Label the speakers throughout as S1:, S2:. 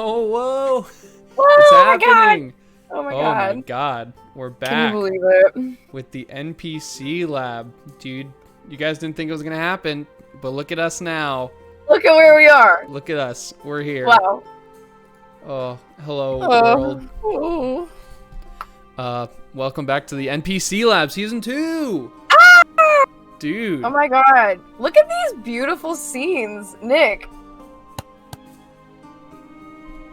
S1: Oh, whoa!
S2: Whoa,
S1: It's
S2: oh my
S1: happening!
S2: God. Oh my
S1: Oh
S2: God.
S1: my God! We're back
S2: Can you believe it?
S1: with the NPC Lab, dude. You guys didn't think it was gonna happen, but look at us now.
S2: Look at where we are.
S1: Look at us. We're here.
S2: Wow.
S1: Oh, hello world.
S2: Oh.
S1: Welcome back to the NPC Lab Season 2!
S2: Ah!
S1: Dude.
S2: Oh my God. Look at these beautiful scenes. Nick.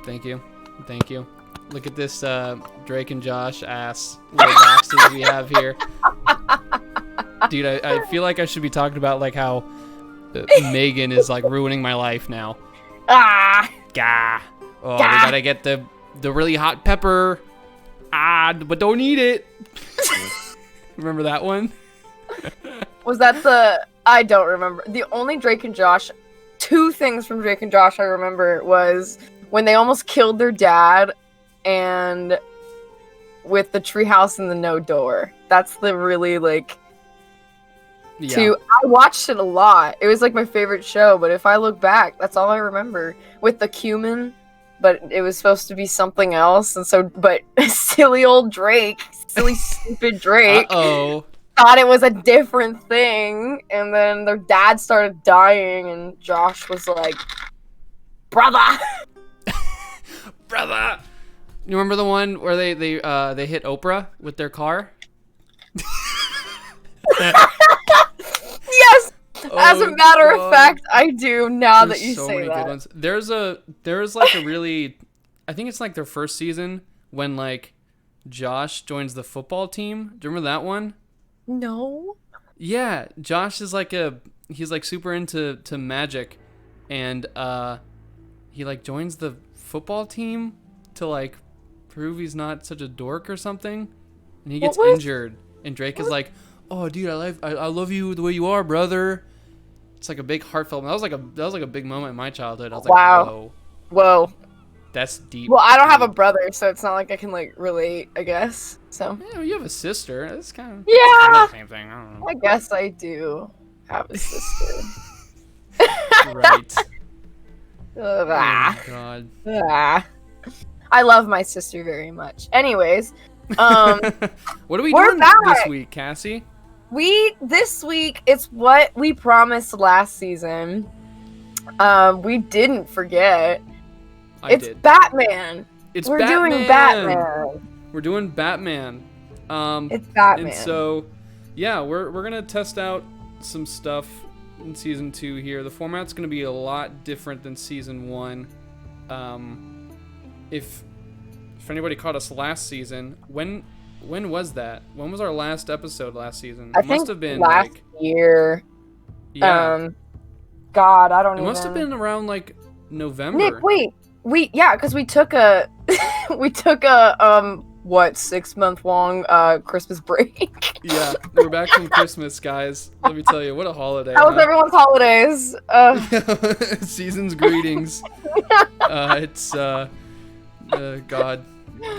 S1: Thank you. Thank you. Look at this Drake and Josh ass little boxes we have here. Dude, I feel like I should be talking about like how Megan is like ruining my life now.
S2: Ah.
S1: Gah. Oh,
S2: Gah.
S1: we gotta get the really hot pepper. Ah, but don't eat it. Remember that one?
S2: Was that the... I don't remember. The only Drake and Josh... Two things from Drake and Josh I remember was when they almost killed their dad and with the treehouse and the no door. That's the really, like...
S1: Yeah.
S2: I watched it a lot. It was, like, my favorite show, but if I look back, that's all I remember. With the cumin, but it was supposed to be something else, and so... But silly old Drake, silly stupid Drake...
S1: Uh-oh.
S2: Thought it was a different thing, and then their dad started dying, and Josh was like, "Brother,
S1: brother." You remember the one where they hit Oprah with their car?
S2: Yes. As a matter of fact, I do. Now
S1: There's
S2: that you
S1: so
S2: say
S1: many
S2: that,
S1: good ones. There's like a really, I think it's like their first season when like Josh joins the football team. Do you remember that one?
S2: no.
S1: Yeah, Josh is like he's like super into magic, and he like joins the football team to like prove he's not such a dork or something, and he gets injured, and Drake is like, "Oh, dude, I love you the way you are, brother." It's like a big heartfelt. That was like a big moment in my childhood. I was like,
S2: Wow. Whoa.
S1: That's deep.
S2: Well, I don't have a brother, so it's not like I can like relate. I guess so.
S1: Yeah, you have a sister. That's kind of
S2: Yeah.
S1: the same thing. I don't know.
S2: I guess I do have a sister.
S1: Right. Oh
S2: Ah.
S1: my God.
S2: Ah. I love my sister very much. Anyways,
S1: what are we
S2: we're
S1: doing
S2: back.
S1: this week, Cassie?
S2: This week it's what we promised last season. We didn't forget. It's Batman. We're doing Batman.
S1: We're doing Batman.
S2: It's Batman.
S1: And so, yeah, we're gonna test out some stuff in season 2 here. The format's gonna be a lot different than season 1. If anybody caught us last season, when was that? When was our last episode last season?
S2: I think
S1: must have been
S2: last
S1: like
S2: year.
S1: Yeah.
S2: God, I don't
S1: It
S2: even.
S1: must have been around like November.
S2: Nick, wait. Because we took a 6-month long Christmas break.
S1: Yeah, we're back from Christmas, guys. Let me tell you, what a holiday.
S2: How was everyone's holidays?
S1: Season's greetings. It's God,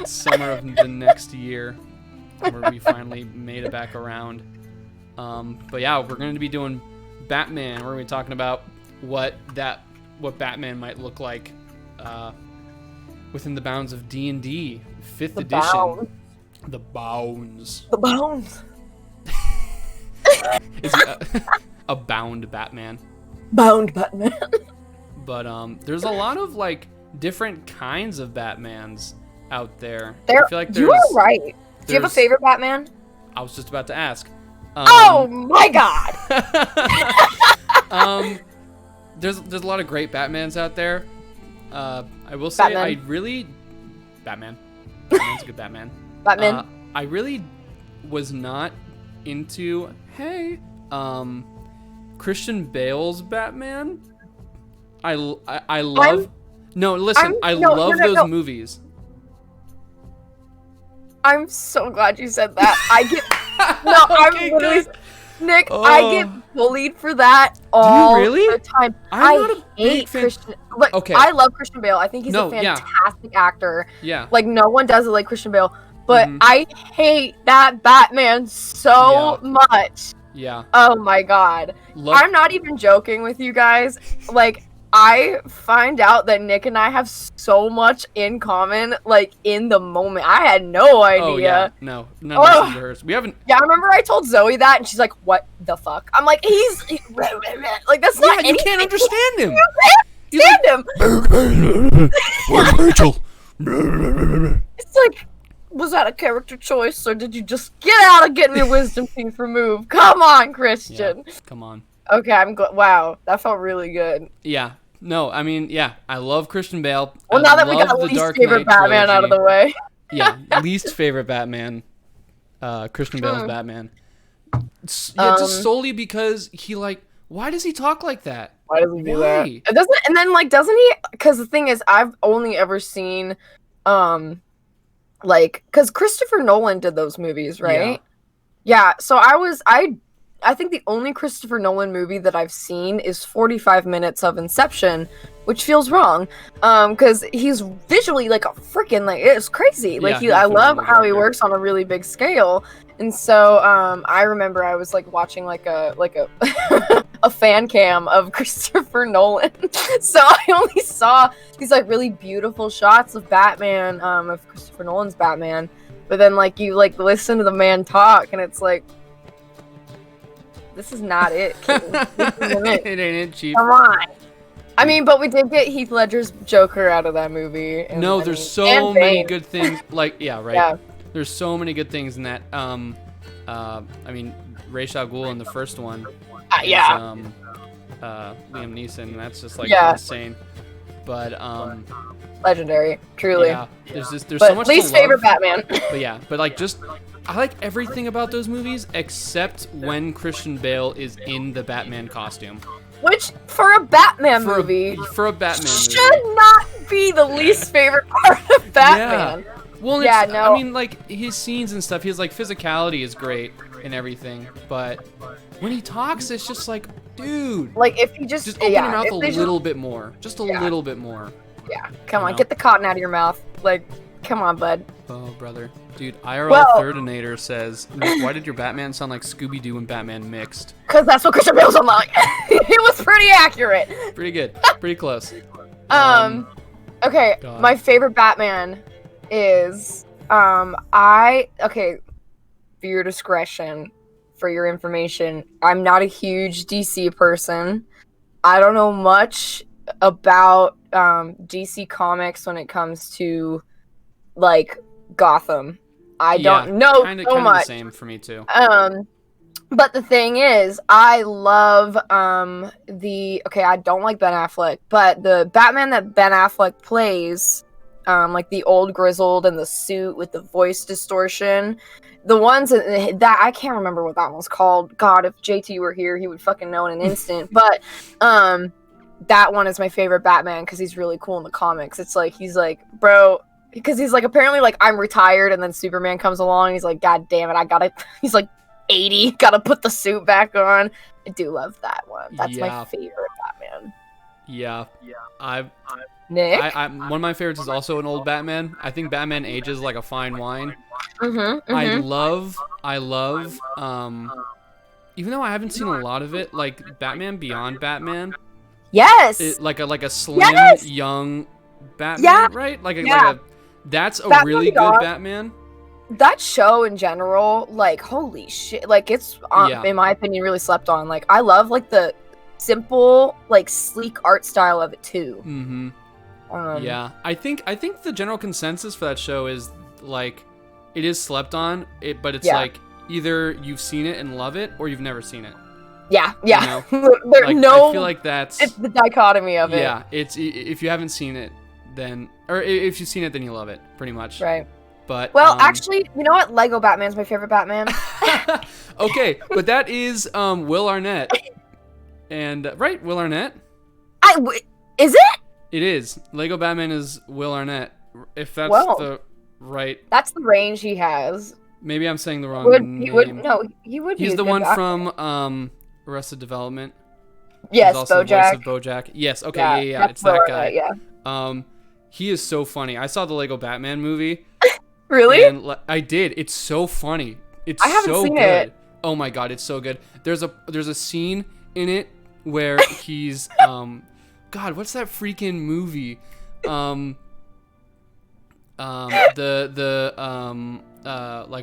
S1: summer of the next year, where we finally made it back around. But yeah, we're going to be doing Batman. We're going to be talking about what Batman might look like within the bounds of D&D 5th edition. The bounds.
S2: The bounds.
S1: Is he a bound Batman?
S2: Bound Batman.
S1: But there's a lot of like different kinds of Batmans out there.
S2: I
S1: feel like
S2: you are right. Do you have a favorite Batman?
S1: I was just about to ask.
S2: Oh my God.
S1: There's a lot of great Batmans out there. I will say Batman. Batman's a good Batman.
S2: Batman.
S1: I really was not into Christian Bale's Batman. I love. I love those movies.
S2: I'm so glad you said that. I get I'm literally
S1: good.
S2: Nick, I get bullied for that all the time. I hate Christian. Look, I love Christian Bale. I think he's a fantastic actor.
S1: Yeah.
S2: Like no one does it like Christian Bale. But I hate that Batman so much.
S1: Yeah.
S2: Oh my God. I'm not even joking with you guys. Like I find out that Nick and I have so much in common, like, in the moment. I had no idea.
S1: Oh, yeah. No, none of us is hers. We haven't...
S2: Yeah, I remember I told Zoe that, and she's like, what the fuck? I'm like, like, that's not
S1: you can't understand him.
S2: You can't understand him.
S1: Where's Rachel?
S2: It's like, was that a character choice, or did you just get out of getting your wisdom teeth removed? Come on, Christian.
S1: Yeah, come on.
S2: Okay, I'm glad. Wow, that felt really good.
S1: Yeah. No, I mean, yeah, I love Christian Bale.
S2: Well, now that we got least
S1: Dark
S2: favorite
S1: Knight
S2: Batman out of the way.
S1: Yeah, least favorite Batman. Christian Bale's Batman. Just solely because he, like, why does he talk like that?
S2: Why does he do that? It doesn't, and then, like, doesn't he? Because the thing is, I've only ever seen, like, because Christopher Nolan did those movies, right? Yeah. So I think the only Christopher Nolan movie that I've seen is 45 minutes of Inception, which feels wrong, because he's visually like a freaking, like, it's crazy. Like, I love how he works on a really big scale. And so I remember I was like watching like a a fan cam of Christopher Nolan. So I only saw these like really beautiful shots of Batman, of Christopher Nolan's Batman. But then like you like listen to the man talk, and it's like, this is not it, King. This isn't it.
S1: It ain't it, Chief.
S2: Come on. I mean, but we did get Heath Ledger's Joker out of that movie. And,
S1: no, there's so many good things. Like, yeah, right.
S2: Yeah.
S1: There's so many good things in that. I mean, Ra's al Ghul in the first one.
S2: Yeah.
S1: Liam Neeson, and that's just like insane. But
S2: legendary, truly.
S1: Yeah. There's so much.
S2: Least favorite Batman.
S1: But yeah, but like I like everything about those movies except when Christian Bale is in the Batman costume.
S2: Which, for a Batman movie,
S1: should
S2: not be the least favorite part of Batman.
S1: Yeah. Well,
S2: yeah, no.
S1: I mean, like, his scenes and stuff, his, like, physicality is great and everything, but when he talks, it's just like, dude.
S2: Like, if he just
S1: open your mouth a little bit more. Just a little bit more.
S2: Yeah, come on, get the cotton out of your mouth. Like, come on, bud.
S1: Oh, brother. Dude, IRL Thirdinator says, why did your Batman sound like Scooby-Doo and Batman mixed?
S2: Because that's what Christian Bale sounded like. It was pretty accurate.
S1: Pretty good. Pretty close.
S2: Okay, God. My favorite Batman is, okay, for your discretion, for your information, I'm not a huge DC person. I don't know much about DC Comics when it comes to, like, Gotham. I don't know so much.
S1: The same for me too.
S2: But the thing is, I love I don't like Ben Affleck, but the Batman that Ben Affleck plays, like the old grizzled in the suit with the voice distortion, the ones that I can't remember what that one's called. God, if JT were here, he would fucking know in an instant. But that one is my favorite Batman because he's really cool in the comics. It's like he's like, bro. Because he's like, apparently, like, I'm retired, and then Superman comes along, and he's like, God damn it, he's like 80, gotta put the suit back on. I do love that one. That's my favorite Batman.
S1: Yeah.
S2: Nick?
S1: One of my favorites is also an old Batman. I think Batman ages like a fine wine.
S2: Mm-hmm.
S1: I love, even though I haven't seen a lot of it, like, Batman Beyond Batman.
S2: Yes!
S1: Like a slim, young Batman, right? That's a
S2: Batman
S1: really
S2: Beyond,
S1: good Batman.
S2: That show in general, like, holy shit. Like, it's, in my opinion, really slept on. Like, I love, like, the simple, like, sleek art style of it, too.
S1: Mm-hmm. Yeah. I think the general consensus for that show is, like, it is slept on, but it's, like, either you've seen it and love it, or you've never seen it.
S2: Yeah.
S1: You know? I feel like that's...
S2: It's the dichotomy of it.
S1: Yeah. It's, if you haven't seen it, then... Or if you've seen it, then you love it, pretty much.
S2: Right.
S1: But
S2: actually, you know what? Lego Batman's my favorite Batman.
S1: Okay, but that is Will Arnett. And right, Will Arnett?
S2: Is it?
S1: It is. Lego Batman is Will Arnett. If that's the right.
S2: That's the range he has.
S1: Maybe I'm saying the wrong name.
S2: He would.
S1: He's the one from Arrested Development.
S2: Yes,
S1: He's also
S2: BoJack.
S1: The voice of BoJack. Yes. Okay. Yeah. It's that guy.
S2: Yeah.
S1: He is so funny. I saw the Lego Batman movie.
S2: Really?
S1: And I did. It's so funny. I haven't seen it. Oh my god, it's so good. There's a scene in it where he's God, what's that freaking movie? Like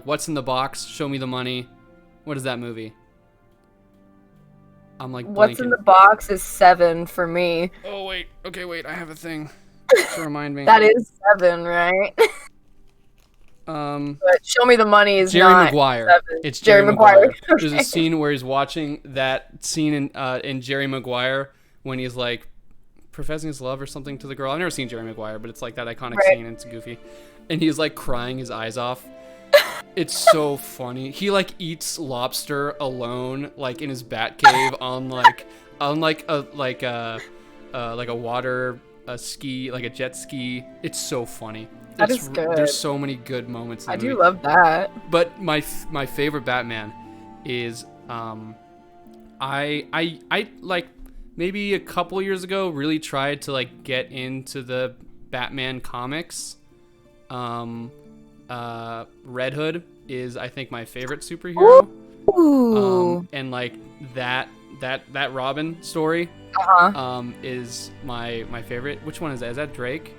S1: What's in the Box? Show Me the Money. What is that movie? I'm like blanking.
S2: What's in the Box is 7 for me.
S1: Oh wait, okay, wait. I have a thing to remind me.
S2: That is 7, right? But Show Me the Money is
S1: Jerry
S2: not
S1: Maguire.
S2: 7.
S1: It's Jerry Maguire.
S2: Okay.
S1: There's a scene where he's watching that scene in Jerry Maguire when he's like professing his love or something to the girl. I've never seen Jerry Maguire, but it's like that iconic scene and it's goofy. And he's like crying his eyes off. It's so funny. He like eats lobster alone, like in his bat cave on a water ski, like a jet ski. It's so funny.
S2: That is good.
S1: There's so many good moments in the movie.
S2: do love that.
S1: But my favorite Batman is I like maybe a couple years ago really tried to like get into the Batman comics. Red Hood is I think my favorite superhero.
S2: Ooh.
S1: And like that Robin story is my favorite. Which one is that? Is that Drake?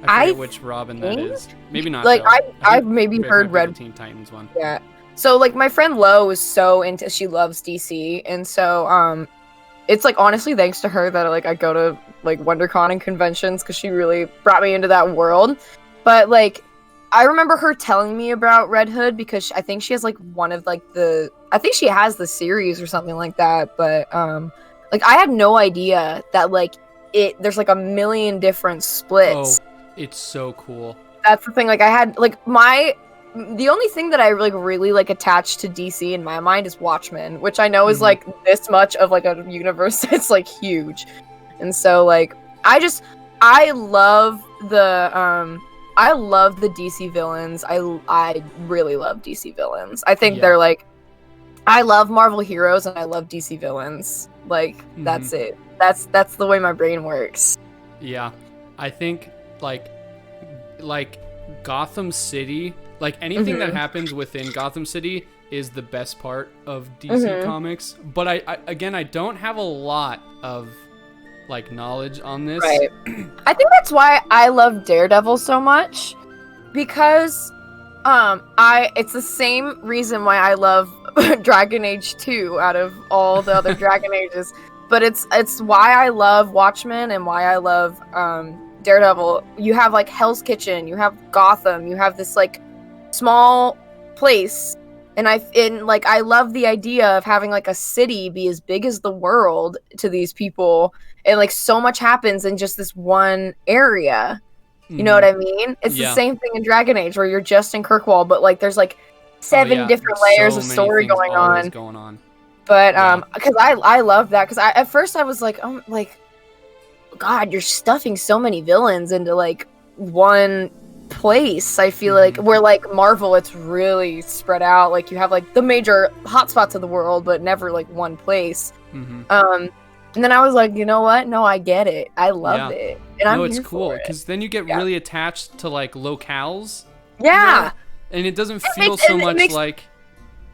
S1: I forget which Robin that is. Maybe not.
S2: Like
S1: though.
S2: I've maybe heard Red
S1: Teen Titans one.
S2: Yeah. So like my friend Lo is so into, she loves DC, and so it's like honestly thanks to her that like I go to like WonderCon and conventions because she really brought me into that world. But like I remember her telling me about Red Hood because I think she has like one of like I think she has the series or something like that. But like I had no idea that like there's like a million different splits.
S1: Oh, it's so cool.
S2: That's the thing. Like I had like the only thing that I really like attached to DC in my mind is Watchmen, which I know is like this much of like a universe that's like huge. And so like I love the DC villains. I really love DC villains. I think they're like, I love Marvel heroes and I love DC villains. Like that's it. That's the way my brain works.
S1: Yeah, I think like Gotham City, like anything that happens within Gotham City is the best part of DC Comics. But I don't have a lot of like knowledge on this.
S2: Right. I think that's why I love Daredevil so much, because it's the same reason why I love Dragon Age 2 out of all the other Dragon Ages, but it's why I love Watchmen and why I love Daredevil. You have like Hell's Kitchen, you have Gotham, you have this like small place, and I love the idea of having like a city be as big as the world to these people, and like so much happens in just this one area. You know what I mean? It's the same thing in Dragon Age where you're just in Kirkwall, but like there's like 7 different layers of story going on. But because I love that, because at first I was like, oh, like, God, you're stuffing so many villains into like one place. I feel like where like Marvel, it's really spread out. Like you have like the major hotspots of the world, but never like one place. And then I was like, you know what? No, I get it. I love it, and I'm
S1: it's
S2: here
S1: cool
S2: for
S1: because then you get really attached to like locales.
S2: Yeah,
S1: you know? And it doesn't feel so much like.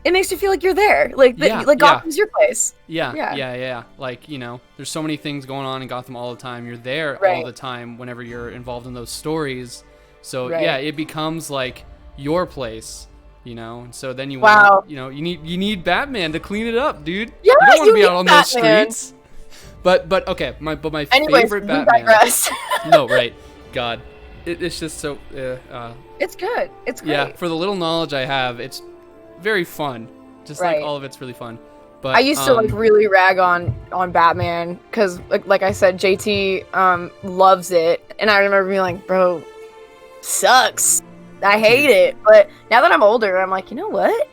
S2: It makes you feel like you're there, like Gotham's your place.
S1: Yeah. Like, you know, there's so many things going on in Gotham all the time. You're there all the time whenever you're involved in those stories. So yeah, it becomes like your place, you know. And so then you want, you know, you need Batman to clean it up, dude. Yeah, you don't want to be out on those streets. But okay, my favorite Batman. No, right, God, it's just so.
S2: It's good. It's great.
S1: Yeah, for the little knowledge I have, it's very fun. Just like all of it's really fun. But
S2: I used to like really rag on Batman because like I said, JT loves it, and I remember being like, bro, sucks. I hate it. But now that I'm older, I'm like, you know what?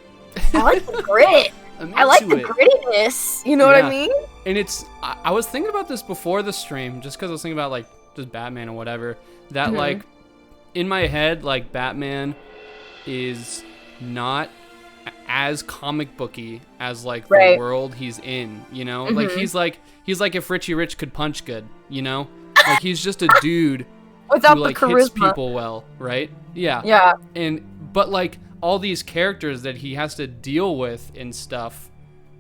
S2: I like the grit. I like the grittiness. You know what I mean?
S1: And it's I was thinking about this before the stream, just because I was thinking about like just Batman or whatever. That like in my head, like Batman is not as comic booky as like the world he's in, you know? Like he's like if Richie Rich could punch good, you know? Like he's just a dude
S2: without
S1: who like
S2: the charisma.
S1: hits people well, right? Yeah. But like all these characters that he has to deal with and stuff,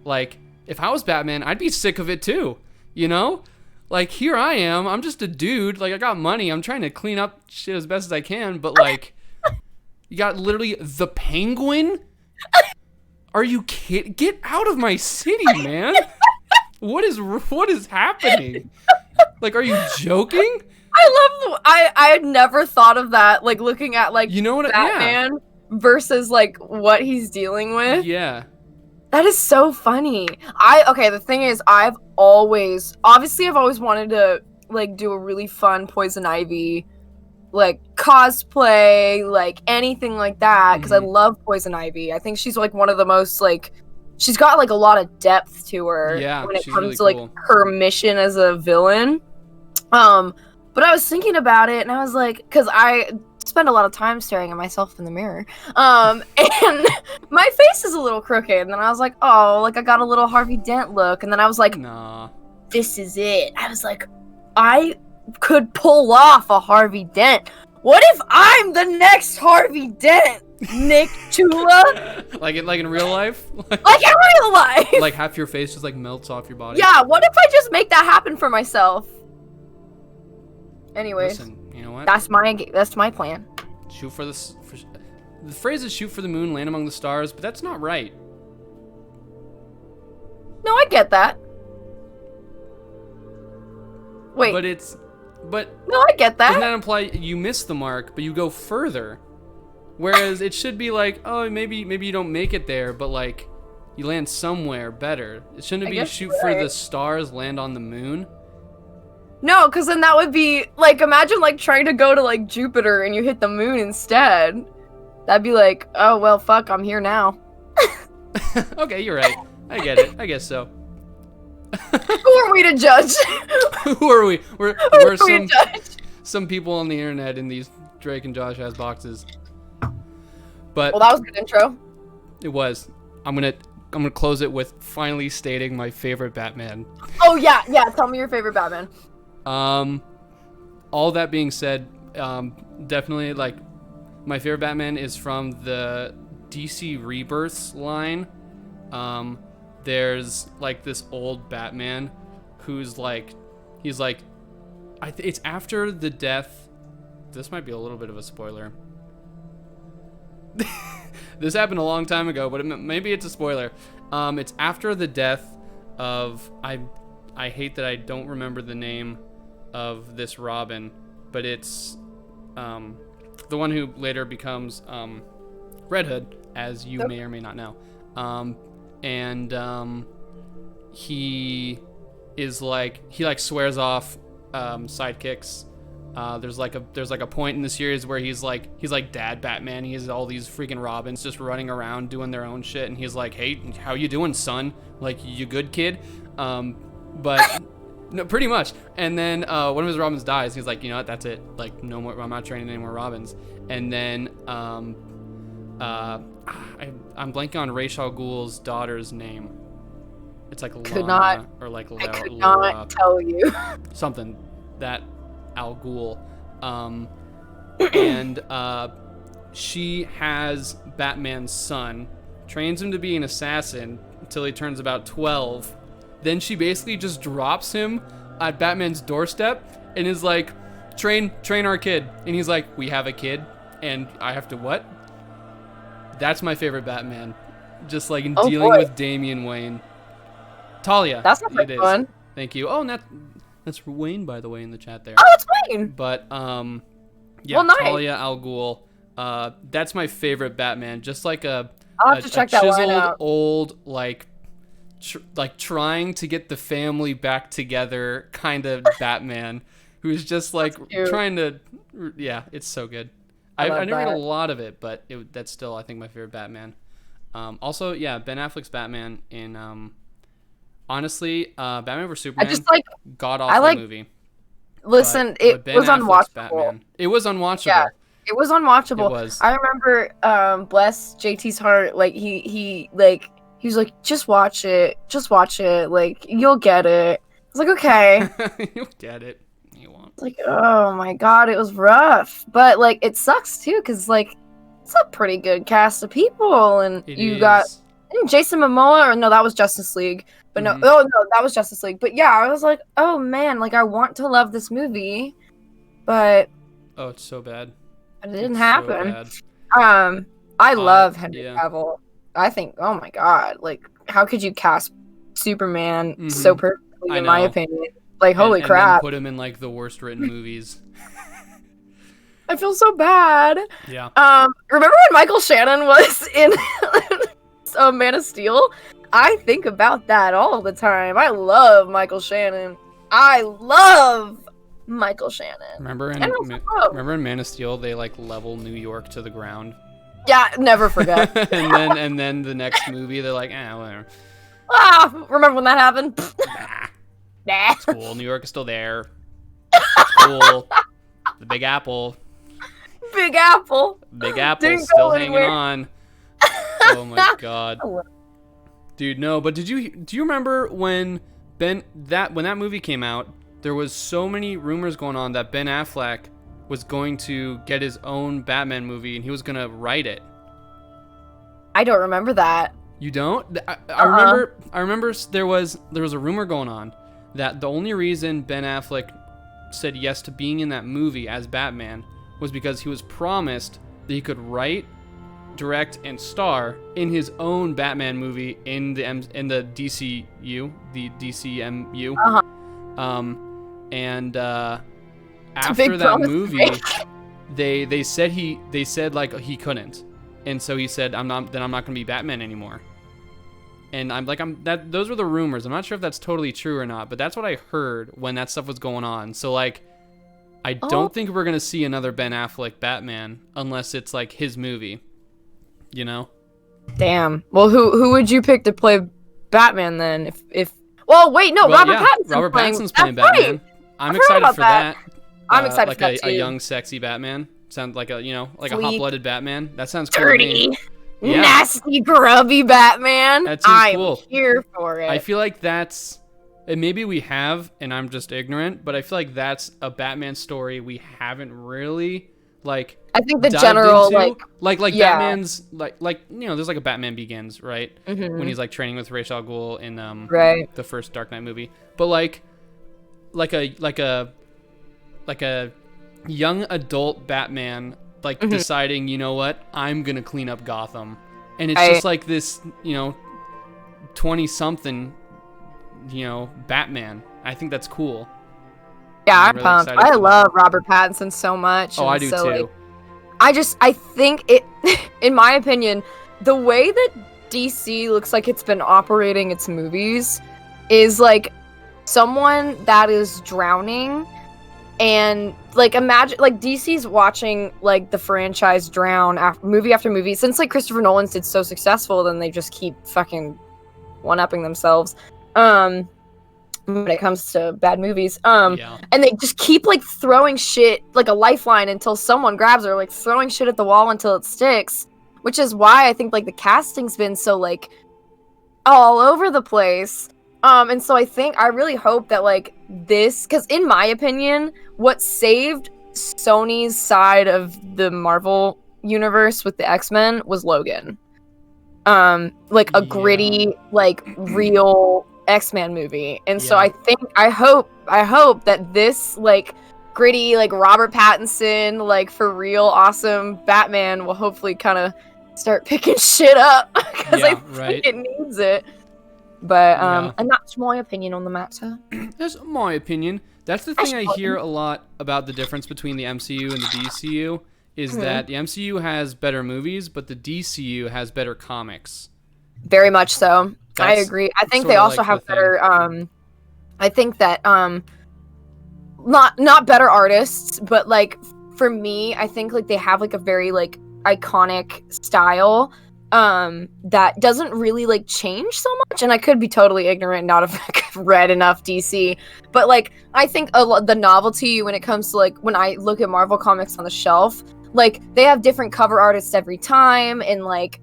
S1: like if I was Batman, I'd be sick of it too, you know? Like, here I am. I'm just a dude. Like, I got money. I'm trying to clean up shit as best as I can. But, like, you got literally the Penguin? Are you kidding? Get out of my city, man. What is happening? Like, are you joking?
S2: I had never thought of that, like, looking at, like,
S1: You know what?
S2: Batman versus, like, what he's dealing with.
S1: Yeah.
S2: That is so funny. Okay, the thing is, I've always wanted to, like, do a really fun Poison Ivy, like, cosplay, like, anything like that, because I love Poison Ivy. I think she's, like, one of the most, like, she's got, like, a lot of depth to her when it comes
S1: really
S2: to, like,
S1: cool.
S2: her mission as a villain. But I was thinking about it, and I was like, because I spend a lot of time staring at myself in the mirror, and my face is a little crooked, and then I was like, oh, like, I got a little Harvey Dent look, and then I was like,
S1: Nah.
S2: this is it. I was like, I could pull off a Harvey Dent. What if I'm the next Harvey Dent, Nick Chula?
S1: like in real life?
S2: Like in real life.
S1: Like half your face just like melts off your body.
S2: Yeah, what if I just make that happen for myself? Anyways,
S1: Listen, you know what?
S2: that's my plan.
S1: Shoot for the phrase is shoot for the moon, land among the stars, but that's not right.
S2: No, I get that. Wait.
S1: But
S2: No, I get that.
S1: doesn't that imply you miss the mark, but you go further? Whereas it should be like, oh, maybe you don't make it there, but like you land somewhere better. It shouldn't be shoot for the stars, land on the moon.
S2: No, because then that would be, like, imagine, like, trying to go to, like, Jupiter and you hit the moon instead. That'd be like, oh, well, fuck, I'm here now.
S1: Okay, you're right. I get it. I guess so.
S2: Who are we to judge?
S1: Who are we? We're some people on the internet in these Drake and Josh ass boxes. But
S2: well, that was a good intro.
S1: It was. I'm gonna close it with finally stating my favorite Batman.
S2: Oh yeah. Tell me your favorite Batman.
S1: All that being said, definitely like my favorite Batman is from the DC Rebirths line. There's like this old Batman who's like, he's like, it's after the death. This might be a little bit of a spoiler. This happened a long time ago, but maybe it's a spoiler. It's after the death of I hate that I don't remember the name of this Robin, but it's the one who later becomes Red Hood, as you may or may not know. He is like, he like swears off sidekicks. There's like a point in the series where he's like Dad Batman. He has all these freaking Robins just running around doing their own shit, and he's like, hey, how you doing, son? Like, you good, kid? But no, pretty much. And then one of his Robins dies. He's like, you know what? That's it. Like, no more. I'm not training any more Robins. And then I'm blanking on Ra's al Ghul's daughter's name. It's like Lana or like Laura.
S2: I could not tell you.
S1: Something that Al Ghul. And she has Batman's son, trains him to be an assassin until he turns about 12. Then she basically just drops him at Batman's doorstep and is like, train our kid. And he's like, we have a kid and I have to what? That's my favorite Batman. Just like in dealing with Damian Wayne. Talia.
S2: That's not very fun.
S1: Thank you. Oh, and that's Wayne, by the way, in the chat there.
S2: Oh, it's Wayne.
S1: But yeah,
S2: well, nice.
S1: Talia al Ghul. That's my favorite Batman. Just like
S2: I'll have to check that line out.
S1: Old, like trying to get the family back together kind of Batman, who's just like trying to. Yeah, it's so good. I didn't read a lot of it, but that's still, I think, my favorite Batman. Also, yeah, Ben Affleck's Batman in. Honestly, Batman vs Superman. I just like god-awful movie.
S2: Listen, it was unwatchable. Batman,
S1: it was unwatchable.
S2: Yeah, it was unwatchable.
S1: It was.
S2: I remember, bless JT's heart, like he was like, just watch it, like you'll get it. I was like, okay.
S1: You'll get it. You won't.
S2: It's like, oh my god, it was rough, but like it sucks too, cause like it's a pretty good cast of people, and got Jason Momoa, or no, that was Justice League. But no, oh no, that was Justice League. But yeah, I was like, oh man, like I want to love this movie, but
S1: oh, it's so bad.
S2: it didn't
S1: It's
S2: happen.
S1: so bad.
S2: I love Henry
S1: yeah.
S2: Cavill. I think, oh my god, like how could you cast Superman so perfectly,
S1: I
S2: in my
S1: know.
S2: opinion? Like holy
S1: and
S2: crap!
S1: then put him in like the worst written movies.
S2: I feel so bad.
S1: Yeah.
S2: Remember when Michael Shannon was in Man of Steel? I think about that all the time. I love Michael Shannon.
S1: Remember in Man of Steel they like level New York to the ground.
S2: Yeah, never forget.
S1: and then the next movie they're like, whatever.
S2: Remember when that happened? Nah.
S1: It's cool. New York is still there. It's cool. The Big Apple.
S2: Big Apple.
S1: Big Apple's
S2: Didn't
S1: still
S2: go
S1: hanging
S2: anywhere.
S1: on. Oh my god. Dude, no, but do you remember when that movie came out, there was so many rumors going on that Ben Affleck was going to get his own Batman movie and he was going to write it.
S2: I don't remember that.
S1: You don't? I remember there was a rumor going on that the only reason Ben Affleck said yes to being in that movie as Batman was because he was promised that he could write, direct, and star in his own Batman movie in the DCU, the DCMU. After that movie, they said like he couldn't, and so he said I'm not gonna be Batman anymore. And those were the rumors. I'm not sure if that's totally true or not, but that's what I heard when that stuff was going on. So like, I don't think we're gonna see another Ben Affleck Batman unless it's like his movie. You know?
S2: Damn. Well, who would you pick to play Batman then? Well, wait, no, Robert Pattinson's
S1: playing Batman. Right. I'm excited for that.
S2: I'm excited for that
S1: like
S2: too.
S1: A young, sexy Batman. Sounds like a
S2: Sweet.
S1: a hot-blooded Batman. That sounds cool
S2: dirty,
S1: to me. Yeah.
S2: nasty, grubby Batman.
S1: That seems cool.
S2: I'm here for it.
S1: I feel like that's, and maybe we have, and I'm just ignorant, but I feel like that's a Batman story we haven't really like.
S2: I think the general
S1: into. like
S2: yeah.
S1: Batman's like there's like a Batman Begins, right? When he's like training with Ra's al Ghul in the first Dark Knight movie, but like a young adult Batman deciding, you know what, I'm gonna clean up Gotham, and it's just like this 20-something Batman. I think that's cool.
S2: Yeah, I'm really pumped. I love Robert Pattinson so much.
S1: Oh, I do too.
S2: I think it, in my opinion, the way that DC looks like it's been operating its movies is like someone that is drowning, and like imagine like DC's watching like the franchise drown movie after movie since like Christopher Nolan's did so successful. Then they just keep fucking one-upping themselves when it comes to bad movies. And they just keep like throwing shit like a lifeline until someone grabs her, like throwing shit at the wall until it sticks, which is why I think like the casting's been so like all over the place. And so I really hope that like this, because in my opinion, what saved Sony's side of the Marvel universe with the X-Men was Logan. Like a gritty, like real X-Men movie. And so I hope that this like gritty, like Robert Pattinson, like for real awesome Batman will hopefully kind of start picking shit up, because I think it needs it. But and that's my opinion on the matter.
S1: That's my opinion. That's the thing I hear a lot about the difference between the MCU and the DCU is that the MCU has better movies, but the DCU has better comics.
S2: Very much so. I agree. I think they also have better I think that not better artists, but like for me, I think like they have like a very like iconic style that doesn't really like change so much. And I could be totally ignorant, not have read enough DC, but like I think the novelty when it comes to like when I look at Marvel comics on the shelf, like they have different cover artists every time, and like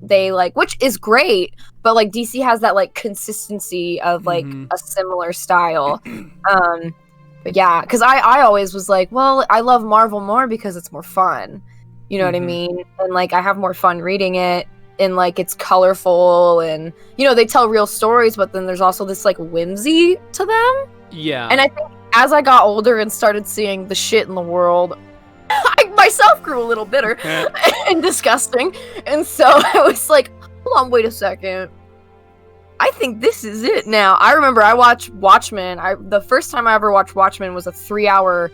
S2: they like, which is great, but like DC has that like consistency of like a similar style. But yeah, because I always was like, well, I love Marvel more because it's more fun. You know what I mean? And like I have more fun reading it. and like it's colorful, and you know they tell real stories, but then there's also this like whimsy to them.
S1: Yeah.
S2: And I think as I got older and started seeing the shit in the world, I myself grew a little bitter and disgusting, and so I was like, hold on, wait a second. I think this is it now. I remember I watched Watchmen. The first time I ever watched Watchmen was a 3-hour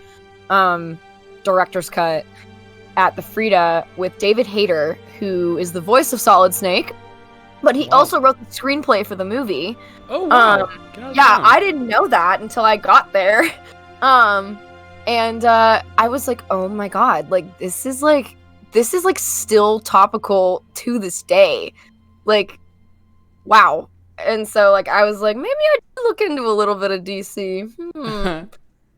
S2: director's cut at the Frida with David Hayter, who is the voice of Solid Snake, but he also wrote the screenplay for the movie.
S1: Oh wow!
S2: Yeah, I didn't know that until I got there. And I was like, oh my god, like this is like still topical to this day. Like, wow. And so like I was like, maybe I should look into a little bit of DC.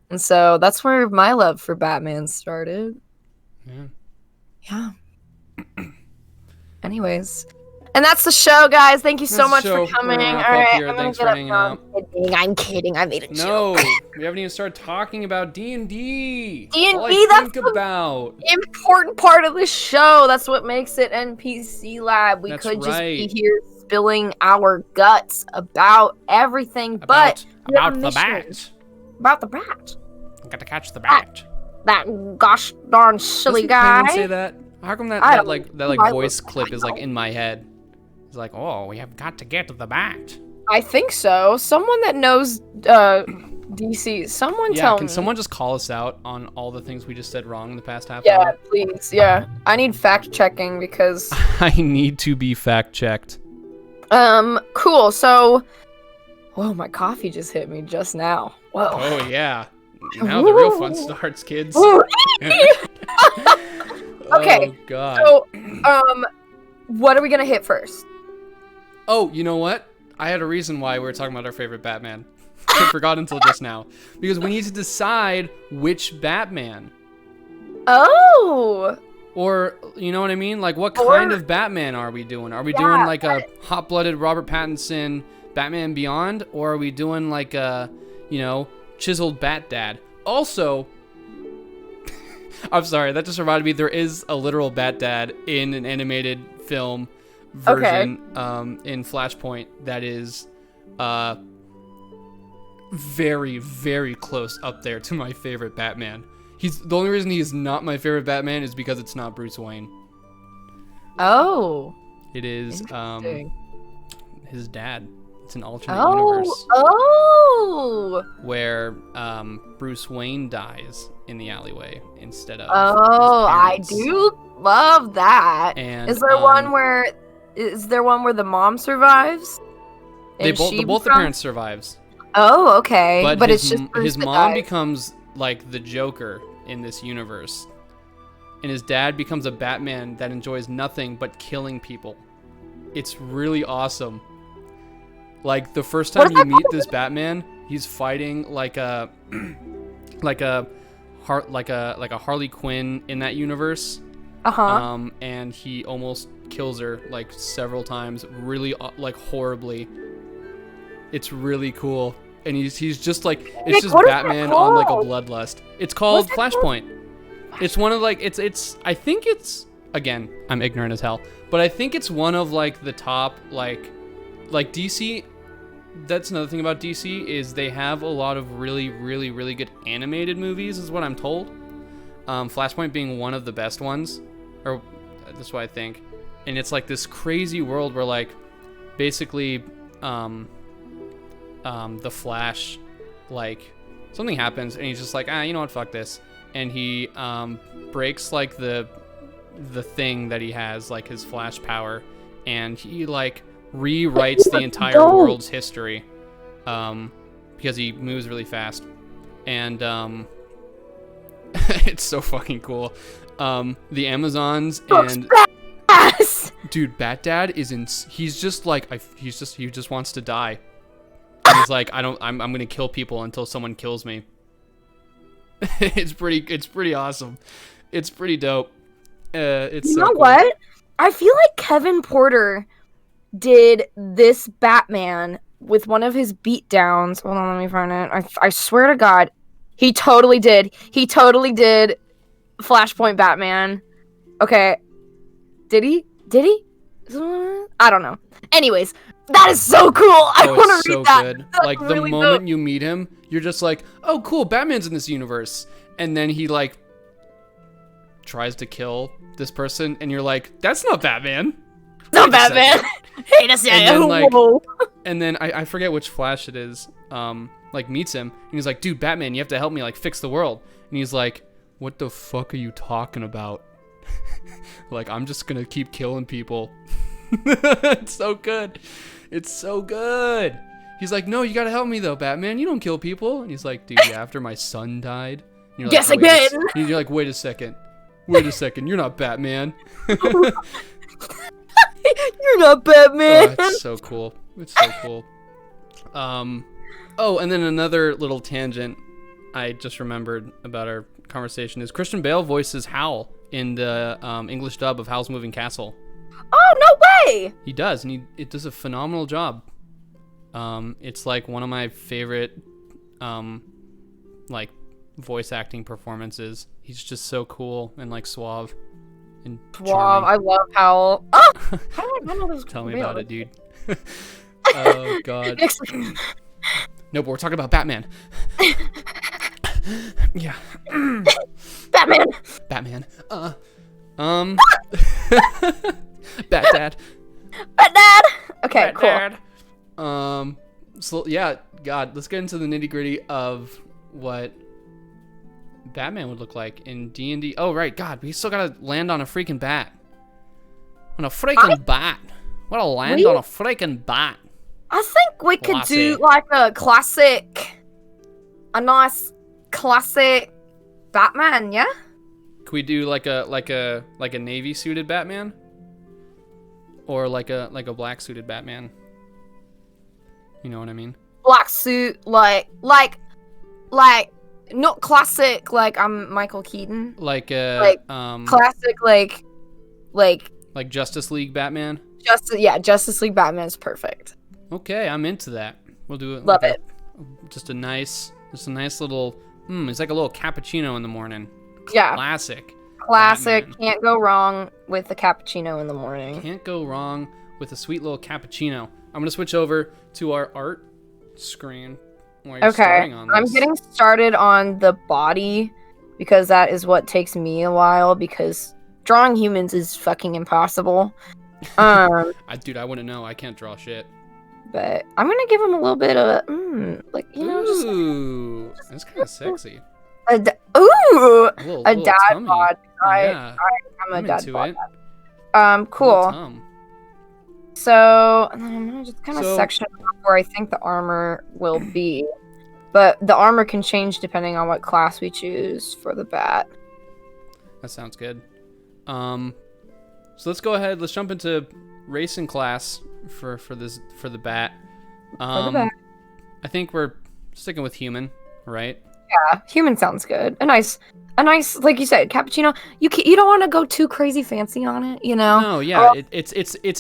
S2: And so that's where my love for Batman started. Yeah. Anyways. And that's the show, guys. Thank you so much for coming. All right,
S1: thanks for hanging out.
S2: I'm kidding. I made a
S1: No,
S2: joke.
S1: we haven't even started talking about
S2: D&D,
S1: D&D.
S2: that's the important part of the show. That's what makes it NPC Lab. We could just be here spilling our guts about everything,
S1: about the bat.
S2: About the bat.
S1: Got to catch the bat.
S2: That gosh darn silly guy.
S1: Doesn't Penguin say that? How come that voice clip is like in my head? It's like, oh, we have got to get to the bat.
S2: I think so. Someone that knows DC, someone tell me.
S1: Can someone just call us out on all the things we just said wrong in the past half hour?
S2: Yeah, please. Yeah. I need fact checking because
S1: I need to be fact checked.
S2: Cool. So whoa, my coffee just hit me just now. Whoa.
S1: Oh yeah. Now the real fun starts, kids.
S2: Okay.
S1: Oh god.
S2: So what are we gonna hit first?
S1: Oh, you know what? I had a reason why we were talking about our favorite Batman. I forgot until just now. Because we need to decide which Batman.
S2: Oh!
S1: Or, you know what I mean? Like, what kind of Batman are we doing? Are we doing like a hot-blooded Robert Pattinson Batman Beyond? Or are we doing like a, you know, chiseled Bat Dad? Also, I'm sorry, that just reminded me, there is a literal Bat Dad in an animated film version in Flashpoint that is very, very close up there to my favorite Batman. The only reason he's not my favorite Batman is because it's not Bruce Wayne.
S2: Oh.
S1: It is his dad. It's an alternate universe.
S2: Oh.
S1: Where Bruce Wayne dies in the alleyway instead of
S2: I do love that.
S1: And
S2: is there one where the mom survives?
S1: Both the parents survives.
S2: Oh, okay. But it's just
S1: his mom becomes like the Joker in this universe, and his dad becomes a Batman that enjoys nothing but killing people. It's really awesome. Like the first time you meet this Batman, he's fighting like a Harley Quinn in that universe. And he almost kills her like several times, really like horribly. It's really cool. And he's just like, it's just Batman on like a bloodlust. It's called Flashpoint. It's one of like, it's I think it's, again, I'm ignorant as hell, but I think it's one of like the top like DC. That's another thing about DC is they have a lot of really, really, really good animated movies is what I'm told. Flashpoint being one of the best ones, or that's what I think. And it's like this crazy world where like basically the Flash, like something happens and he's just like, you know what, fuck this, and he breaks like the thing that he has, like his Flash power, and he like rewrites the entire world's history because he moves really fast, and it's so fucking cool. The Amazons and dude, Bat Dad is he's just like he just wants to die. And he's like, I'm gonna kill people until someone kills me. It's pretty awesome. It's pretty dope. It's so cool.
S2: What? I feel like Kevin Porter did this Batman with one of his beatdowns. Hold on, let me find it. I swear to God, he totally did. He totally did Flashpoint Batman. Okay. Did he? I don't know. Anyways, that is so cool. I
S1: Oh,
S2: want
S1: it's
S2: to
S1: so
S2: read that.
S1: good.
S2: That's
S1: Like, the
S2: really
S1: moment
S2: dope.
S1: you meet him, you're just like, oh, cool, Batman's in this universe. And then he, like, tries to kill this person, and you're like, that's not Batman.
S2: No,
S1: Wait a
S2: Batman.
S1: second.
S2: Hate to say
S1: And
S2: it.
S1: then, like,
S2: Whoa.
S1: And then I forget which Flash it is, like, meets him, and he's like, dude, Batman, you have to help me, like, fix the world. And he's like, what the fuck are you talking about? Like, I'm just gonna keep killing people. It's so good. It's so good. He's like, no, you gotta help me, though, Batman. You don't kill people. And he's like, dude, yeah, after my son died. And you're like,
S2: Yes,
S1: "Wait a
S2: again."
S1: and you're like, wait a second. Wait a second. You're not Batman.
S2: You're not Batman.
S1: Oh, it's so cool. It's so cool. Oh, and then another little tangent I just remembered about our conversation is Christian Bale voices Hal in the English dub of Howl's Moving Castle.
S2: Oh, no way.
S1: He does, and it does a phenomenal job. It's like one of my favorite like voice acting performances. He's just so cool and like suave and
S2: Wow,
S1: charming.
S2: I love Howl. Oh, how do I know this?
S1: Tell me about it, dude. Oh god. No, but we're talking about Batman. Yeah.
S2: Batman.
S1: Batman. Bat Dad.
S2: Batman. Okay,
S1: Bat
S2: cool.
S1: Dad. So yeah, God, let's get into the nitty gritty of what Batman would look like in D&D. Oh right, God, we still gotta land on a freaking bat. On a freaking bat. What a land on a freaking bat.
S2: I think we could do
S1: Classic.
S2: like a nice classic Batman, yeah?
S1: Can we do like a navy suited Batman? Or like a black suited Batman? You know what I mean?
S2: Black suit, like not classic, like I'm Michael Keaton.
S1: Like a
S2: Like, Classic, like
S1: Justice League Batman?
S2: Justice League Batman is perfect.
S1: Okay, I'm into that. We'll do it.
S2: Love
S1: like
S2: it.
S1: Just a nice little. It's like a little cappuccino in the morning.
S2: Yeah.
S1: Classic.
S2: Classic.
S1: Batman.
S2: Can't go wrong with the cappuccino in the morning.
S1: Can't go wrong with a sweet little cappuccino. I'm gonna switch over to our art screen. While you're
S2: Okay,
S1: starting on
S2: I'm
S1: this.
S2: getting started on the body because that is what takes me a while because drawing humans is fucking impossible.
S1: Dude, I wouldn't know. I can't draw shit.
S2: But I'm gonna give him a little bit of a just
S1: Ooh, that's kind of sexy.
S2: a
S1: A little
S2: dad
S1: tummy.
S2: bod.
S1: Yeah,
S2: I'm a
S1: I'm
S2: dad
S1: into
S2: bod.
S1: it.
S2: Cool.
S1: Little tum.
S2: So and then I'm gonna just kind of
S1: So-
S2: section off where I think the armor will be. But the armor can change depending on what class we choose for the bat.
S1: That sounds good. So let's go ahead. Let's jump into racing class for the bat.
S2: For the bat.
S1: I think we're sticking with human, right?
S2: Yeah, human sounds good. A nice, like you said, cappuccino. You don't want to go too crazy fancy on it, you know?
S1: No, yeah, it's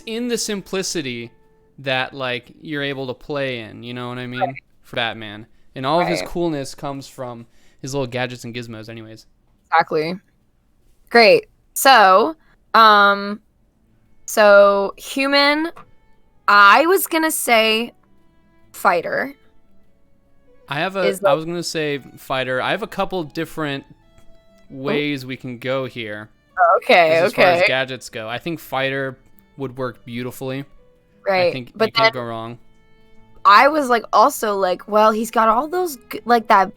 S1: in the simplicity that like you're able to play in. You know what I mean?
S2: Right.
S1: For Batman, and all of his
S2: Right.
S1: coolness comes from his little gadgets and gizmos. Anyways,
S2: Exactly. Great. So human. I was gonna say fighter.
S1: I was gonna say fighter. I have a couple different ways we can go here.
S2: Okay.
S1: As far as
S2: Okay.
S1: gadgets go, I think fighter would work beautifully.
S2: Right.
S1: I think
S2: but
S1: you
S2: then
S1: can't go wrong.
S2: I was like, also like, well, he's got all those like that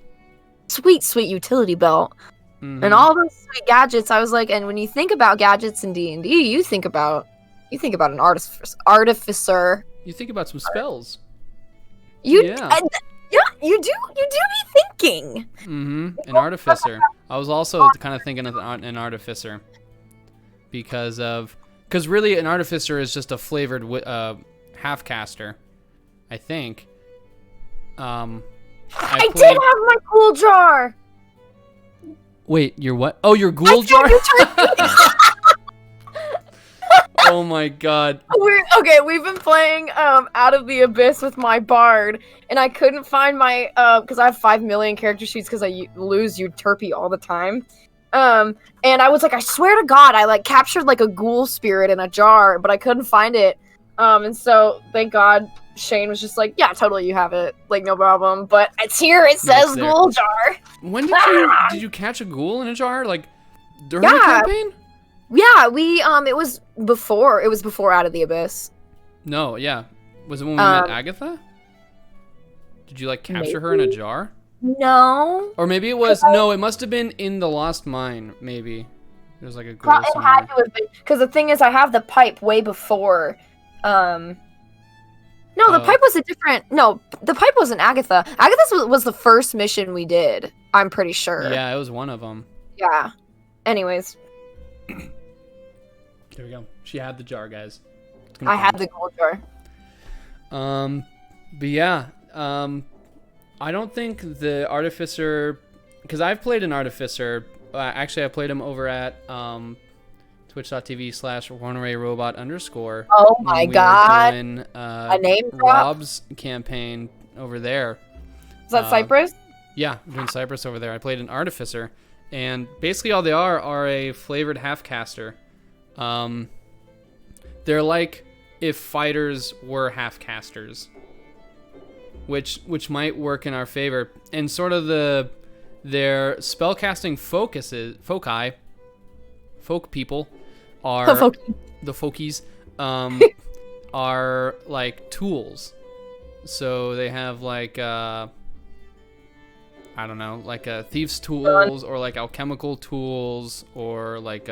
S2: sweet utility belt.
S1: Mhm.
S2: And all those sweet gadgets. I was like, and when you think about gadgets in D&D, you think about an artificer.
S1: You think about some spells.
S2: Yeah, you do be thinking.
S1: An artificer. I was also kind of thinking of an artificer because really an artificer is just a flavored half caster. I think.
S2: I did have my cool jar.
S1: Wait, your what? Oh, your ghoul jar? Oh my god.
S2: We've been playing Out of the Abyss with my bard, and I couldn't find my because I have 5 million character sheets because I lose Euterpe all the time. And I was like, I swear to God, I like captured like a ghoul spirit in a jar, but I couldn't find it. And so thank God Shane was just like, yeah, totally, you have it, like no problem. But it's here. It
S1: Yeah, it's
S2: says
S1: there.
S2: ghoul jar.
S1: When did you catch a ghoul in a jar? Like during the
S2: Yeah.
S1: campaign?
S2: Yeah, we it was before Out of the Abyss.
S1: No, yeah. Was it when we met Agatha? Did you like capture her in a jar?
S2: No.
S1: Or maybe it was no, it must have been in the Lost Mine, maybe. There's like a ghoul
S2: It
S1: somewhere.
S2: had to have been, because the thing is, I have the pipe way before. No, the pipe was a different. No, the pipe wasn't Agatha. Agatha's was the first mission we did. I'm pretty sure.
S1: Yeah, it was one of them.
S2: Yeah. Anyways.
S1: There we go. She had the jar, guys.
S2: I had the gold jar.
S1: But yeah, I don't think the Artificer, because I've played an Artificer. Actually, I played him over at twitch.tv/OneRayRobot_.
S2: Oh my God!
S1: Doing,
S2: a name drop?
S1: Rob's campaign over there.
S2: Is that Cypress?
S1: Yeah, I'm doing Cypress over there. I played an Artificer, and basically all they are a flavored half-caster. They're like if fighters were half-casters, which might work in our favor. And sort of their spellcasting folk people are the folkies are like tools. So they have like I don't know, like thieves tools or like alchemical tools or like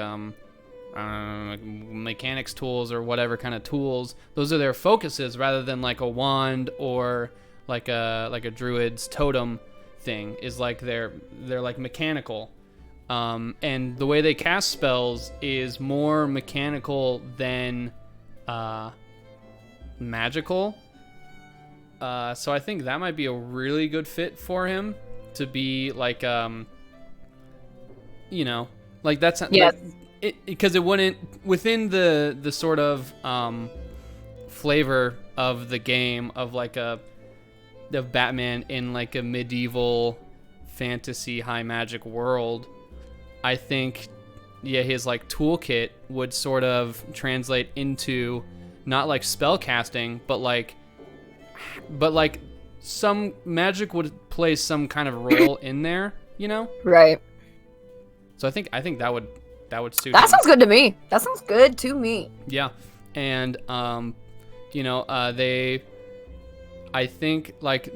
S1: like mechanics tools or whatever kind of tools. Those are their focuses rather than like a wand or like a druid's totem thing. Is like they're like mechanical. And the way they cast spells is more mechanical than magical. So I think that might be a really good fit for him to be like like that's
S2: yes.
S1: Because it wouldn't within the sort of flavor of the game of like of Batman in like a medieval fantasy high magic world. I think his like toolkit would sort of translate into not like spell casting, but like some magic would play some kind of role in there,
S2: Right.
S1: So I think that would suit
S2: That
S1: him.
S2: sounds good to me. That sounds good to me.
S1: Yeah. And I think like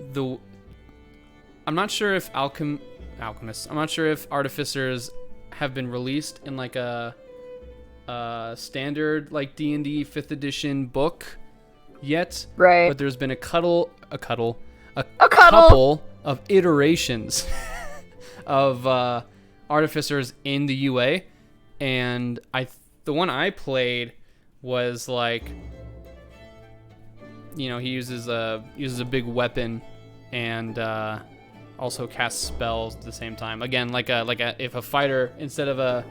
S1: I'm not sure if alchemists, I'm not sure if artificers have been released in like a standard like D&D 5th edition book yet.
S2: Right.
S1: But there's been a couple of iterations of artificers in the UA, and the one I played was like, he uses a big weapon and also casts spells at the same time. Again, like if a fighter instead of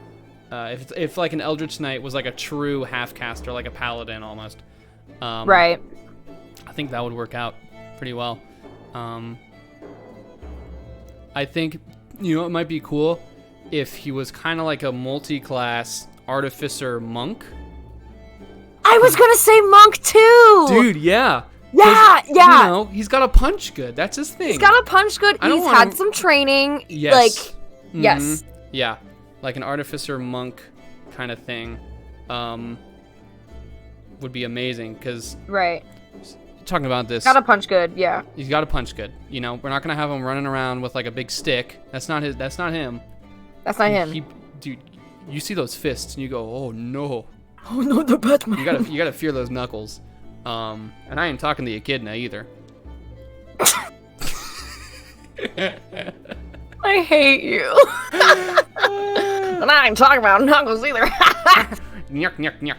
S1: if like an Eldritch Knight was like a true half caster, like a paladin almost.
S2: Right.
S1: I think that would work out pretty well. I think it might be cool if he was kind of like a multi-class artificer monk.
S2: I was gonna say monk too.
S1: Dude, yeah.
S2: Yeah.
S1: He's got a punch good. That's his thing.
S2: He's got a punch good. He's had some training.
S1: Yes.
S2: Like,
S1: yes. Yeah. Like an artificer monk kind of thing would be amazing because
S2: right.
S1: Talking about this.
S2: Got a punch good, yeah.
S1: He's got a punch good. We're not gonna have him running around with like a big stick. That's not him.
S2: That's not him.
S1: Dude, you see those fists and you go, oh no.
S2: Oh no, the Batman.
S1: You gotta fear those knuckles. And I ain't talking to you kid now either.
S2: I hate you. And I ain't talking about knuckles either.
S1: Nyuk, nyuk, nyuk.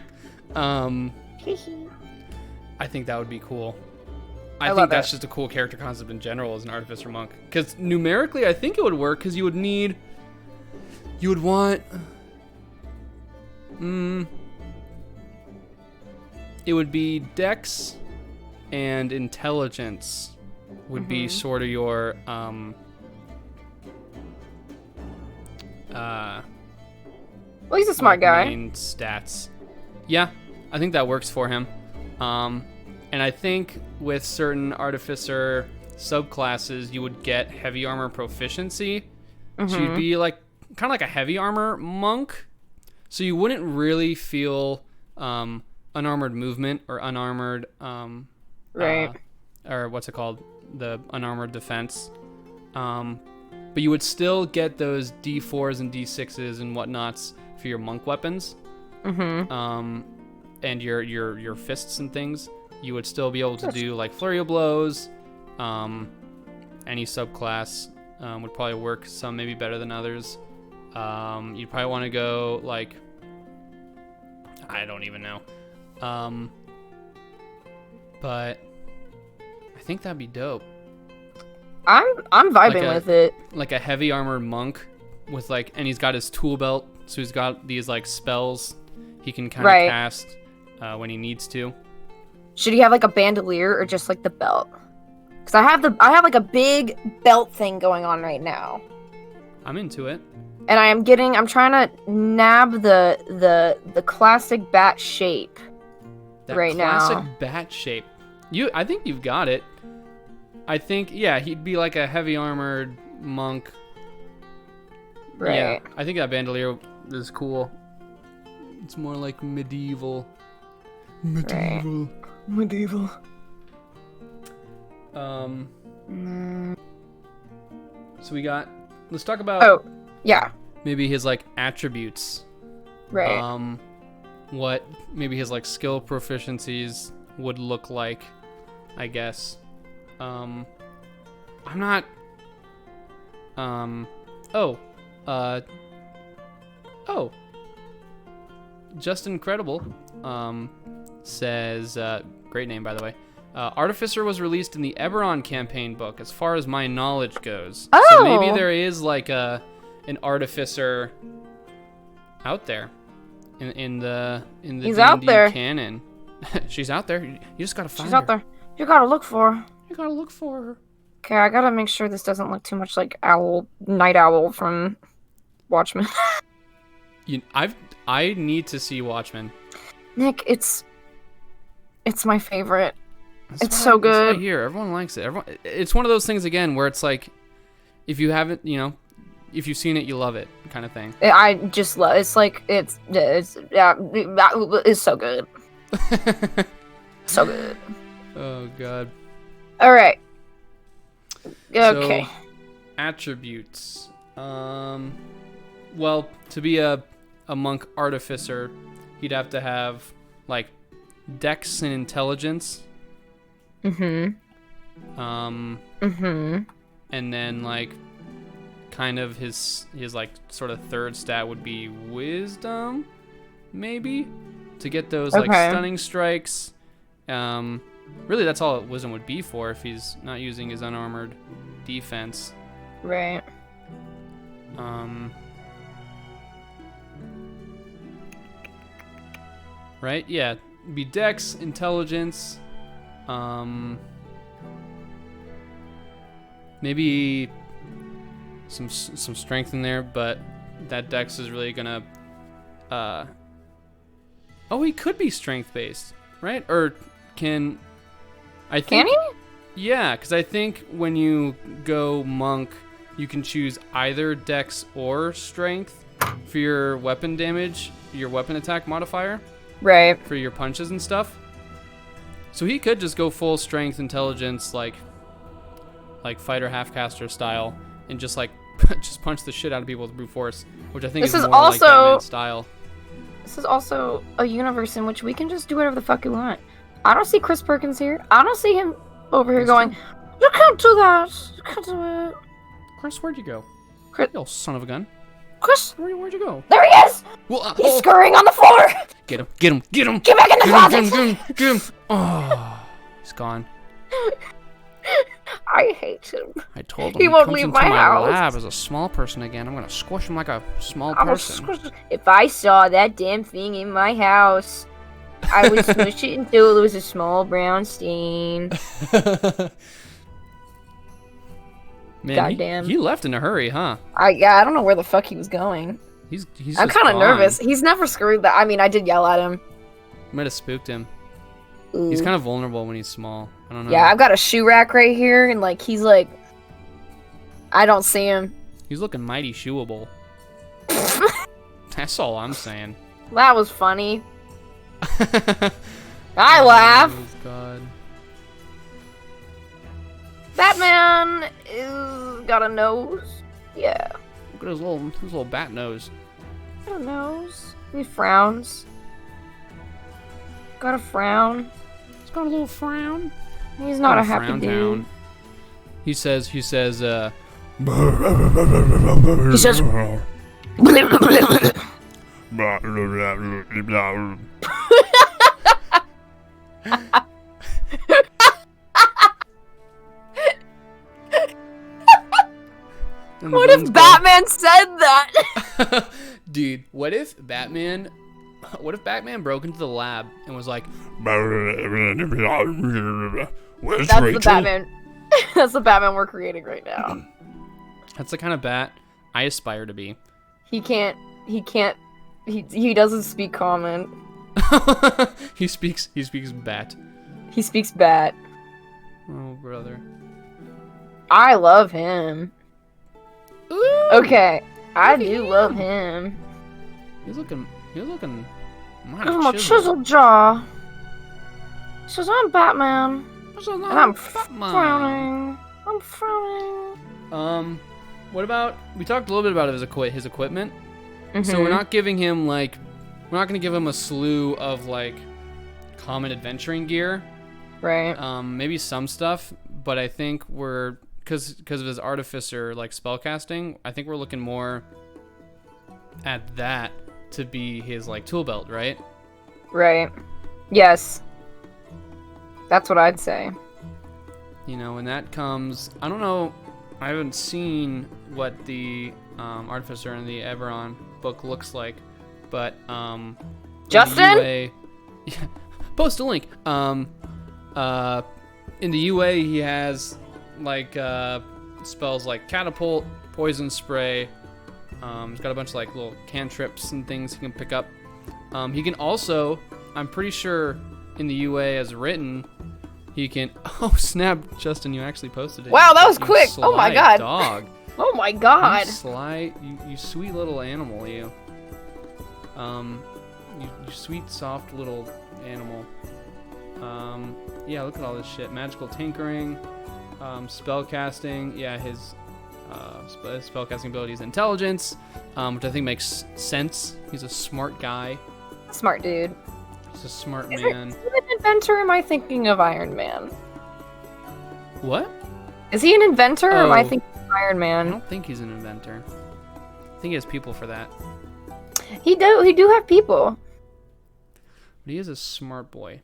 S1: I think that would be cool. I think that's just a cool character concept in general as an artificer monk. Because numerically, I think it would work. Because you would want. It would be Dex and intelligence would be sort of your
S2: Well, he's a smart guy.
S1: main stats. Yeah, I think that works for him. And I think with certain artificer subclasses, you would get heavy armor proficiency. So you'd be like kind of like a heavy armor monk. So you wouldn't really feel unarmored movement or unarmored
S2: Right.
S1: or what's it called? The unarmored defense. But you would still get those D4s and D6s and whatnots for your monk weapons. And your fists and things. You would still be able to do like flurry of blows. Any subclass would probably work, some maybe better than others. You'd probably want to go like, I don't even know. But I think that'd be dope.
S2: I'm vibing with it.
S1: Like a heavy armored monk with like, and he's got his tool belt, so he's got these like spells he can kind of cast when he needs to.
S2: Should he have like a bandolier or just like the belt? Because I have like a big belt thing going on right now.
S1: I'm into it.
S2: And I'm trying to nab the classic bat shape right now.
S1: Classic bat shape. I think you've got it. I think, yeah, he'd be like a heavy armored monk.
S2: Right.
S1: Yeah, I think that bandolier is cool. It's more like medieval. Medieval. So let's talk about maybe his like attributes.
S2: Right.
S1: What maybe his like skill proficiencies would look like, I guess. I'm not Just Incredible says, great name by the way. Artificer was released in the Eberron campaign book, as far as my knowledge goes.
S2: Oh.
S1: So maybe there is like an Artificer out there in the
S2: He's
S1: D&D
S2: out there.
S1: canon. She's out there. You just gotta find her.
S2: She's out there. You gotta look for her.
S1: You gotta look for her.
S2: Okay, I gotta make sure this doesn't look too much like Night Owl from Watchmen.
S1: I need to see Watchmen.
S2: Nick, it's my favorite.
S1: That's
S2: so
S1: what
S2: good.
S1: I hear. Everyone likes it. It's one of those things again where it's like, if you haven't, if you've seen it, you love it, kind of thing.
S2: I just love. It's like it's so good. So good.
S1: Oh god.
S2: All right. Okay.
S1: So, attributes. Well, to be a monk artificer, he'd have to have like dex and intelligence. And then like kind of his like sort of third stat would be wisdom, maybe, to get those like stunning strikes. Really that's all wisdom would be for if he's not using his unarmored defense.
S2: Right.
S1: Right? Yeah. Be dex, intelligence, maybe some strength in there, but that dex is really gonna he could be strength based, right? Or can
S2: he?
S1: Yeah, because I think when you go monk, you can choose either dex or strength for your weapon damage, your weapon attack modifier.
S2: Right.
S1: For your punches and stuff. So he could just go full strength intelligence, like fighter half-caster style, and just like just punch the shit out of people with brute force, which I think is more like Batman style.
S2: This is also a universe in which we can just do whatever the fuck we want. I don't see Chris Perkins here. I don't see him over here going, "You can't do that. You can't do it."
S1: Chris, where'd you go?
S2: Chris,
S1: you son of a gun.
S2: Chris,
S1: where'd you go?
S2: There he is.
S1: Well,
S2: he's scurrying on the floor.
S1: Get him! Get
S2: back in the closet.
S1: Get him! Oh, he's gone.
S2: I hate him.
S1: I told him
S2: he won't leave my house.
S1: Lab as a small person again. I'm gonna squish him like a small person.
S2: If I saw that damn thing in my house, I would smush it until it was a small brown stain.
S1: Man,
S2: goddamn.
S1: he left in a hurry, huh?
S2: I don't know where the fuck he was going. I'm
S1: just
S2: kind of
S1: gone.
S2: nervous. He's never screwed that. I mean, I did yell at him.
S1: Might have spooked him.
S2: Ooh.
S1: He's kind of vulnerable when he's small. I don't know.
S2: Yeah, I've got a shoe rack right here, and like he's like, I don't see him.
S1: He's looking mighty shoeable. That's all I'm saying.
S2: That was funny. I laugh.
S1: Oh, God.
S2: Batman is got a nose. Yeah,
S1: Look at his little bat nose.
S2: got a nose. He frowns. Got a frown.
S1: He's got a little frown.
S2: He's not a
S1: Got
S2: happy
S1: frown
S2: dude.
S1: down. He says,
S2: He says, what if Batman said that?
S1: Dude, what if Batman broke into the lab and was like, where's
S2: That's
S1: Rachel?
S2: the Batman. That's the Batman we're creating right now.
S1: That's the kind of bat I aspire to be.
S2: He doesn't speak common.
S1: He speaks bat.
S2: He speaks bat.
S1: Oh, brother.
S2: I love him.
S1: Ooh,
S2: Okay, I
S1: Look at
S2: do
S1: him.
S2: love him.
S1: He's looking mighty
S2: I'm a
S1: chiseled.
S2: chisel jaw. Says I'm Batman. And I'm frowning. I'm frowning.
S1: What about, we talked a little bit about his equipment. So
S2: Mhm.
S1: we're not giving him we're not gonna give him a slew of like common adventuring gear.
S2: Right.
S1: Maybe some stuff, but I think because of his artificer like spellcasting, I think we're looking more at that to be his like tool belt, right?
S2: Right. Yes. That's what I'd say.
S1: You know, and that comes, I don't know, I haven't seen what the artificer in the Eberron book looks like, but
S2: Justin?
S1: in the UA, yeah, post a link. In the UA, he has like spells like catapult, poison spray. He's got a bunch of like little cantrips and things he can pick up. He can also, I'm pretty sure in the UA as written, he can. Oh snap, Justin, you actually posted it.
S2: Wow, that was
S1: You
S2: quick. Oh my
S1: sly
S2: God.
S1: dog.
S2: Oh my god.
S1: You sweet little animal, you. You sweet, soft little animal. Yeah, look at all this shit. Magical tinkering, spellcasting. Yeah, his spellcasting ability is intelligence, which I think makes sense. He's a smart guy.
S2: Smart dude.
S1: He's a smart
S2: Is
S1: man.
S2: he an inventor or am I thinking of Iron Man?
S1: What?
S2: Is he an inventor or am I
S1: Oh.
S2: thinking of Iron
S1: I
S2: Man?
S1: don't think he's an inventor. I think he has people for that.
S2: He do have people.
S1: But he is a smart boy.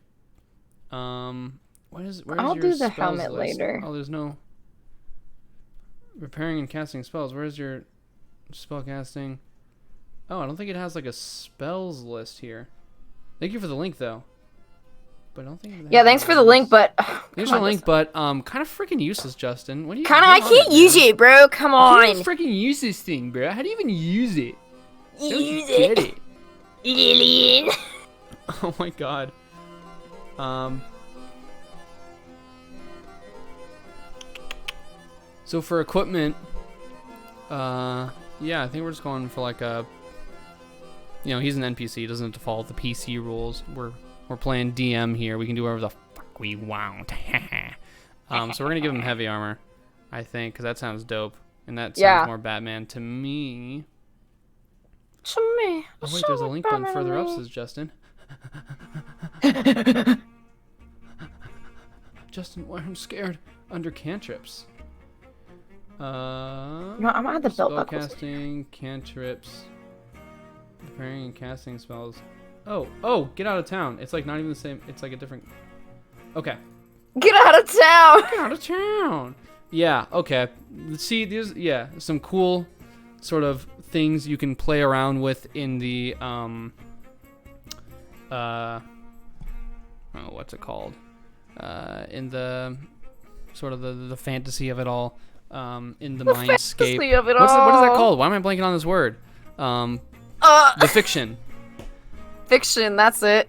S1: Where's
S2: I'll
S1: your
S2: do the
S1: spells
S2: helmet
S1: list?
S2: later.
S1: Oh, there's no repairing and casting spells. Where's your spell casting? Oh, I don't think it has like a spells list here. Thank you for the link though. But I don't think it
S2: Yeah,
S1: has
S2: thanks
S1: one
S2: for
S1: of
S2: the
S1: those.
S2: link, but
S1: There's a link, but kind of freaking useless, Justin. What do you?
S2: kind of I
S1: get on
S2: can't
S1: it,
S2: use
S1: man?
S2: it, bro. Come
S1: How do
S2: on.
S1: you freaking use this thing, bro? How do you even use it? I don't
S2: Use
S1: get
S2: it, Lillian.
S1: Oh my god. So for equipment, yeah, I think we're just going for like a, he's an NPC. He doesn't have to follow the PC rules. We're playing DM here. We can do whatever the fuck we want. So we're gonna give him heavy armor, I think, because that sounds dope, and that sounds
S2: Yeah.
S1: more Batman to me.
S2: To me.
S1: Oh wait, there's a link button further up, says Justin. Justin, why I'm scared. Under cantrips.
S2: No, I'm gonna have the belt buckles.
S1: Spellcasting, cantrips, preparing and casting spells. Oh, get out of town. It's like not even the same. It's like a different. Okay.
S2: Get out of town.
S1: Get out of town. Yeah. Okay. See, there's some cool sort of things you can play around with in the what's it called? In the sort of the fantasy of it all. In the mindscape.
S2: fantasy of it
S1: What is that
S2: all.
S1: called? Why am I blanking on this word? The fiction.
S2: Fiction, that's it.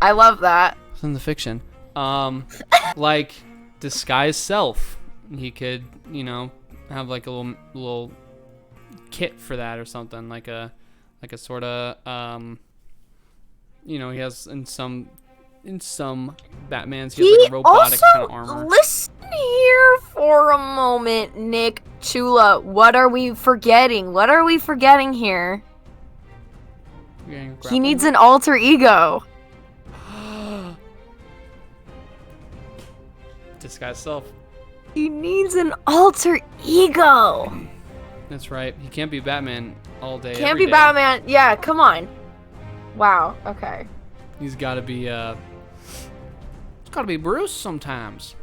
S2: I love that.
S1: It's in the fiction. Like disguise self. He could, have like a little kit for that or something, like a sort of, he has in some Batmans, he has like a robotic kind of armor.
S2: Listen here for a moment, Nick Chula. What are we forgetting? What are we forgetting here? He needs an alter ego.
S1: Disguise self.
S2: He needs an alter ego.
S1: That's right. He can't be Batman all day.
S2: Can't be Batman. Yeah, come on. Wow. Okay.
S1: He's got to be. It's got to be Bruce sometimes.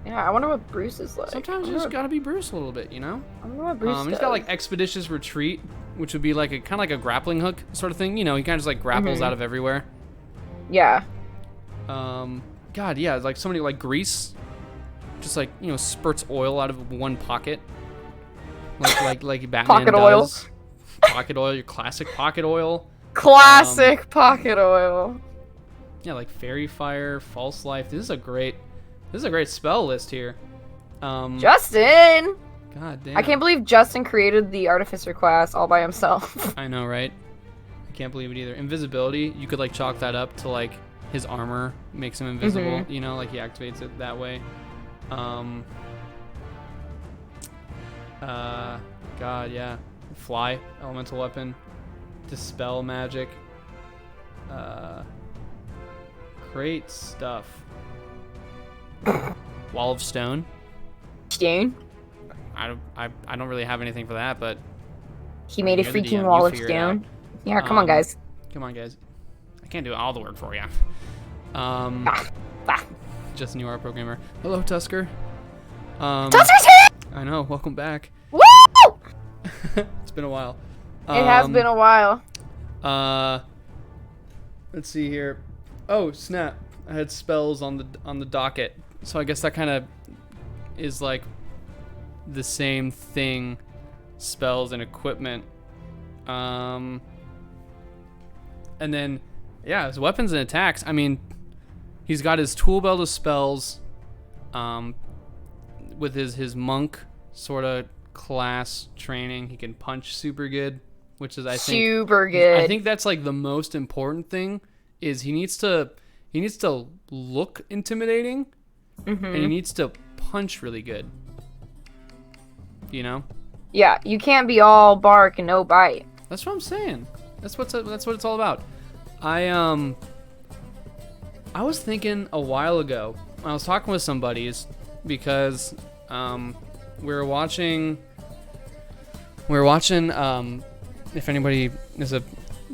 S2: Yeah, I wonder what Bruce is like.
S1: Sometimes you just got to be Bruce a little bit,
S2: I wonder what Bruce does.
S1: He's got like expeditious retreat, which would be like a kind of like a grappling hook sort of thing. He kind of just like grapples out of everywhere.
S2: Yeah.
S1: God, yeah, like somebody like Grease, just like spurts oil out of one pocket, like Batman
S2: pocket
S1: does. Oil. Pocket oil, your classic pocket oil.
S2: Classic pocket oil.
S1: Yeah, like Fairy Fire, False Life. This is a great spell list here.
S2: Justin.
S1: God damn.
S2: I can't believe Justin created the Artificer class all by himself.
S1: I know, right? I can't believe it either. Invisibility, you could like chalk that up to like his armor makes him invisible. Like he activates it that way. God, yeah. Fly, elemental weapon. Dispel magic. Great stuff. Wall of Stone.
S2: Stone?
S1: I don't really have anything for that, but
S2: he made a freaking wall of stone. Yeah, come on, guys.
S1: Come on, guys. I can't do all the work for you. Just you are a programmer. Hello, Tusker.
S2: Tusker's here!
S1: I know. Welcome back.
S2: Woo!
S1: It's been a while.
S2: It has been a while.
S1: Let's see here. Oh, snap. I had spells on the docket. So I guess that kind of is like the same thing, spells and equipment. And then, yeah, his weapons and attacks. I mean, he's got his tool belt of spells, with his monk sort of class training. He can punch super good, which is, I think,
S2: super good.
S1: I think that's like the most important thing. Is he needs to look intimidating, and he needs to punch really good.
S2: Yeah, you can't be all bark and no bite.
S1: That's what I'm saying. That's what it's all about. I was thinking a while ago. I was talking with some buddies because we were watching. If anybody is a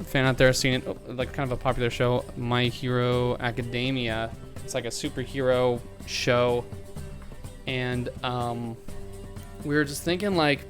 S1: fan out there seen it, like kind of a popular show, My Hero Academia. It's like a superhero show, and we were just thinking like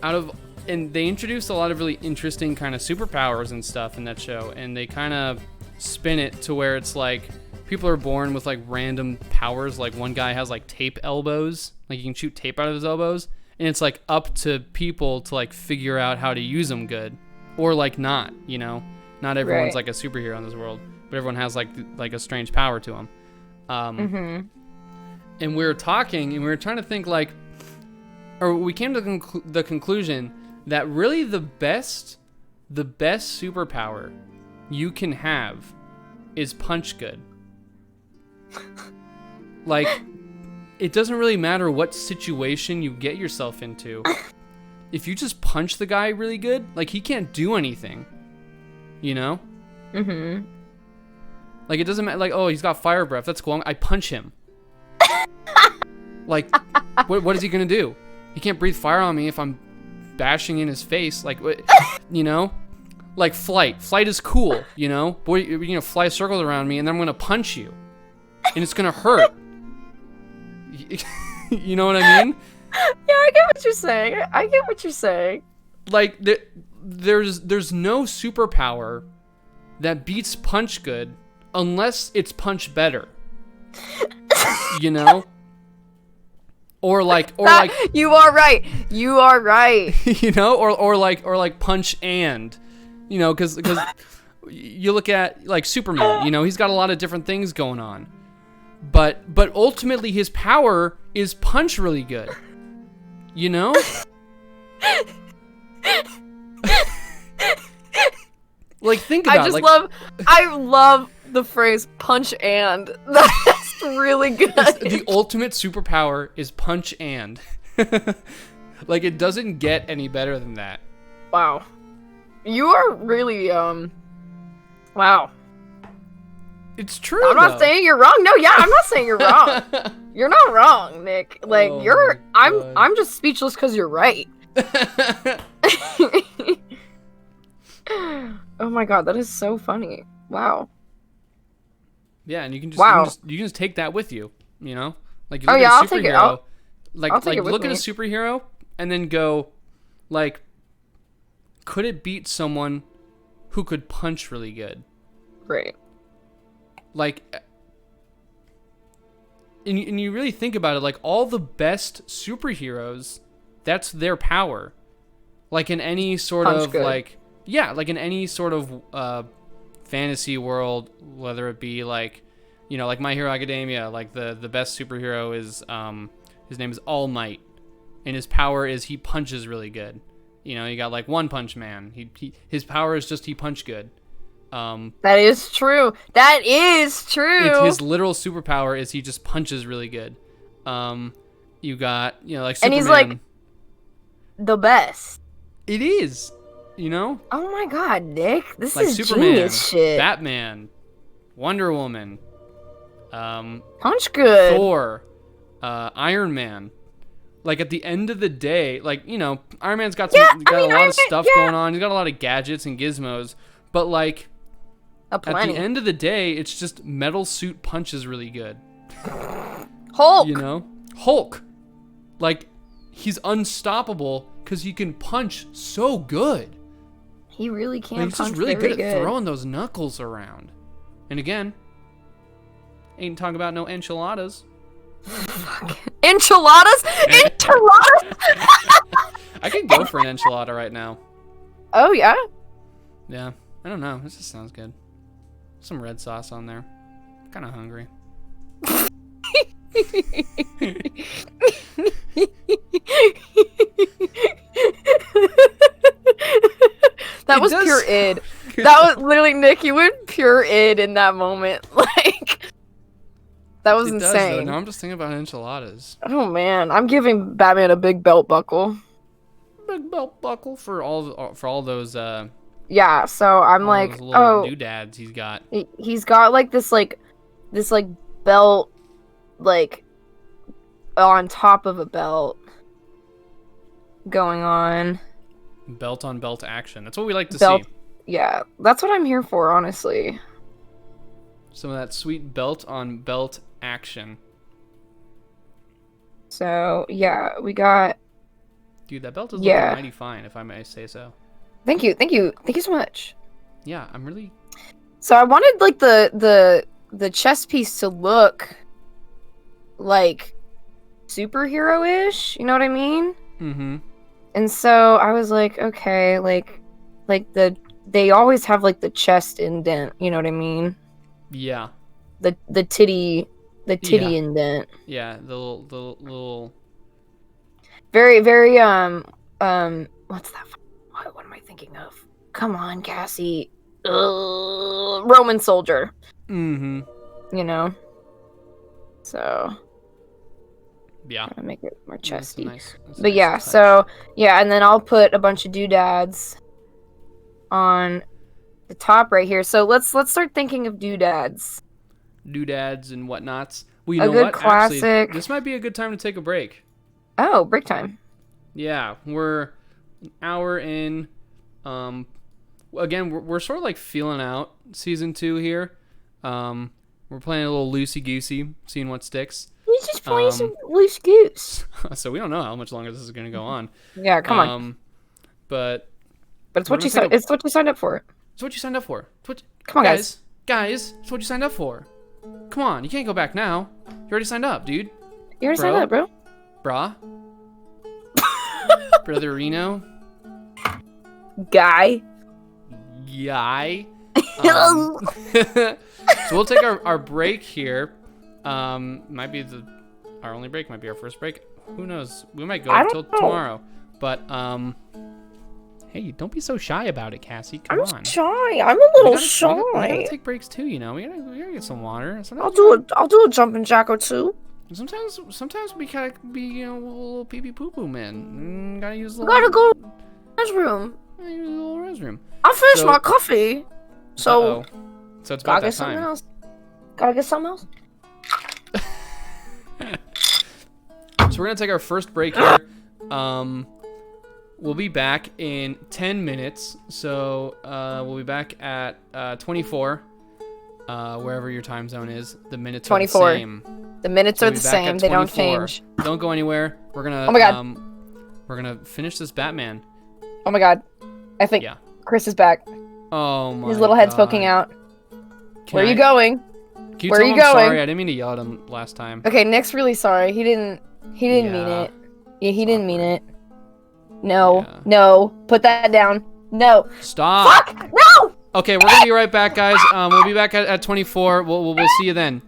S1: and they introduced a lot of really interesting kind of superpowers and stuff in that show, and they kind of spin it to where it's like people are born with like random powers. Like one guy has like tape elbows, like you can shoot tape out of his elbows, and it's like up to people to like figure out how to use them good, or like not. Not everyone's like a superhero in this world, but everyone has like a strange power to them. And we were talking, and we were trying to think like, or we came to the conclusion that really the best superpower you can have is punch good. Like, it doesn't really matter what situation you get yourself into. If you just punch the guy really good, like he can't do anything. Like it doesn't matter. Like, oh, he's got fire breath. That's cool. I punch him. Like, what is he gonna do? He can't breathe fire on me if I'm bashing in his face. Like, like flight. Flight is cool. Boy, you're gonna fly circles around me, and then I'm gonna punch you, and it's gonna hurt. You know what I mean?
S2: Yeah, I get what you're saying. Like,
S1: there's no superpower that beats punch good unless it's punch better. Or like
S2: you are right. You are right.
S1: you know, or like punch and, you know, because you look at like Superman, you know, he's got a lot of different things going on, but ultimately his power is punch really good, you know. Like think about it.
S2: I love the phrase punch and. That's really good.
S1: The ultimate superpower is punch and. Like it doesn't get any better than that.
S2: Wow. You are really wow.
S1: It's true.
S2: I'm not saying you're wrong. No, yeah, I'm not saying you're wrong. You're not wrong, Nick. Like I'm just speechless because you're right. Oh my god, that is so funny. Wow.
S1: Yeah, and you can just you can just take that with you, you know? Like you look at a
S2: I'll
S1: superhero,
S2: take it. I'll take it with
S1: look
S2: me.
S1: at a superhero and then go like could it beat someone who could punch really good?
S2: Great.
S1: Like and you really think about it, like all the best superheroes, that's their power. Like in any sort
S2: Punch
S1: of
S2: good.
S1: like like in any sort of fantasy world, whether it be like, you know, like My Hero Academia, like the best superhero is his name is All Might, and his power is he punches really good. You know, you got like One Punch Man. His power is just he punch good.
S2: That is true. That is true.
S1: His literal superpower is he just punches really good. You got, you know, like Superman.
S2: And he's like the best.
S1: It is, you know?
S2: Oh my god, Nick. This
S1: Like
S2: is
S1: Superman,
S2: genius shit.
S1: Batman, Wonder Woman,
S2: Punch good.
S1: Thor, Iron Man. Like at the end of the day, like, you know, Iron Man's got a lot of stuff going on. He's got a lot of gadgets and gizmos, but like at the end of the day, it's just metal suit punches really good.
S2: Hulk.
S1: You know? Hulk. Like he's unstoppable because he can punch so good.
S2: He really can
S1: Like, he's
S2: punch
S1: just really
S2: very
S1: good at throwing those knuckles around. And again, ain't talking about no enchiladas.
S2: Enchiladas? Enchiladas?
S1: I could go for an enchilada right now.
S2: Oh, yeah?
S1: Yeah. I don't know. This just sounds good. Some red sauce on there. Kind of hungry.
S2: That was pure id. That was literally Nick. You went pure id in that moment. Like that was insane.
S1: Now I'm just thinking about enchiladas.
S2: Oh man, I'm giving Batman a big belt buckle.
S1: Big belt buckle for all those.
S2: Yeah. So I'm like,
S1: little doodads he's got.
S2: He's got like this belt, like on top of a belt going on.
S1: Belt on belt action. That's what we like to see.
S2: Yeah, that's what I'm here for, honestly.
S1: Some of that sweet belt on belt action.
S2: So, yeah, we got...
S1: Dude, that belt is looking mighty fine, if I may say so.
S2: Thank you so much.
S1: Yeah, I'm really...
S2: So I wanted, like, the chest piece to look like superhero-ish, you know what I mean?
S1: Mm-hmm.
S2: And so I was like, okay, like they always have like the chest indent, you know what I mean?
S1: Yeah.
S2: The titty indent.
S1: Yeah, the little.
S2: Very what's that? What am I thinking of? Come on, Cassie. Roman soldier.
S1: Mm-hmm.
S2: You know. So.
S1: Yeah.
S2: Trying to make it more chesty.
S1: But
S2: yeah, so yeah, and then I'll put a bunch of doodads on the top right here. So let's start thinking of doodads.
S1: Doodads and whatnots. Well, you
S2: a
S1: know
S2: good
S1: what?
S2: Classic.
S1: Actually, this might be a good time to take a break.
S2: Oh, break time.
S1: Yeah, we're an hour in. Again, we're sort of like feeling out season 2 here. We're playing a little loosey-goosey, seeing what sticks.
S2: He's just playing some loose goose.
S1: So we don't know how much longer this is going to go on.
S2: Yeah, come on.
S1: But
S2: it's what you it's what you signed up for.
S1: It's what you signed up for.
S2: Come on, guys.
S1: Guys, it's what you signed up for. Come on, you can't go back now. You already signed up, dude.
S2: You already signed up, bro.
S1: Brah? Brotherino?
S2: Guy.
S1: Guy? So we'll take our break here. Might be our only break. Might be our first break. Who knows? We might go until tomorrow. But hey, don't be so shy about it, Cassie. Come on.
S2: I'm shy. I'm a little shy.
S1: We gotta take breaks too, you know. We gotta get some water.
S2: I'll do a jumping jack or two.
S1: Sometimes we gotta be, you know, a little pee pee poo poo man. Gotta use the.
S2: Gotta go to the restroom.
S1: Use a little restroom.
S2: I finished my coffee, so.
S1: So it's about that
S2: something
S1: time.
S2: else. Gotta get something else.
S1: So we're gonna take our first break here. We'll be back in 10 minutes. So we'll be back at 24, wherever your time zone is. The minutes 24. Are the same.
S2: The minutes are the same. They don't change.
S1: Don't go anywhere. We're gonna.
S2: Oh my god.
S1: We're gonna finish this Batman.
S2: Oh my god. I think Chris is back.
S1: Oh my.
S2: His little head's poking out. Where are you going?
S1: Where are you going? Sorry, I didn't mean to yell at him last time.
S2: Okay, Nick's really sorry. He didn't mean it. Yeah, he didn't mean it. No. Yeah. No. Put that down. No.
S1: Stop.
S2: Fuck! No!
S1: Okay, we're gonna be right back, guys. We'll be back at 24. We'll see you then.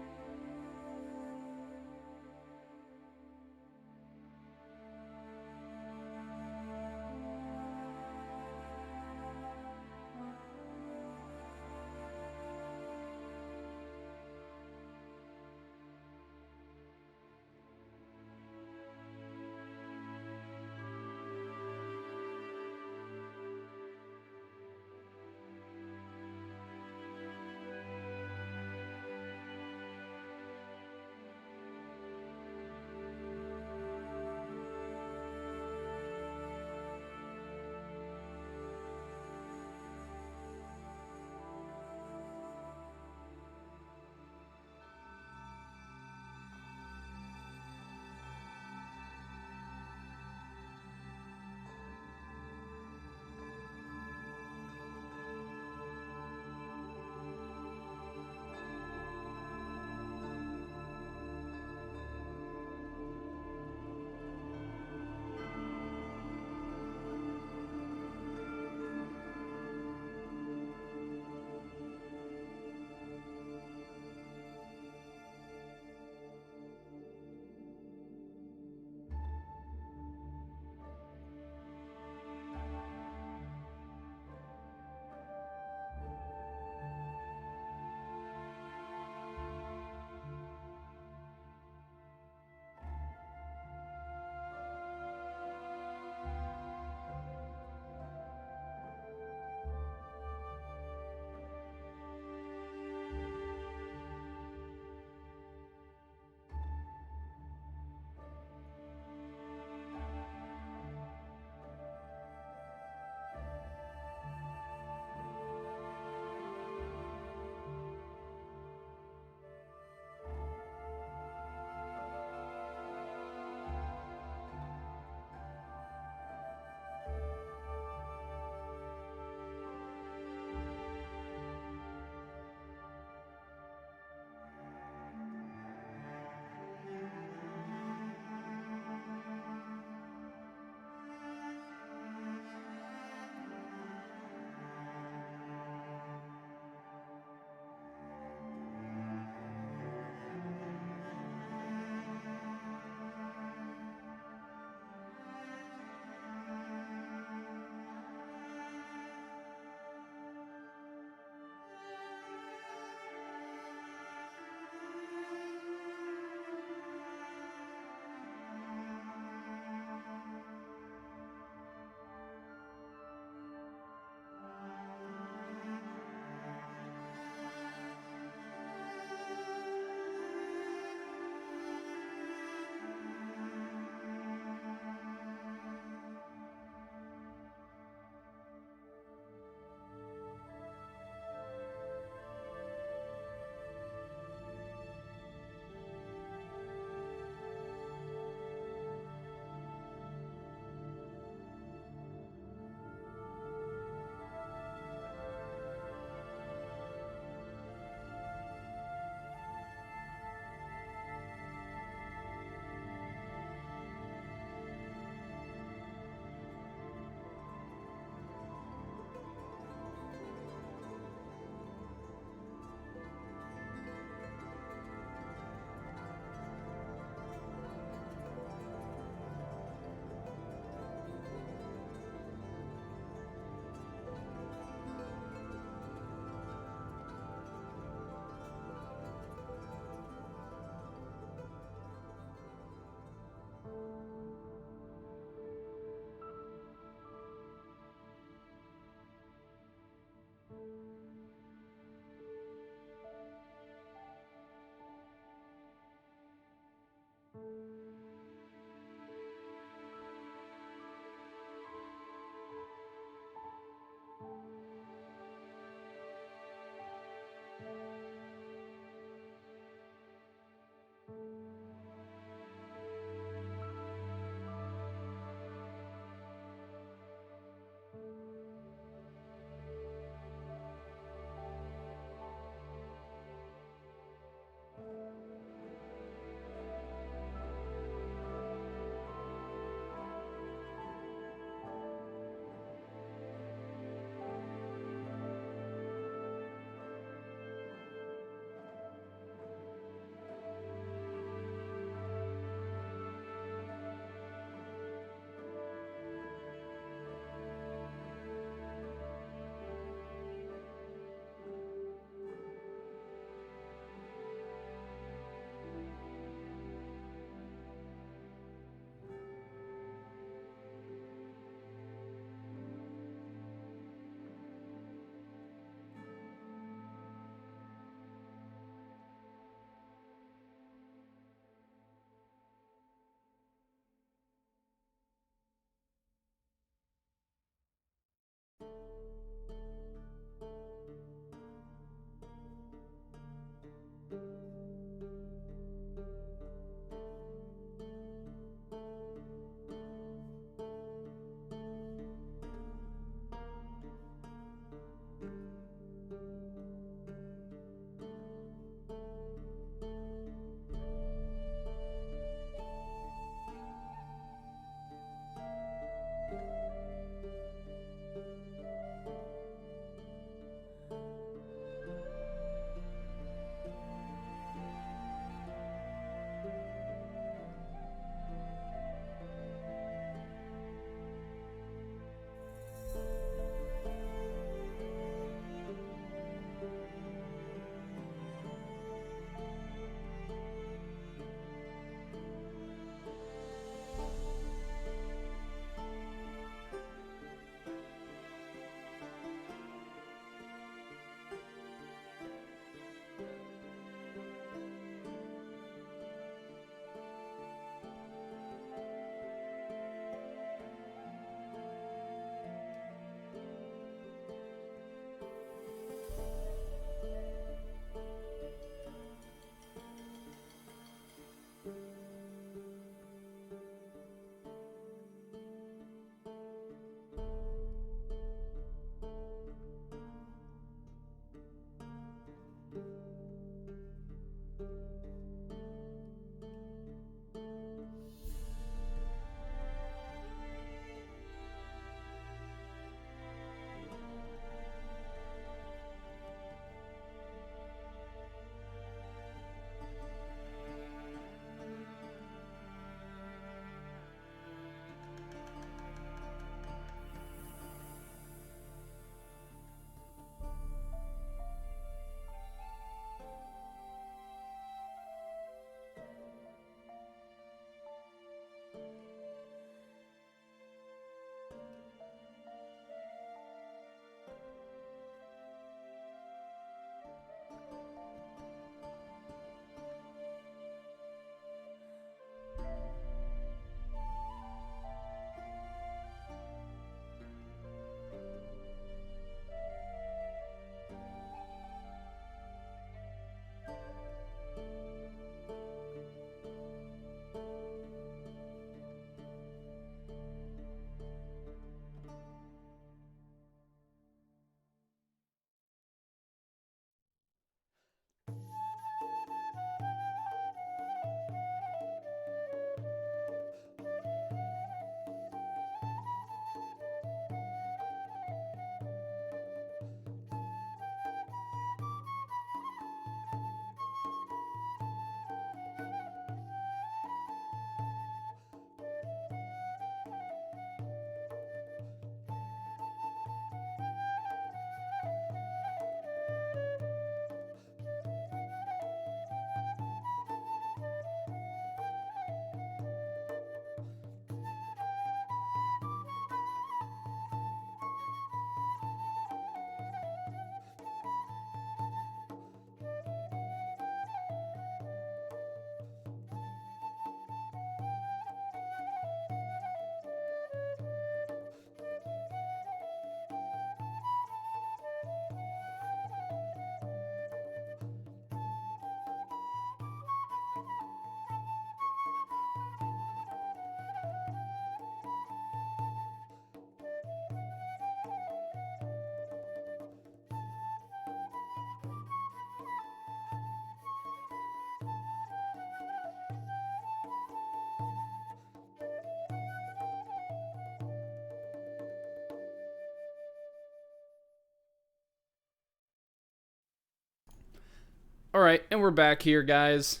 S1: All right, and we're back here, guys.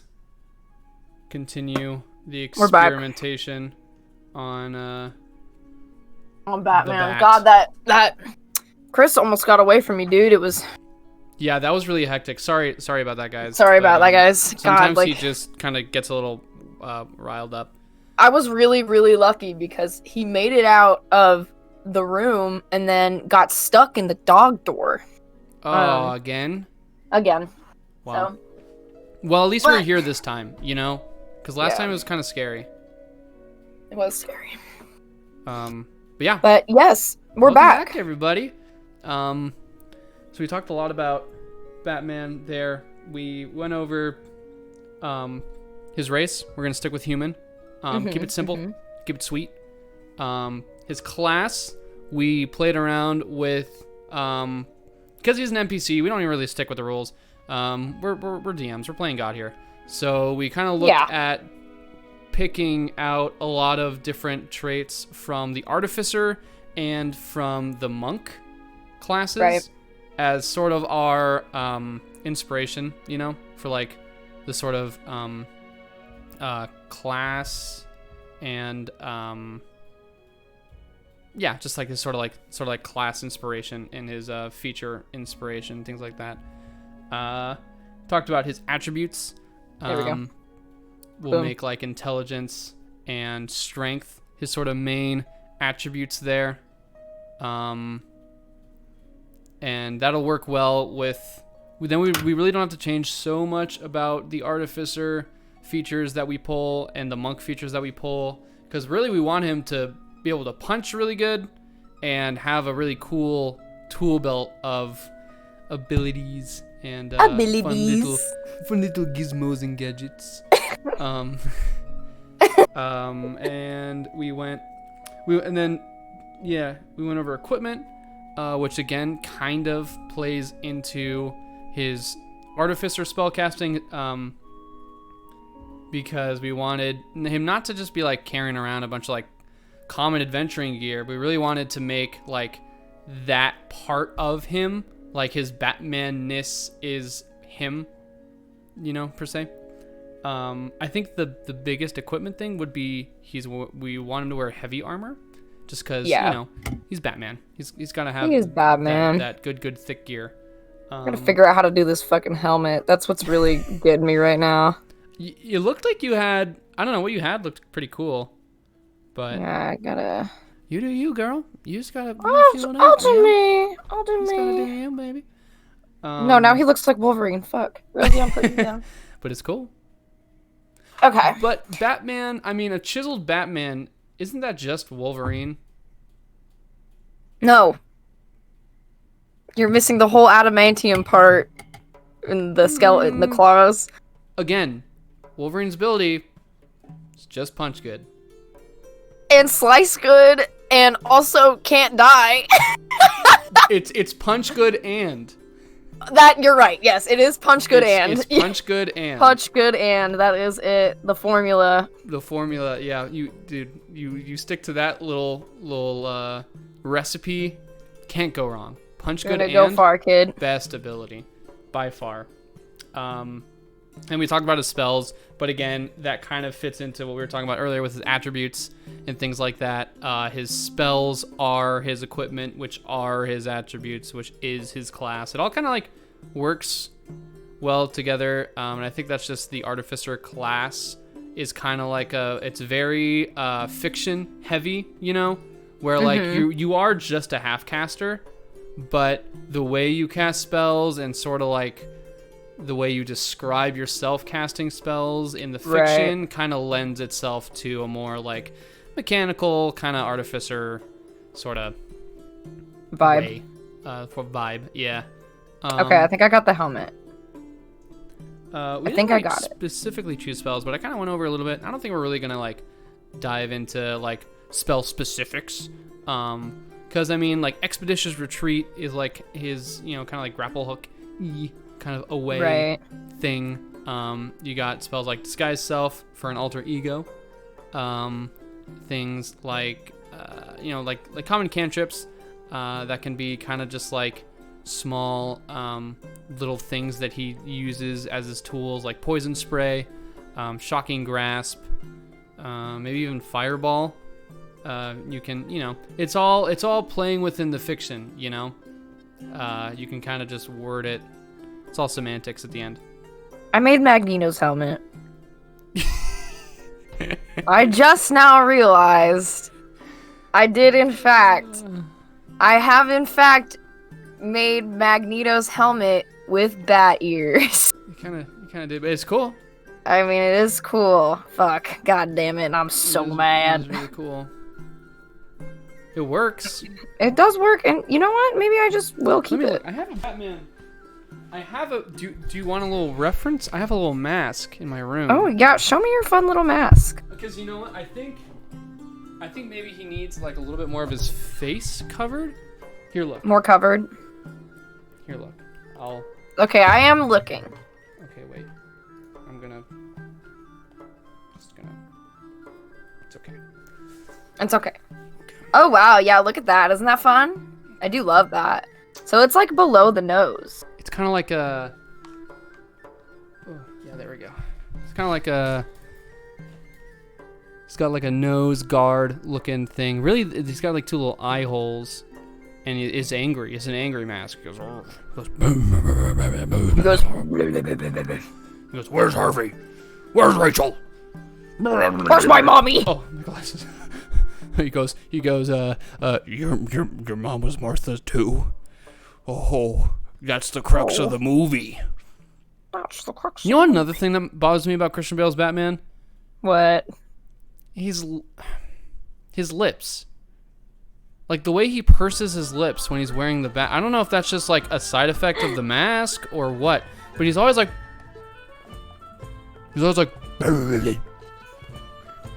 S1: Continue the
S2: We're back.
S1: experimentation on
S2: On Batman.
S1: Bat.
S2: God, that Chris almost got away from me, dude. It was.
S1: Yeah, that was really hectic. Sorry about that, guys.
S2: Sorry about that, guys.
S1: Sometimes
S2: God,
S1: he just kind of gets a little riled up.
S2: I was really, really lucky because he made it out of the room and then got stuck in the dog door.
S1: Oh, again?
S2: Again.
S1: Wow.
S2: So.
S1: Well, at least we're here this time, you know? Because last time it was kind of scary.
S2: It was scary.
S1: But yeah.
S2: But yes, We're
S1: Welcome
S2: back.
S1: everybody. So we talked a lot about Batman there. We went over his race. We're gonna stick with human. Keep it simple. Keep it sweet. His class, we played around with because he's an NPC. We don't even really stick with the rules. We're DMs. We're playing God here. So we kind of looked at picking out a lot of different traits from the Artificer and from the Monk classes as sort of our inspiration, you know, for like the sort of class and just like his sort of like class inspiration and his feature inspiration, things like that. Talked about his attributes.
S2: There we go.
S1: We'll make like intelligence and strength his sort of main attributes there. And that'll work well with... Then we really don't have to change so much about the Artificer features that we pull and the Monk features that we pull. Because really we want him to be able to punch really good and have a really cool tool belt of abilities and fun little gizmos and gadgets. And we went over equipment, which again kind of plays into his Artificer spellcasting, because we wanted him not to just be like carrying around a bunch of like common adventuring gear, but we really wanted to make like that part of him, like his Batman-ness is him, you know, per se. I think the biggest equipment thing would be we want him to wear heavy armor, just because you know he's Batman. He's gotta have that good thick gear.
S2: I'm gonna figure out how to do this fucking helmet. That's what's really getting me right now.
S1: You looked like you had, I don't know what you had, looked pretty cool, but
S2: yeah, I gotta.
S1: You do you, girl. You just gotta.
S2: I'll do me. I'll do
S1: just
S2: me.
S1: gotta do you, baby.
S2: No, now he looks like Wolverine. Fuck. Really, I'm putting him down.
S1: But it's cool.
S2: Okay.
S1: But Batman, I mean, a chiseled Batman, isn't that just Wolverine?
S2: No. You're missing the whole adamantium part in the skeleton, the claws.
S1: Again, Wolverine's ability is just punch good.
S2: And slice good, and also can't die.
S1: It's punch good and.
S2: That, you're right. Yes, it is punch good and.
S1: It's punch good and.
S2: Punch good and. That is it. The formula.
S1: The formula, yeah. You stick to that little recipe. Can't go wrong. Punch good and.
S2: Go far, kid.
S1: Best ability, by far. And we talked about his spells, but again, that kind of fits into what we were talking about earlier with his attributes and things like that. His spells are his equipment, which are his attributes, which is his class. It all kind of like works well together, and I think that's just the Artificer class is kind of like it's very fiction heavy, you know, where like you are just a half caster, but the way you cast spells and sort of like the way you describe yourself casting spells in the fiction kind of lends itself to a more like mechanical kind of Artificer sort of
S2: vibe.
S1: Yeah.
S2: Okay, I think I got the helmet.
S1: I think I got it. Specifically choose spells, but I kind of went over a little bit. I don't think we're really gonna like dive into like spell specifics, because I mean like Expeditious Retreat is like his, you know, kind of like grapple hook kind of away thing. You got spells like Disguise Self for an alter ego. Things like you know, like common cantrips that can be kind of just like small little things that he uses as his tools, like Poison Spray, Shocking Grasp, maybe even Fireball. You can, you know, it's all playing within the fiction, you know. You can kind of just word it. It's all semantics at the end.
S2: I made Magneto's helmet. I just now realized I did in fact. I have in fact made Magneto's helmet with bat ears.
S1: You kind of did, but it's cool.
S2: I mean, it is cool. Fuck. God damn it. I'm so mad.
S1: It is really cool. It works.
S2: It does work, and you know what? Maybe I just will keep
S1: Let me
S2: it.
S1: look. I have a Batman. I have a. Do you want a little reference? I have a little mask in my room.
S2: Oh yeah, show me your fun little mask.
S1: Because you know what? I think maybe he needs like a little bit more of his face covered. Here, look.
S2: More covered.
S1: Here, look. I'll.
S2: Okay, I am looking.
S1: Okay, wait. I'm gonna. Just gonna. It's okay.
S2: It's okay. Oh wow, yeah, look at that. Isn't that fun? I do love that. So it's like below the nose.
S1: It's kind of like a. Oh, yeah, there we go. It's kind of like a. He's got like a nose guard looking thing. Really, he's got like two little eye holes, and he is angry. It's an angry mask. He goes.
S2: He goes.
S1: He goes. Where's Harvey? Where's Rachel?
S2: Where's my mommy?
S1: Oh, my glasses. He goes. Your mom was Martha too. Oh, that's the crux of the movie.
S2: That's the crux.
S1: You know another thing that bothers me about Christian Bale's Batman?
S2: What?
S1: His lips. Like the way he purses his lips when he's wearing the bat. I don't know if that's just like a side effect of the mask or what, but he's always like.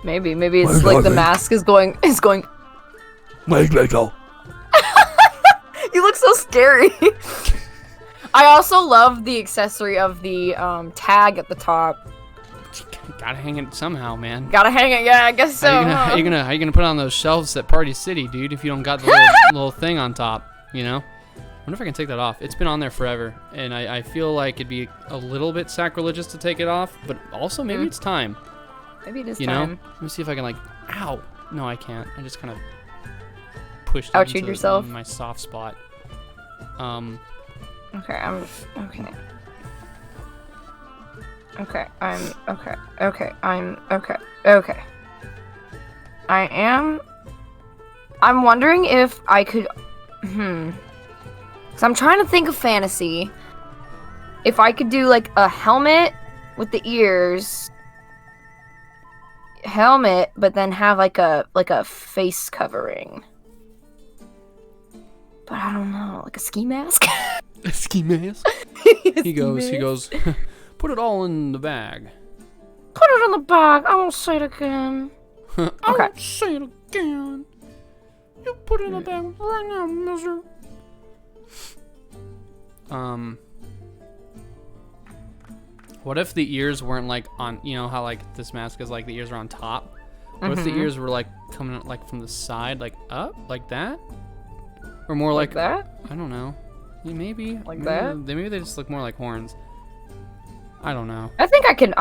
S2: Maybe it's like the mask is going.
S1: Where's Rachel?
S2: You look so scary. I also love the accessory of the tag at the top.
S1: Gotta hang it somehow, man.
S2: Gotta hang it, yeah, I guess so.
S1: How you gonna put it on those shelves at Party City, dude? If you don't got the little thing on top, you know? I wonder if I can take that off. It's been on there forever, and I feel like it'd be a little bit sacrilegious to take it off, but also maybe it's time.
S2: Maybe it is
S1: you
S2: time.
S1: know? Let me see if I can like. Ow! No, I can't. I just kind of pushed it
S2: Ouchied
S1: into
S2: yourself?
S1: my soft spot.
S2: Okay, I'm okay. Okay, I'm okay. Okay, I'm okay. Okay. I'm wondering if I could. So I'm trying to think of fantasy. If I could do like a helmet with the ears. Helmet, but then have like a face covering. But I don't know, like a ski mask.
S1: A ski mask. He goes. Put it all in the bag.
S2: Put it in the bag. I won't say it again.
S1: I won't say it again. You put it in the bag right now, mister. What if the ears weren't like on? You know how like this mask is like the ears are on top. What if the ears were like coming like from the side, like up, like that, or more like
S2: that?
S1: I don't know. Yeah, maybe
S2: that?
S1: Maybe they just look more like horns. I don't know.
S2: I think I can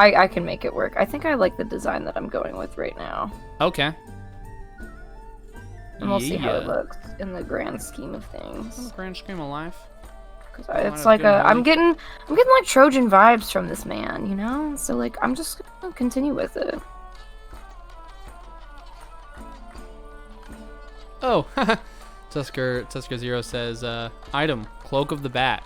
S2: make it work. I think I like the design that I'm going with right now.
S1: Okay.
S2: And we'll see how it looks in the grand scheme of things.
S1: In the grand scheme of life.
S2: Cause it's like I'm getting like Trojan vibes from this man, you know? So like I'm just gonna continue with it.
S1: Oh, Tusker Zero says, item, Cloak of the Bat.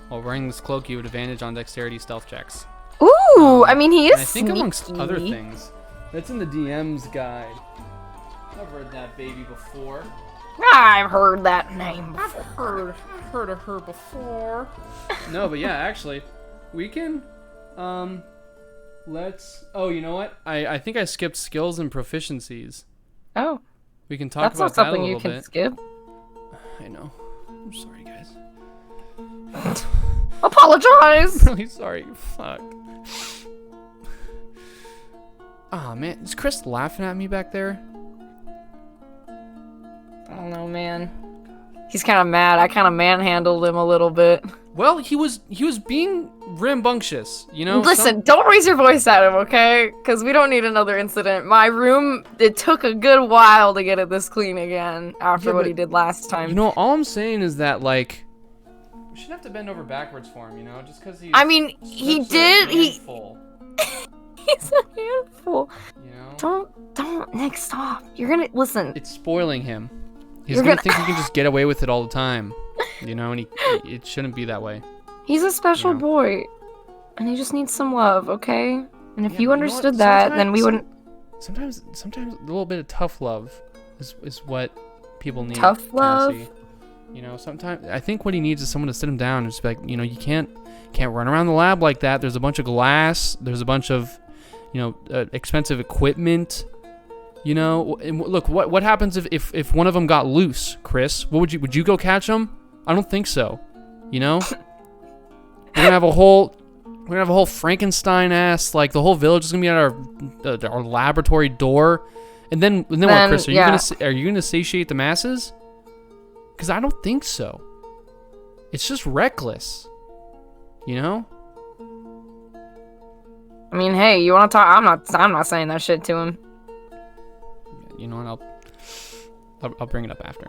S1: While wearing this cloak, you have advantage on dexterity stealth checks.
S2: Ooh, I mean he is
S1: I think
S2: sneaky.
S1: amongst other things. That's in the DM's guide. I've read that baby before.
S2: I've heard that name before.
S1: I've heard of her before. No, but yeah, actually, we can, let's, oh, you know what? I think I skipped skills and proficiencies.
S2: Oh.
S1: We can talk
S2: That's
S1: about
S2: not
S1: that a
S2: something
S1: little
S2: you can
S1: bit.
S2: skip.
S1: I know. I'm sorry, guys.
S2: Apologize!
S1: Really sorry. Fuck. Aw, man. Is Chris laughing at me back there?
S2: I don't know, man. He's kind of mad. I kind of manhandled him a little bit.
S1: Well, he was being rambunctious, you know?
S2: Listen, don't raise your voice at him, okay? Because we don't need another incident. My room, it took a good while to get it this clean again after what he did last time.
S1: You know, all I'm saying is that, like, we shouldn't have to bend over backwards for him, you know? Just because he's...
S2: I mean, he did...
S1: He's
S2: a handful.
S1: You know?
S2: Don't, Nick, stop. You're gonna... Listen.
S1: It's spoiling him. He's gonna think he can just get away with it all the time. You know, and it shouldn't be that way.
S2: He's a special boy. And he just needs some love, okay? And if you understood that, then we wouldn't...
S1: Sometimes a little bit of tough love is what people need
S2: tough love.
S1: fantasy. You know, sometimes I think what he needs is someone to sit him down and just be like, you know, you can't run around the lab like that. There's a bunch of glass. There's a bunch of, you know, expensive equipment. You know, and look, what happens if one of them got loose, Chris? Would you go catch them? I don't think so. You know, we're gonna have a whole Frankenstein ass, like the whole village is gonna be at our laboratory door, and then what, Chris? Are you gonna satiate the masses? Because I don't think so. It's just reckless. You know.
S2: I mean, hey, you want to talk? I'm not saying that shit to him.
S1: You know what? I'll bring it up after.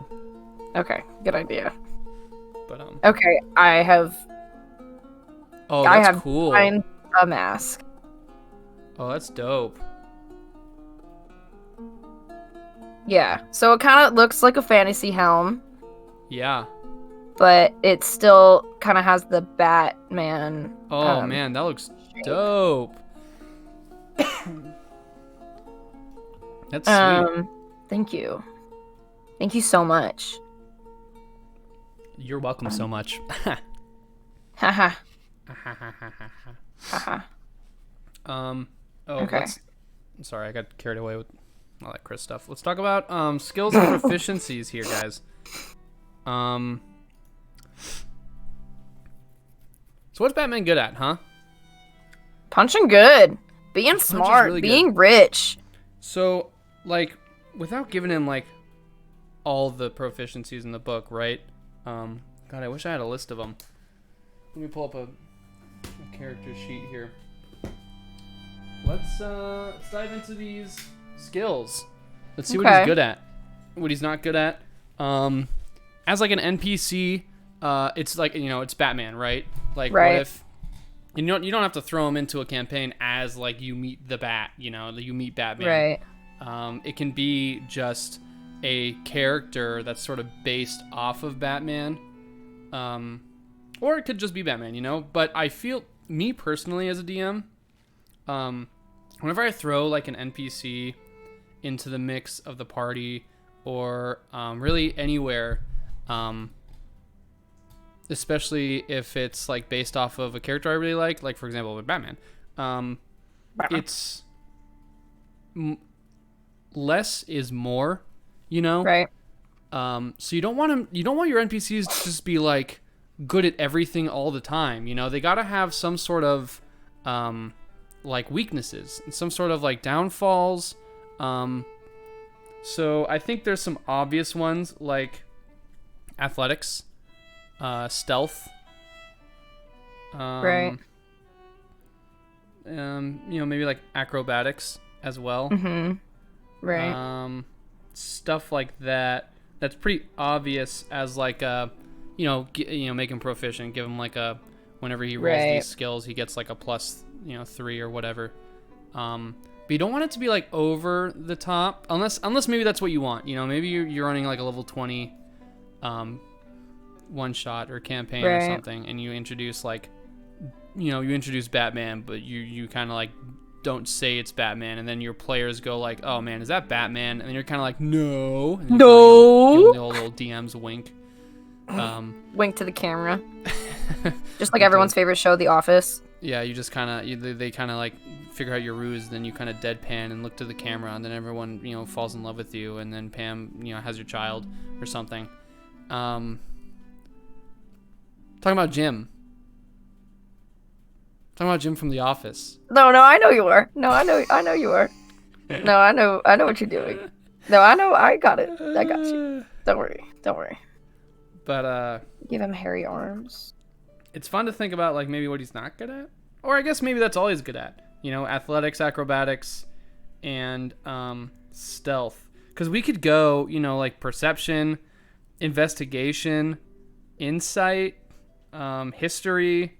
S2: Okay, good idea.
S1: But
S2: Okay, I have.
S1: Oh, that's
S2: I have
S1: cool.
S2: designed a mask.
S1: Oh, that's dope.
S2: Yeah, so it kind of looks like a fantasy helm,
S1: Yeah.
S2: but it still kind of has the Batman.
S1: Oh man, that looks dope. That's sweet.
S2: Thank you. Thank you so much.
S1: You're welcome so much.
S2: Haha. Haha.
S1: Oh,
S2: Okay.
S1: I'm sorry, I got carried away with all that Chris stuff. Let's talk about skills and proficiencies here, guys. So what's Batman good at, huh?
S2: Punching good. Being smart.
S1: Really
S2: being rich.
S1: So, like, without giving him like all the proficiencies in the book, right? God, I wish I had a list of them. Let me pull up a character sheet here. Let's dive into these skills. Let's see what he's good at, what he's not good at. As like an NPC, it's like, you know, it's Batman, right? Like, what if you don't have to throw him into a campaign as like you meet the Bat, you know, you meet Batman.
S2: Right.
S1: It can be just a character that's sort of based off of Batman, or it could just be Batman, you know. But I feel, me personally as a DM, whenever I throw like an NPC into the mix of the party, or really anywhere, especially if it's like based off of a character I really like for example with Batman, it's less is more, you know.
S2: Right.
S1: So you don't want your NPCs to just be like good at everything all the time, you know. They gotta have some sort of like weaknesses and some sort of like downfalls. So I think there's some obvious ones like athletics, stealth,
S2: Right.
S1: You know, maybe like acrobatics as well.
S2: Right.
S1: Stuff like that. That's pretty obvious as like a, you know, make him proficient. Give him like a, whenever he rolls these skills, he gets like a plus, you know, 3 or whatever. But you don't want it to be like over the top, unless maybe that's what you want. You know, maybe you're running like a level 20, one shot or campaign or something, and you introduce like, you know, you introduce Batman, but you kind of like don't say it's Batman, and then your players go like, oh man, is that Batman? And then you're kind of like, no. And give them the old little DM's wink.
S2: Wink to the camera. Just like everyone's favorite show, The Office.
S1: Yeah, you just kind of, they kind of like figure out your ruse, then you kind of deadpan and look to the camera, and then everyone, you know, falls in love with you, and then Pam, you know, has your child or something. Talking about Jim. Talking about Jim from The Office.
S2: No, I know you are. No, I know you are. No, I know what you're doing. No, I got it. I got you. Don't worry.
S1: But
S2: give him hairy arms.
S1: It's fun to think about like maybe what he's not good at, or I guess maybe that's all he's good at. You know, athletics, acrobatics, and stealth. Because we could go, you know, like perception, investigation, insight, history.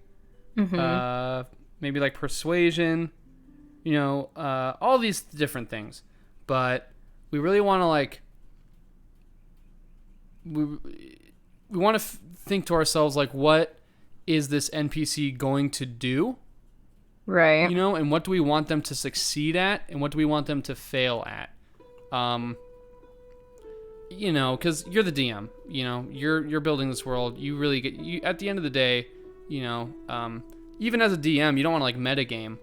S1: Maybe like persuasion, you know, all these different things. But we really want to like, we want to think to ourselves like, what is this NPC going to do?
S2: Right.
S1: You know, and what do we want them to succeed at, and what do we want them to fail at? you know, because you're the DM, you know, you're building this world. You really get at the end of the day, you know, even as a DM, you don't want to like metagame,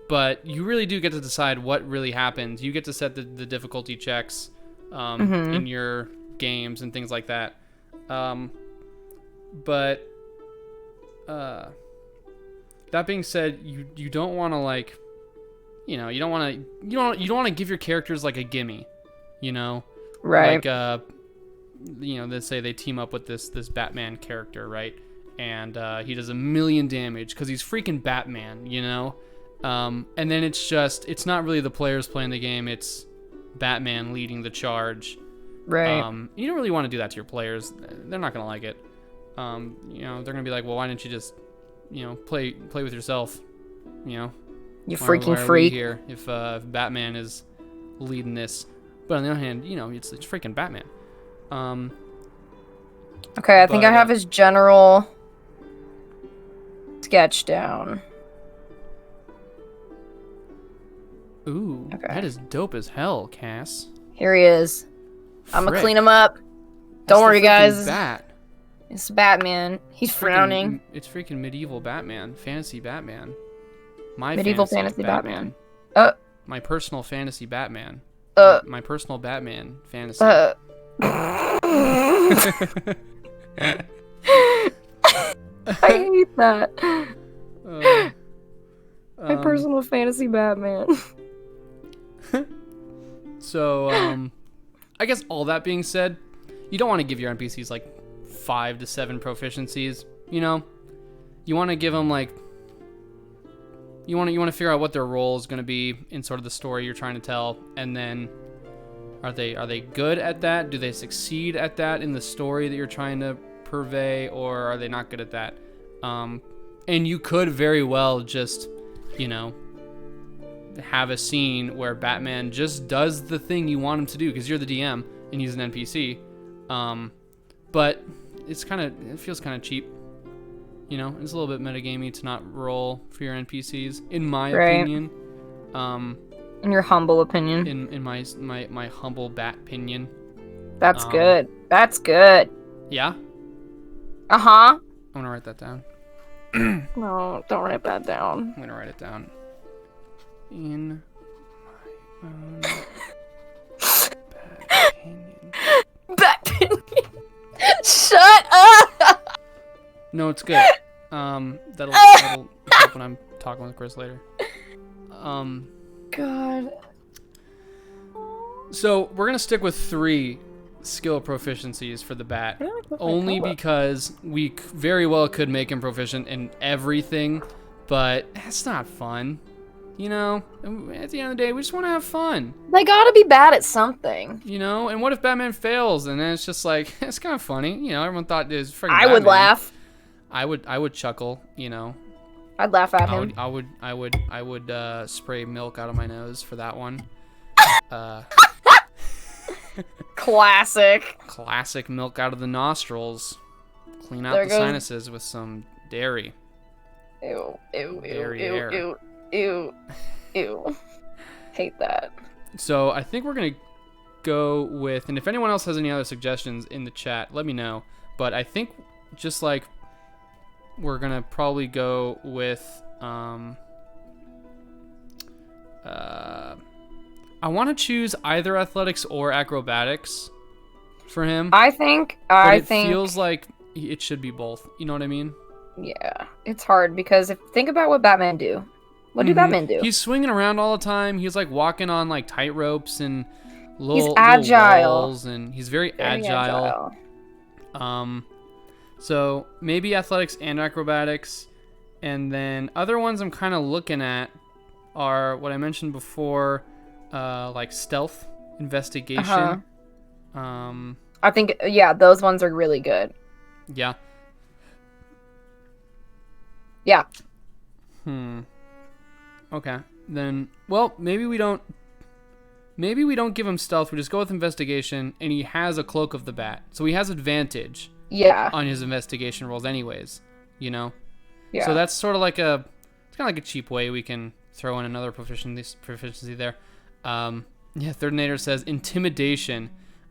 S1: but you really do get to decide what really happens. You get to set the difficulty checks in your games and things like that. But that being said, you don't want to like, you know, you don't want to give your characters like a gimme, you know,
S2: Right.
S1: like you know, let's say they team up with this Batman character, right, and he does 1,000,000 damage because he's freaking Batman, you know, and then it's not really the players playing the game, it's Batman leading the charge.
S2: Right.
S1: You don't really want to do that to your players. They're not gonna like it. You know, they're gonna be like, well, why didn't you just, you know, play with yourself, you know?
S2: You
S1: Why
S2: freaking
S1: are we
S2: freak.
S1: here if Batman is leading this? But on the other hand, you know, it's freaking Batman.
S2: Okay, I think
S1: but,
S2: I have his general sketch down.
S1: Ooh,
S2: Okay.
S1: that is dope as hell, Cass.
S2: Here he is. I'm gonna
S1: Frick.
S2: clean him up.
S1: That's
S2: Don't
S1: the
S2: worry,
S1: freaking
S2: guys.
S1: Bat.
S2: It's Batman. He's frowning.
S1: It's freaking medieval Batman, fantasy Batman. My
S2: Medieval fantasy
S1: Batman.
S2: Uh,
S1: My personal fantasy Batman.
S2: uh,
S1: My personal Batman fantasy.
S2: I hate that. My
S1: Um,
S2: personal fantasy Batman.
S1: So, I guess all that being said, you don't want to give your NPCs like 5 to 7 proficiencies. You know, you want to give them like you want to figure out what their role is going to be in sort of the story you're trying to tell, and then are they good at that? Do they succeed at that in the story that you're trying to purvey, or are they not good at that? And you could very well just, you know, have a scene where Batman just does the thing you want him to do because you're the DM and he's an NPC. But it feels kind of cheap. You know, it's a little bit metagamey to not roll for your NPCs, in my opinion.
S2: In your humble opinion.
S1: In my humble bat opinion.
S2: That's good. That's good.
S1: Yeah?
S2: Uh-huh.
S1: I'm gonna write that down.
S2: No, don't write that down.
S1: I'm gonna write it down. In my own bad opinion.
S2: Batman. Shut up!
S1: No, it's good. That'll help when I'm talking with Chris later.
S2: God.
S1: So we're gonna stick with 3 skill proficiencies for the bat, only because we very well could make him proficient in everything, but that's not fun. You know, at the end of the day, we just want to have fun.
S2: They gotta be bad at something.
S1: You know, and what if Batman fails? And then it's just like, it's kind of funny. You know, everyone thought it was freaking
S2: I would
S1: Batman.
S2: laugh.
S1: I would chuckle. You know,
S2: I'd laugh at him.
S1: I would spray milk out of my nose for that one.
S2: Classic.
S1: Classic milk out of the nostrils. Clean out
S2: There
S1: the
S2: goes-
S1: sinuses with some dairy.
S2: Ew, ew, ew,
S1: Very
S2: ew,
S1: air.
S2: ew, ew, ew. Hate that.
S1: So I think we're gonna go with, and if anyone else has any other suggestions in the chat, let me know. But I think just like we're gonna probably go with I want to choose either athletics or acrobatics for him.
S2: I think
S1: but it feels like it should be both. You know what I mean?
S2: yeah, it's hard because think about what Batman do. What do Batman do?
S1: He's swinging around all the time. He's like walking on like tight ropes and little
S2: agile.
S1: walls, and he's very agile. So maybe athletics and acrobatics, and then other ones I'm kind of looking at are what I mentioned before, like stealth, investigation.
S2: I think those ones are really good.
S1: Yeah.
S2: Yeah.
S1: Okay. Then, well, maybe we don't give him stealth. We just go with investigation, and he has a cloak of the bat, so he has advantage.
S2: Yeah.
S1: On his investigation rolls, anyways. You know.
S2: Yeah.
S1: So that's sort of like it's kind of like a cheap way we can throw in another proficiency there. Yeah, Thirdinator says intimidation.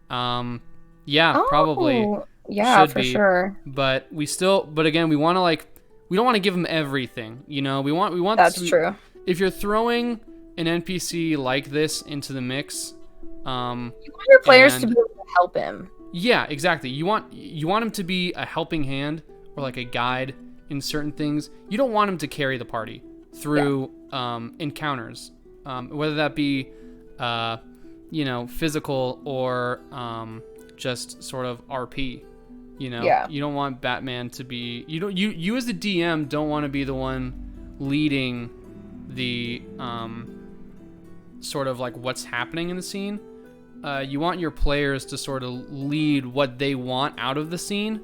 S1: Yeah, probably.
S2: Yeah,
S1: Should
S2: for
S1: be.
S2: sure.
S1: But again, we want to we don't want to give him everything, you know. We want
S2: That's true.
S1: If you're throwing an NPC like this into the mix,
S2: You want your players to be able to help him.
S1: yeah, exactly. You want him to be a helping hand or like a guide in certain things. You don't want him to carry the party through encounters, whether that be physical or just sort of RP. You don't want Batman to be you as the DM don't want to be the one leading the sort of like what's happening in the scene. You want your players to sort of lead what they want out of the scene,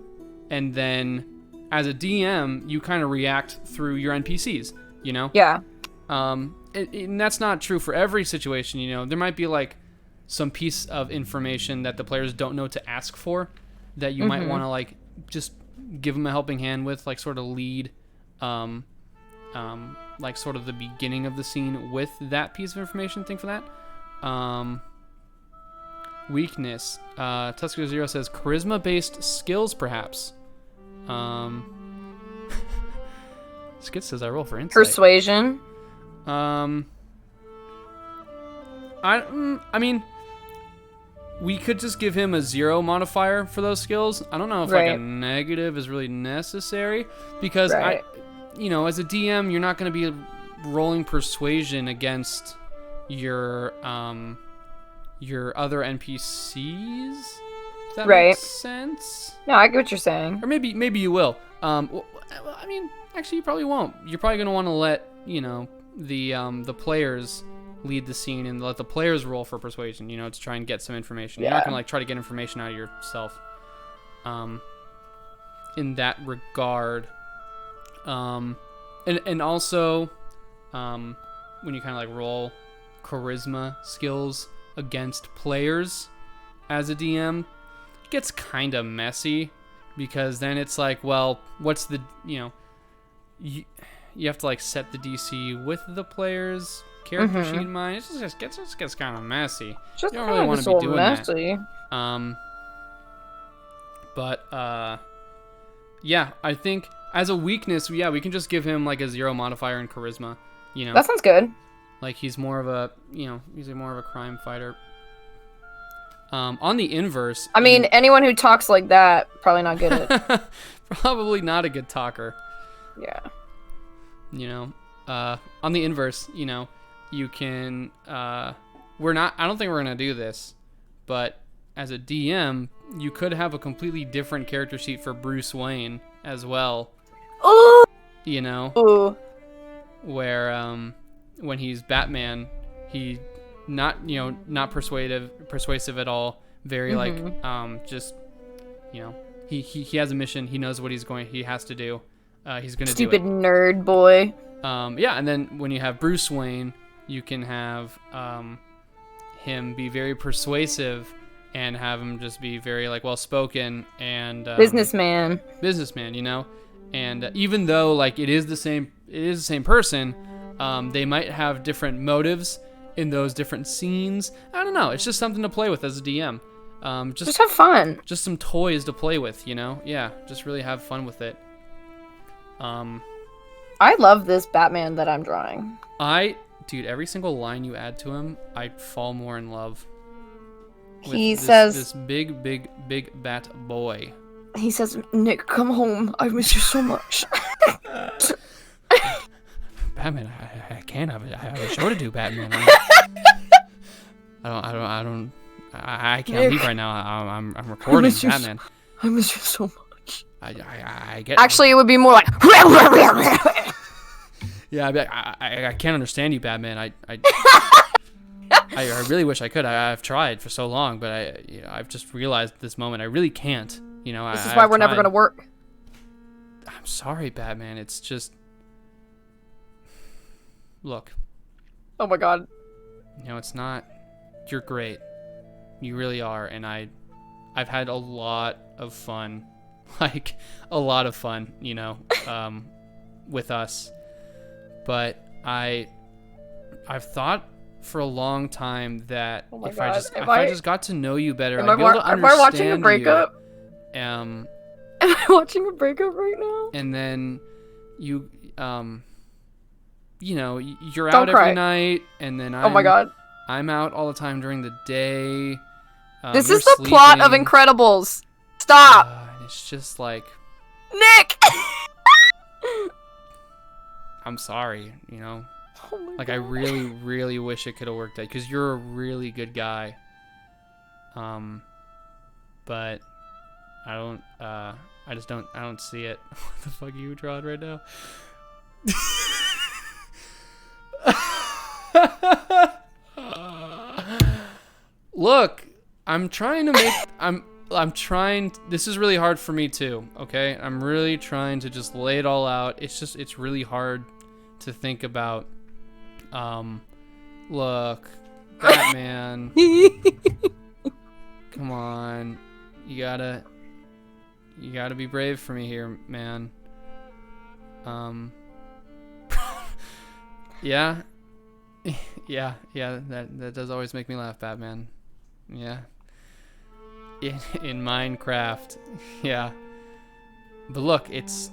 S1: and then as a DM, you kind of react through your NPCs, you know?
S2: Yeah.
S1: And that's not true for every situation, you know? There might be like some piece of information that the players don't know to ask for that you might want to like just give them a helping hand with, like sort of lead like sort of the beginning of the scene with that piece of information. Think for that. Weakness. Tusker Zero says charisma-based skills, perhaps. Skid says I roll for insight.
S2: Persuasion.
S1: I mean, we could just give him a 0 modifier for those skills. I don't know if like a negative is really necessary because as a DM, you're not going to be rolling persuasion against your other NPCs. Does that make sense?
S2: No, I get what you're saying.
S1: Or maybe you will. I mean, actually, you probably won't. You're probably going to want to let the players lead the scene and let the players roll for persuasion. To try and get some information. You're not going to like try to get information out of yourself. In that regard. And also, when you kind of like roll charisma skills against players as a DM, it gets kind of messy because then it's like, well, what's the, you have to like set the DC with the players character sheet in mind. It just gets kind of messy. You don't really want to be doing that. Yeah, I think as a weakness, we can just give him like a 0 modifier in charisma.
S2: That sounds good.
S1: Like he's more of a, he's more of a crime fighter. On the inverse,
S2: I mean, anyone who talks like that probably not good at it.
S1: Probably not a good talker.
S2: Yeah.
S1: On the inverse, you can. I don't think we're gonna do this, but as a DM, you could have a completely different character sheet for Bruce Wayne as well.
S2: Oh.
S1: Ooh. Where when he's Batman, he not persuasive at all. Very like just he has a mission. He knows what he has to do. He's gonna do it.
S2: Stupid nerd boy.
S1: Yeah, and then when you have Bruce Wayne, you can have him be very persuasive and have him just be very like well spoken and
S2: businessman.
S1: And even though like it is the same person, they might have different motives in those different scenes. I don't know. It's just something to play with as a DM. Just
S2: have fun.
S1: Just some toys to play with, Yeah, just really have fun with it.
S2: I love this Batman that I'm drawing.
S1: Dude, every single line you add to him, I fall more in love.
S2: He says
S1: this big bat boy.
S2: He says, "Nick, come home. I miss you so much."
S1: Batman, I can't have it. I have a show to do, Batman. I can't leave right now. I'm recording, Batman.
S2: I miss you so much.
S1: I get.
S2: Actually, it would be more like.
S1: Yeah, I can't understand you, Batman. I really wish I could. I've tried for so long, but I've just realized at this moment I really can't.
S2: This is why we're never gonna work.
S1: I'm sorry, Batman. It's just. Look.
S2: Oh my God.
S1: It's not. You're great. You really are, and I've had a lot of fun, like a lot of fun, with us. But I've thought for a long time that
S2: Oh my
S1: if
S2: God.
S1: I just got to know you better,
S2: Am
S1: I'd be able to
S2: am
S1: understand
S2: I watching a breakup?
S1: you.
S2: Am I watching a breakup right now?
S1: And then you you know, you're
S2: Don't
S1: out
S2: cry.
S1: every night, and then
S2: Oh my God.
S1: I'm out all the time during the day.
S2: This
S1: you're
S2: is the plot of
S1: sleeping.
S2: Incredibles. Stop.
S1: It's just like,
S2: Nick!
S1: I'm sorry, you know.
S2: Oh my
S1: Like,
S2: God.
S1: I really, really wish it could have worked out, because you're a really good guy. But I don't, I don't see it. What the fuck are you drawing right now? Look, I'm trying to make, I'm trying, this is really hard for me too, okay? I'm really trying to just lay it all out. It's really hard to think about. Look, Batman. Come on. You gotta be brave for me here, man. Yeah. Yeah, that does always make me laugh, Batman. Yeah. In Minecraft. Yeah. But look, it's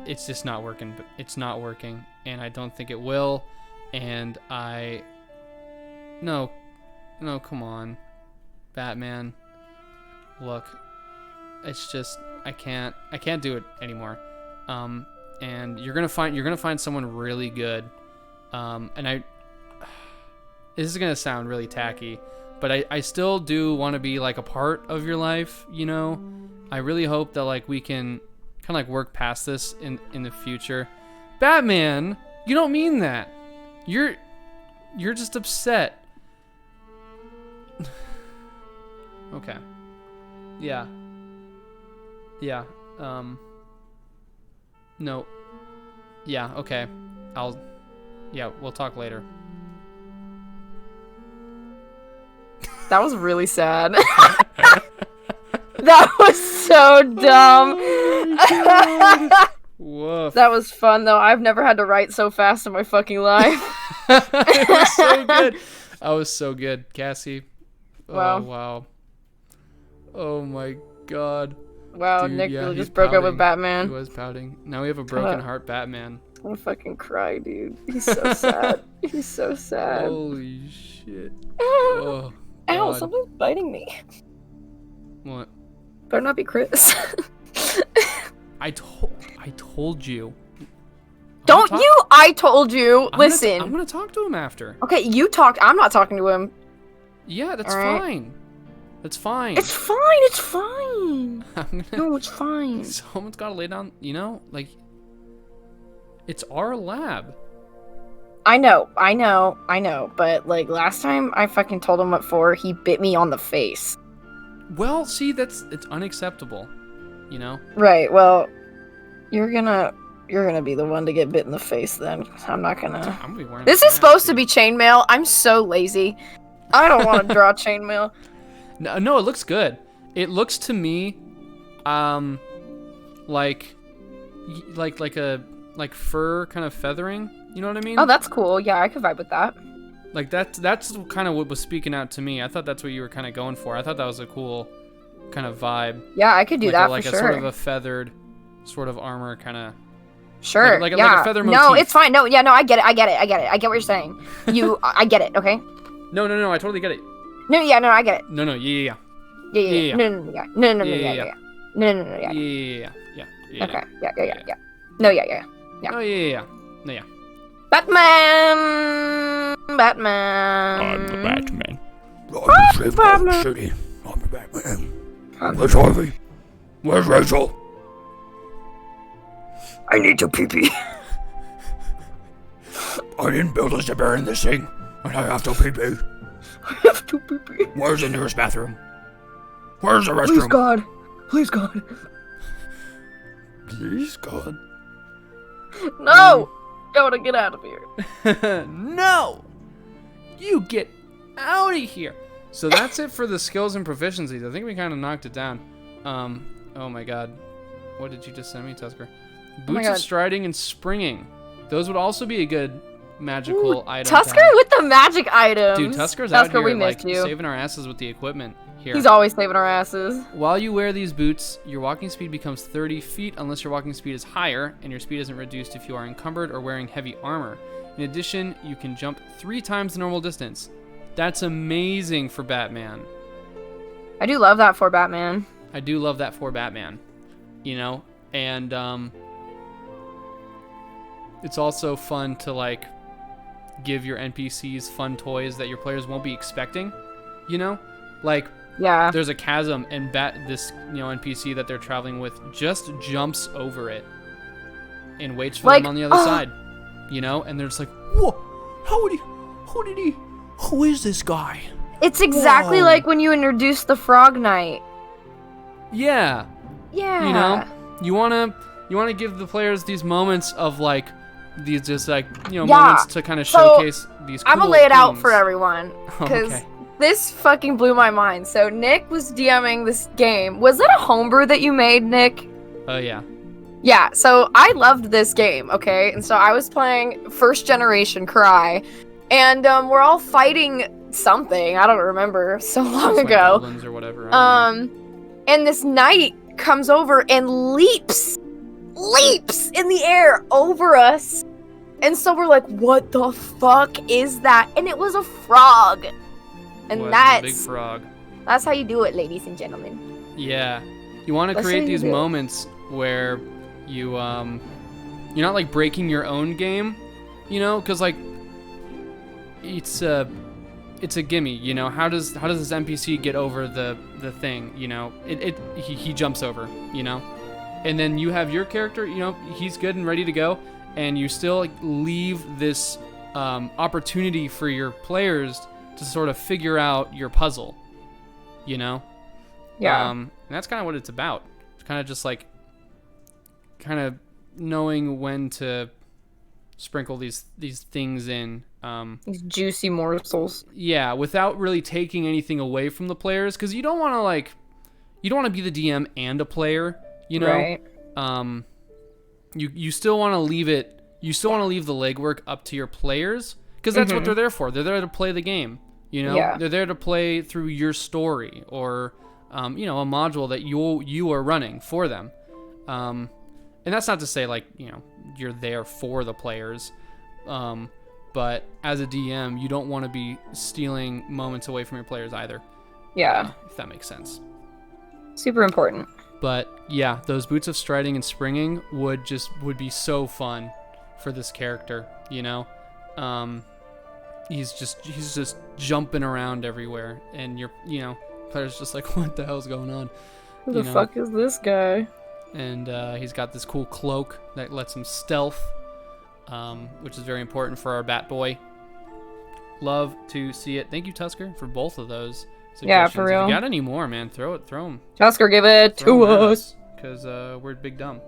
S1: just not working. It's not working, and I don't think it will. And no, come on, Batman. Look, it's just I can't do it anymore. And you're gonna find someone really good. And this is gonna sound really tacky, but I still do want to be like a part of your life, you know. I really hope that like we can kind of like work past this in the future. Batman, you don't mean that. You're just upset. Okay. Yeah. No. Yeah, okay. Yeah, we'll talk later.
S2: That was really sad. That was so dumb.
S1: Woof.
S2: That was fun though. I've never had to write so fast in my fucking life.
S1: It was so good. I was so good, Cassie.
S2: Wow.
S1: Oh, wow. Oh my God.
S2: Wow,
S1: Dude,
S2: Nick
S1: yeah,
S2: really
S1: he's
S2: just broke up with
S1: pouting.
S2: Batman.
S1: He was pouting. Now we have a broken heart Batman.
S2: I'm gonna fucking cry, dude. He's so sad. He's so sad.
S1: Holy shit. Oh,
S2: Ow,
S1: God.
S2: something's biting me.
S1: What?
S2: Better not be Chris.
S1: I told you.
S2: Don't you? I told you. Listen.
S1: I'm gonna talk to him after.
S2: Okay, you talked. I'm not talking to him.
S1: Yeah, that's
S2: All right.
S1: fine. That's fine.
S2: It's fine. It's fine. No, it's fine.
S1: Someone's gotta lay down, you know? Like, it's our lab.
S2: I know. But, like, last time I fucking told him what for, he bit me on the face.
S1: Well, see, it's unacceptable, you know?
S2: Right, well, you're gonna be the one to get bit in the face then. I'm not gonna...
S1: I'm gonna be wearing
S2: This is supposed to be chainmail. I'm so lazy. I don't want to draw chainmail.
S1: No, it looks good. It looks to me, like fur kind of feathering. You know what I mean?
S2: Oh, that's cool. Yeah, I could vibe with that.
S1: Like that's kind of what was speaking out to me. I thought that's what you were kind of going for. I thought that was a cool kind of vibe.
S2: Yeah, I could do that
S1: like
S2: for
S1: a
S2: sure.
S1: sort of a feathered sort of armor kind of.
S2: Sure.
S1: Like
S2: yeah.
S1: a feather
S2: no,
S1: motif.
S2: it's fine. No, yeah, no, I get it. I get what you're saying. I get it. Okay.
S1: No, I totally get it.
S2: No, yeah, no, I get it.
S1: No, yeah.
S2: Yeah. No, yeah. No, yeah. No, yeah.
S1: Yeah.
S2: Okay. Yeah. No, yeah.
S1: Oh, yeah. No, yeah.
S2: Batman.
S3: I'm the Batman.
S2: I'm Batman.
S3: City. I'm the Batman. Where's Harvey? Where's Rachel? I need to pee-pee. I didn't build a zipper in this thing, and I have to pee-pee.
S2: I have to pee-pee.
S3: Where's the nearest bathroom? Where's the restroom?
S2: Please, God. Please, God.
S3: Please, God.
S2: No! I want to get out of here.
S1: No! You get out of here! So that's it for the skills and proficiencies. I think we kind of knocked it down. Oh my God. What did you just send me, Tusker?
S2: Oh my
S1: Boots of
S2: God.
S1: striding and springing. Those would also be a good magical item.
S2: Tusker with the magic items.
S1: Dude, Tusker's out
S2: Tusker,
S1: here
S2: we
S1: like
S2: missed you.
S1: saving our asses with the equipment here.
S2: He's always saving our asses.
S1: While you wear these boots, your walking speed becomes 30 feet unless your walking speed is higher, and your speed isn't reduced if you are encumbered or wearing heavy armor. In addition, you can jump 3 times the normal distance. That's amazing for Batman.
S2: I do love that for Batman.
S1: I do love that for Batman. You know? And it's also fun to like give your NPCs fun toys that your players won't be expecting. You know? Like
S2: Yeah.
S1: there's a chasm and this NPC that they're traveling with just jumps over it and waits for
S2: Like,
S1: them on the other side. You know? And they're just like, whoa, who is this guy?
S2: It's exactly
S1: Whoa.
S2: like when you introduced the Frog Knight.
S1: Yeah.
S2: Yeah.
S1: You know, you wanna give the players these moments of like these just like moments to kind of showcase these. Cool
S2: I'm gonna lay it out
S1: things.
S2: for everyone because
S1: Okay.
S2: this fucking blew my mind. So Nick was DMing this game. Was that a homebrew that you made, Nick?
S1: Oh yeah.
S2: Yeah. So I loved this game. Okay, and so I was playing first generation Cry, and we're all fighting something. I don't remember. So long
S1: It's like
S2: ago.
S1: goblins or whatever. I don't know.
S2: And this knight comes over and leaps in the air over us. And so we're like, what the fuck is that? And it was a frog. And
S1: Was a
S2: that's
S1: big frog.
S2: that's how you do it, ladies and gentlemen.
S1: Yeah. You want to
S2: That's
S1: create
S2: how you
S1: these
S2: do it.
S1: moments where you you're not like breaking your own game, because like it's a gimme, how does this NPC get over the thing, he jumps over, and then you have your character, he's good and ready to go, and you still like, leave this opportunity for your players to sort of figure out your puzzle,
S2: Yeah.
S1: and that's kind of what it's about. It's kind of just like kind of knowing when to sprinkle these things in.
S2: These juicy morsels.
S1: Yeah, without really taking anything away from the players, because you don't want to be the DM and a player,
S2: Right.
S1: You still want to leave it. You still want to leave the legwork up to your players, because that's what they're there for. They're there to play the game.
S2: Yeah.
S1: They're there to play through your story or a module that you are running for them. And that's not to say like you're there for the players. But as a DM, you don't want to be stealing moments away from your players either.
S2: Yeah.
S1: If that makes sense.
S2: Super important.
S1: But yeah, those boots of striding and springing would be so fun for this character, He's just jumping around everywhere, and your player's just like, what the hell's going on?
S2: Who the fuck is this guy?
S1: And he's got this cool cloak that lets him stealth, which is very important for our Bat Boy. Love to see it. Thank you, Tusker, for both of those suggestions.
S2: Yeah, for real.
S1: If you got any more, man, throw them.
S2: Tusker, give it to us.
S1: Because we're big dumb.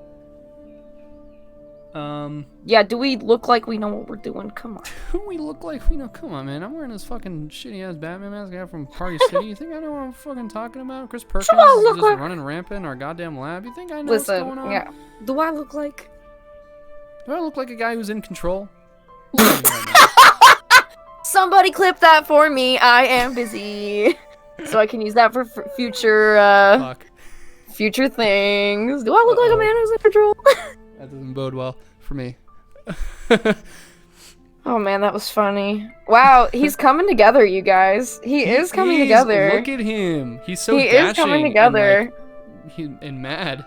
S2: Yeah, do we look like we know what we're doing? Come on.
S1: We look like we know. Come on, man. I'm wearing this fucking shitty ass Batman mask I got from Party City. You think I know what I'm fucking talking about? Chris Perkins is
S2: look
S1: just
S2: like-
S1: running rampant in our goddamn lab. You think I know what's
S2: Listen,
S1: going on?
S2: yeah. Do I look like...
S1: Do I look like a guy who's in control?
S2: Somebody clip that for me. I am busy. So I can use that for future
S1: Fuck.
S2: future things. Do I look like a man who's in control?
S1: That doesn't bode well for me.
S2: Oh man, that was funny. Wow, he's coming together, you guys. He is coming together.
S1: Look at him. He's so
S2: He
S1: dashing
S2: is coming together.
S1: and mad.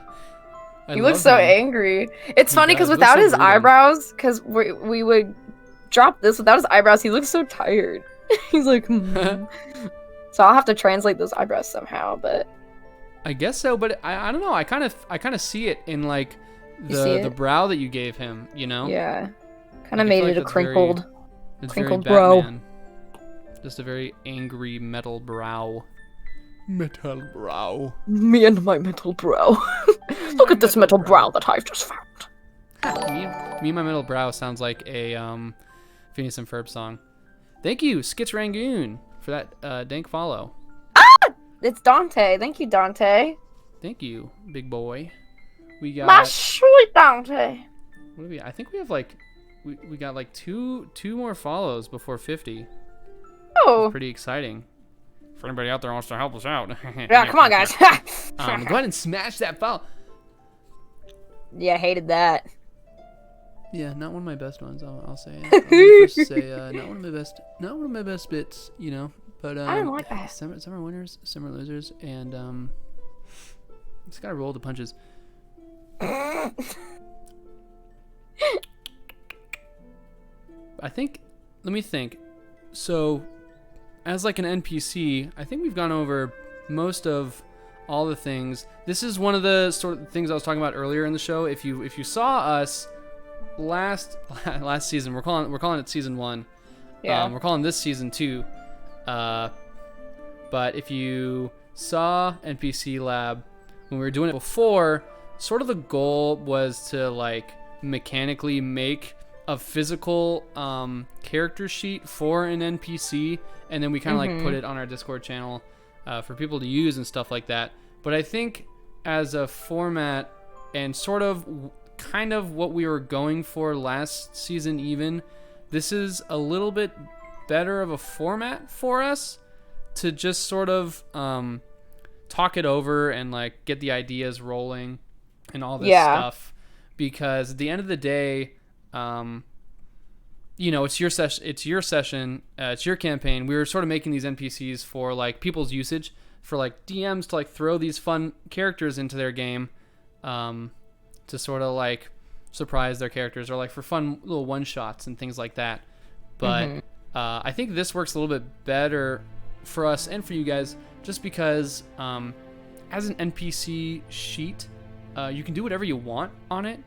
S1: I
S2: He looks
S1: love
S2: so
S1: him.
S2: angry. It's
S1: He
S2: funny
S1: does.
S2: because
S1: Looks
S2: without
S1: so
S2: his
S1: brooding.
S2: eyebrows, because we would drop this without his eyebrows, he looks so tired. He's like, "Hmm." So I'll have to translate those eyebrows somehow, but
S1: I guess so, but I don't know. I kind of see it in like
S2: You see
S1: the
S2: it?
S1: brow that you gave him.
S2: yeah,
S1: Like,
S2: kind
S1: I
S2: of made
S1: feel
S2: it
S1: like
S2: a
S1: that's very-
S2: crinkled.
S1: It's
S2: Crinkled
S1: very
S2: brow.
S1: Batman. Just a very angry metal brow. Metal brow.
S2: Me and my metal brow. Look at this metal brow that I've just found.
S1: me and my metal brow sounds like a Phineas and Ferb song. Thank you, Skits Rangoon, for that dank follow.
S2: It's Dante. Thank you, Dante.
S1: Thank you, big boy. We got
S2: My sweet Dante.
S1: what do we? I think we have like we got like two more follows before 50.
S2: Oh.
S1: It's pretty exciting. For anybody out there who wants to help us out.
S2: Yeah, come on, guys.
S1: Go ahead and smash that follow.
S2: Yeah, hated that.
S1: Yeah, not one of my best ones. I'll say. I'll be first to say not one of my best bits. You know, but
S2: I don't like that.
S1: Some are winners, some are losers, and just gotta roll the punches. I think. Let me think. So, as like an NPC, I think we've gone over most of all the things. This is one of the sort of things I was talking about earlier in the show. If you saw us last season, we're calling it season 1.
S2: Yeah.
S1: We're calling this season 2. But if you saw NPC Lab when we were doing it before, sort of the goal was to like mechanically make a physical character sheet for an NPC, and then we kind of like put it on our Discord channel for people to use and stuff like that. But I think as a format and sort of kind of what we were going for last season even, this is a little bit better of a format for us to just sort of talk it over and like get the ideas rolling and all this stuff, because at the end of the day, you know, it's your session, it's your campaign. We were sort of making these NPCs for like people's usage, for like DMs to like throw these fun characters into their game, to sort of like surprise their characters, or like for fun little one shots and things like that. But I think this works a little bit better for us and for you guys, just because as an NPC sheet, you can do whatever you want on it.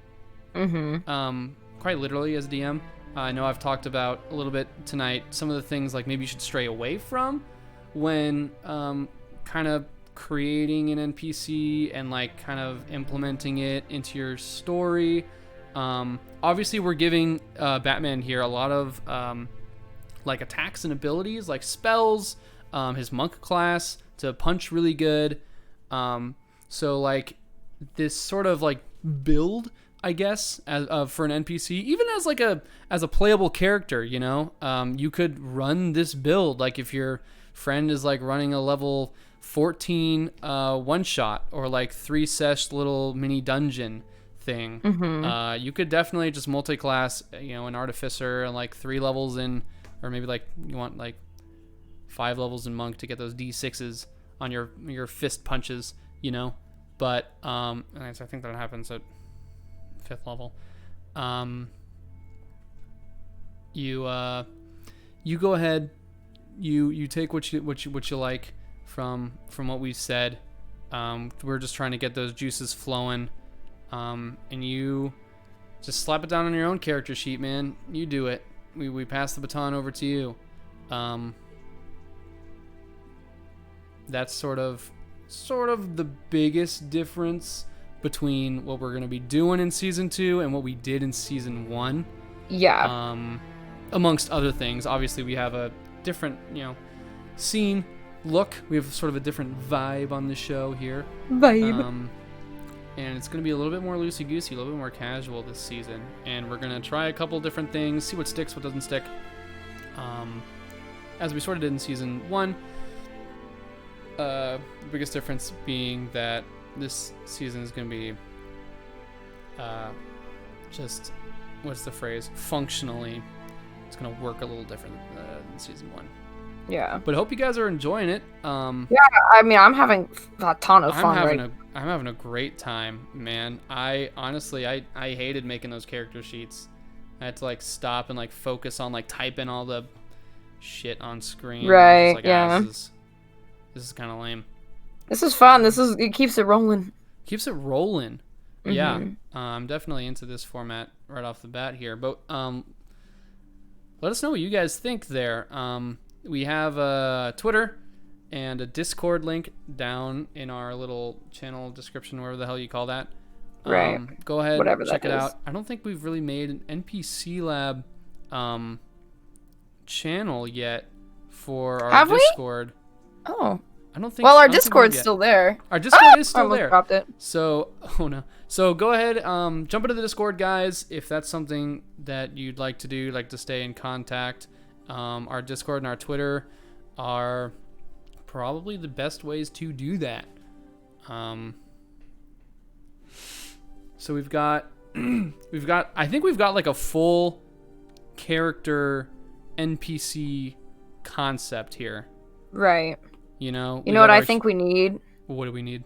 S1: Quite literally as a DM. I know I've talked about a little bit tonight some of the things like maybe you should stray away from when kind of creating an NPC and like kind of implementing it into your story. Obviously we're giving Batman here a lot of like attacks and abilities, like spells, his monk class to punch really good. So like this sort of like build, I guess, as for an NPC, even as a playable character, you know, you could run this build. Like if your friend is like running a level 14 one shot, or like 3-sesh little mini dungeon thing, you could definitely just multi-class, you know, an artificer and like 3 levels in, or maybe like you want like 5 levels in monk to get those D6s on your fist punches, you know. But I think that happens at 5th level. You go ahead, you take what you like from what we said. We're just trying to get those juices flowing, and you just slap it down on your own character sheet, man. You do it. We pass the baton over to you. That's sort of the biggest difference between what we're going to be doing in season 2 and what we did in season 1.
S2: Yeah.
S1: Amongst other things, obviously we have a different, you know, scene look. We have sort of a different vibe on the show here. And it's going to be a little bit more loosey-goosey, a little bit more casual this season. And we're going to try a couple different things, see what sticks, what doesn't stick. As we sort of did in season 1. The biggest difference being that this season is going to be just, what's the phrase? Functionally, it's going to work a little different than season 1.
S2: Yeah.
S1: But I hope you guys are enjoying it.
S2: Yeah, I mean, I'm having a ton of fun.
S1: I'm having a great time, man. I honestly, I hated making those character sheets. I had to like stop and like focus on like typing all the shit on screen.
S2: Right.
S1: Like,
S2: yeah.
S1: This is kind of lame.
S2: This is fun. It keeps it rolling.
S1: Keeps it rolling. Yeah. I'm definitely into this format right off the bat here. But let us know what you guys think there. We have a Twitter and a Discord link down in our little channel description, whatever the hell you call that.
S2: Right.
S1: Go ahead,
S2: whatever
S1: check
S2: that
S1: it
S2: is.
S1: out. I don't think we've really made an NPC Lab channel yet for our
S2: Have we?
S1: Discord.
S2: Oh.
S1: I don't think.
S2: Well,
S1: I
S2: our
S1: don't think we have
S2: Discord's
S1: yet.
S2: still there.
S1: Our Discord is
S2: I
S1: still
S2: almost
S1: there.
S2: dropped it.
S1: So, oh no. So go ahead, jump into the Discord, guys. If that's something that you'd like to do, like to stay in contact, our Discord and our Twitter are probably the best ways to do that. So we've got, I think we've got like a full character NPC concept here.
S2: Right.
S1: You know
S2: what I think we need?
S1: What do we need?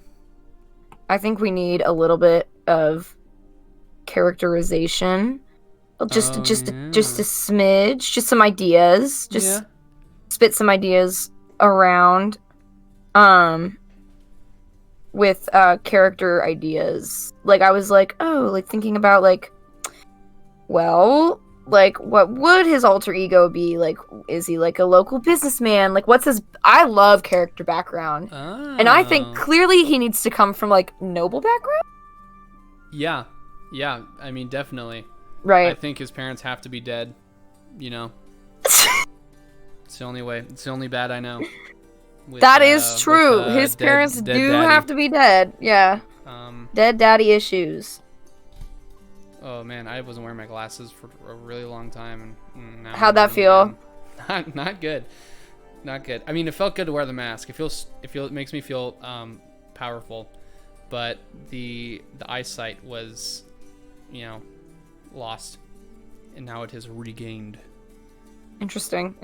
S2: I think we need a little bit of characterization. Just a smidge, just some ideas. Just spit some ideas around. With character ideas. Like I was like, thinking about like, well, like what would his alter ego be? Like, is he like a local businessman? Like what's his I love character background. And I think clearly he needs to come from like noble background.
S1: Yeah. I mean, definitely.
S2: Right.
S1: I think his parents have to be dead. You know. It's the only way. It's the only bad I know.
S2: That is true. His parents do have to be dead. Yeah. Dead daddy issues.
S1: Oh man, I wasn't wearing my glasses for a really long time, and now
S2: how'd that feel?
S1: Not good. Not good. I mean, it felt good to wear the mask. It makes me feel powerful, but the eyesight was, lost, and now it has regained.
S2: Interesting.